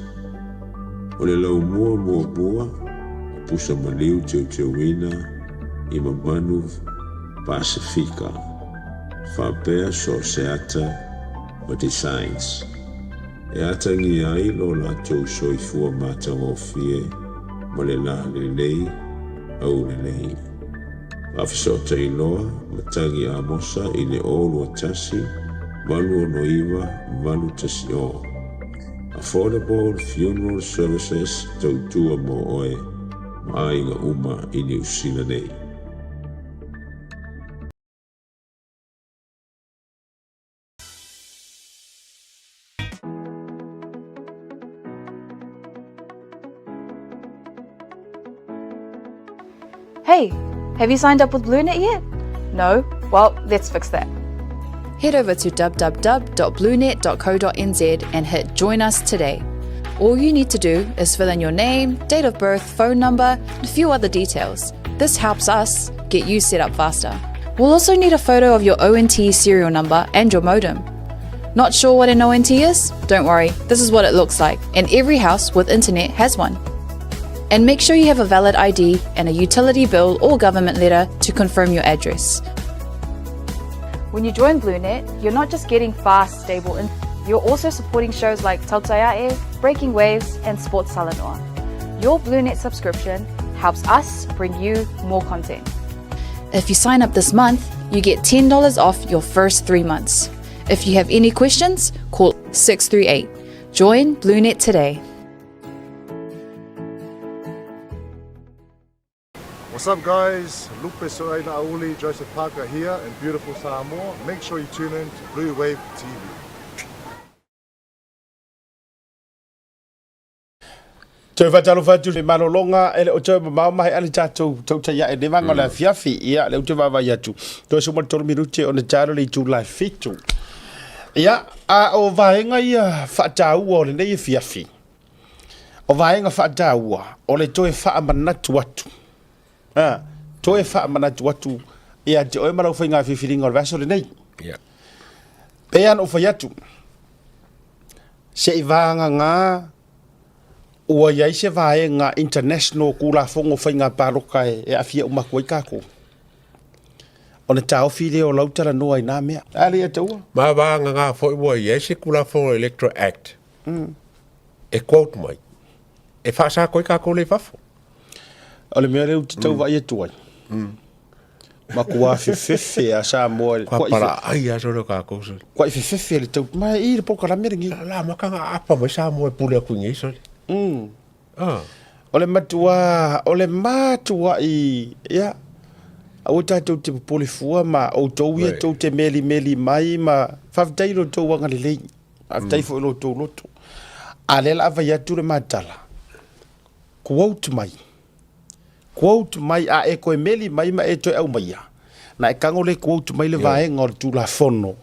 O le lau mua, a pusa maliu teuina i mamanu Pasifika. Whapea so seata o designs. E atangi ai lo la tau soifua mātang o fie mo le la le lei au le lei. Whawhisota i loa matangi a mosa i le olu o tasi, valu o noiva, valu tasi o. Affordable Funeral Services tautua mo oe ma ainga uma i New Zealand nei. Hey, have you signed up with BLUNET yet? No? Well, let's fix that. Head over to www.blunet.co.nz and hit Join Us today. All you need to do is fill in your name, date of birth, phone number, and a few other details. This helps us get you set up faster. We'll also need a photo of your ONT serial number and your modem. Not sure what an ONT is? Don't worry, this is what it looks like, and every house with internet has one. And make sure you have a valid ID and a utility bill or government letter to confirm your address. When you join BLUNET, you're not just getting fast, stable internet, you're also supporting shows like Tautai A'e, Breaking Waves, and Sports Salanoa. Your BLUNET subscription helps us bring you more content. If you sign up this month, you get $10 off your first 3 months. If you have any questions, call 638. Join BLUNET today. What's up guys, Tautai A'e, Joseph Parker here in beautiful Samoa. Make sure you tune in to Blue Wave TV. Tau whatalo whatu le malolonga ele o tau mamai ali tātou Tautai A'e ne wanga la fiafi ia le o te wawa iatu. Toi sumar tolu minute o na tāro le tūlai fitu. Ia, a o vaenga ia whaataua o le nei fiafi. O vaenga whaataua o le toe whaamanatu atu. Toe whaamanatu atu ia te oe marau whainga whiwhiringa o vaso le nei. Pean o whaiatu. Se i vanga ngā ua iai se vae ngā international kula fongo whainga paroka e awhia umaku i kako. O ne tau while o lautara noa i nā mea. Ali e taua? Ma vanga ngā fwoi ua iai se kula fongo Electoral Act. E quote mai. E whaasa koi kako le whafo. O le mea reu te tau vai e tuai. Ma kua whiwhiwhi a Samoa. Kua para ai a soro kako. Kua i whiwhiwhi le tau. Ma i le poka rame ringi. La makanga apa mai Samoa e pule a kuingi soli. O le matua i ia au tātou te popole fua ma o tau ia tau te meli mai ma whawtai lo tau wanga le lei whawtai fo ilo tau loto a lela awa iatu le matala quote mai a e koe meli mai ma e toi au mai na e kango le quote mai le vaenga o le tulafono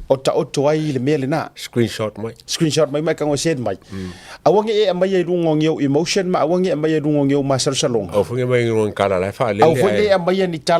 o o ta oto ai le mele na screenshot mai ka ngo send mai awange e mai e rungo ngeu emotion ma awange e mai e rungo ngeu ma salsalong au funge mai ngon kala la fa le au funge e mai ni tala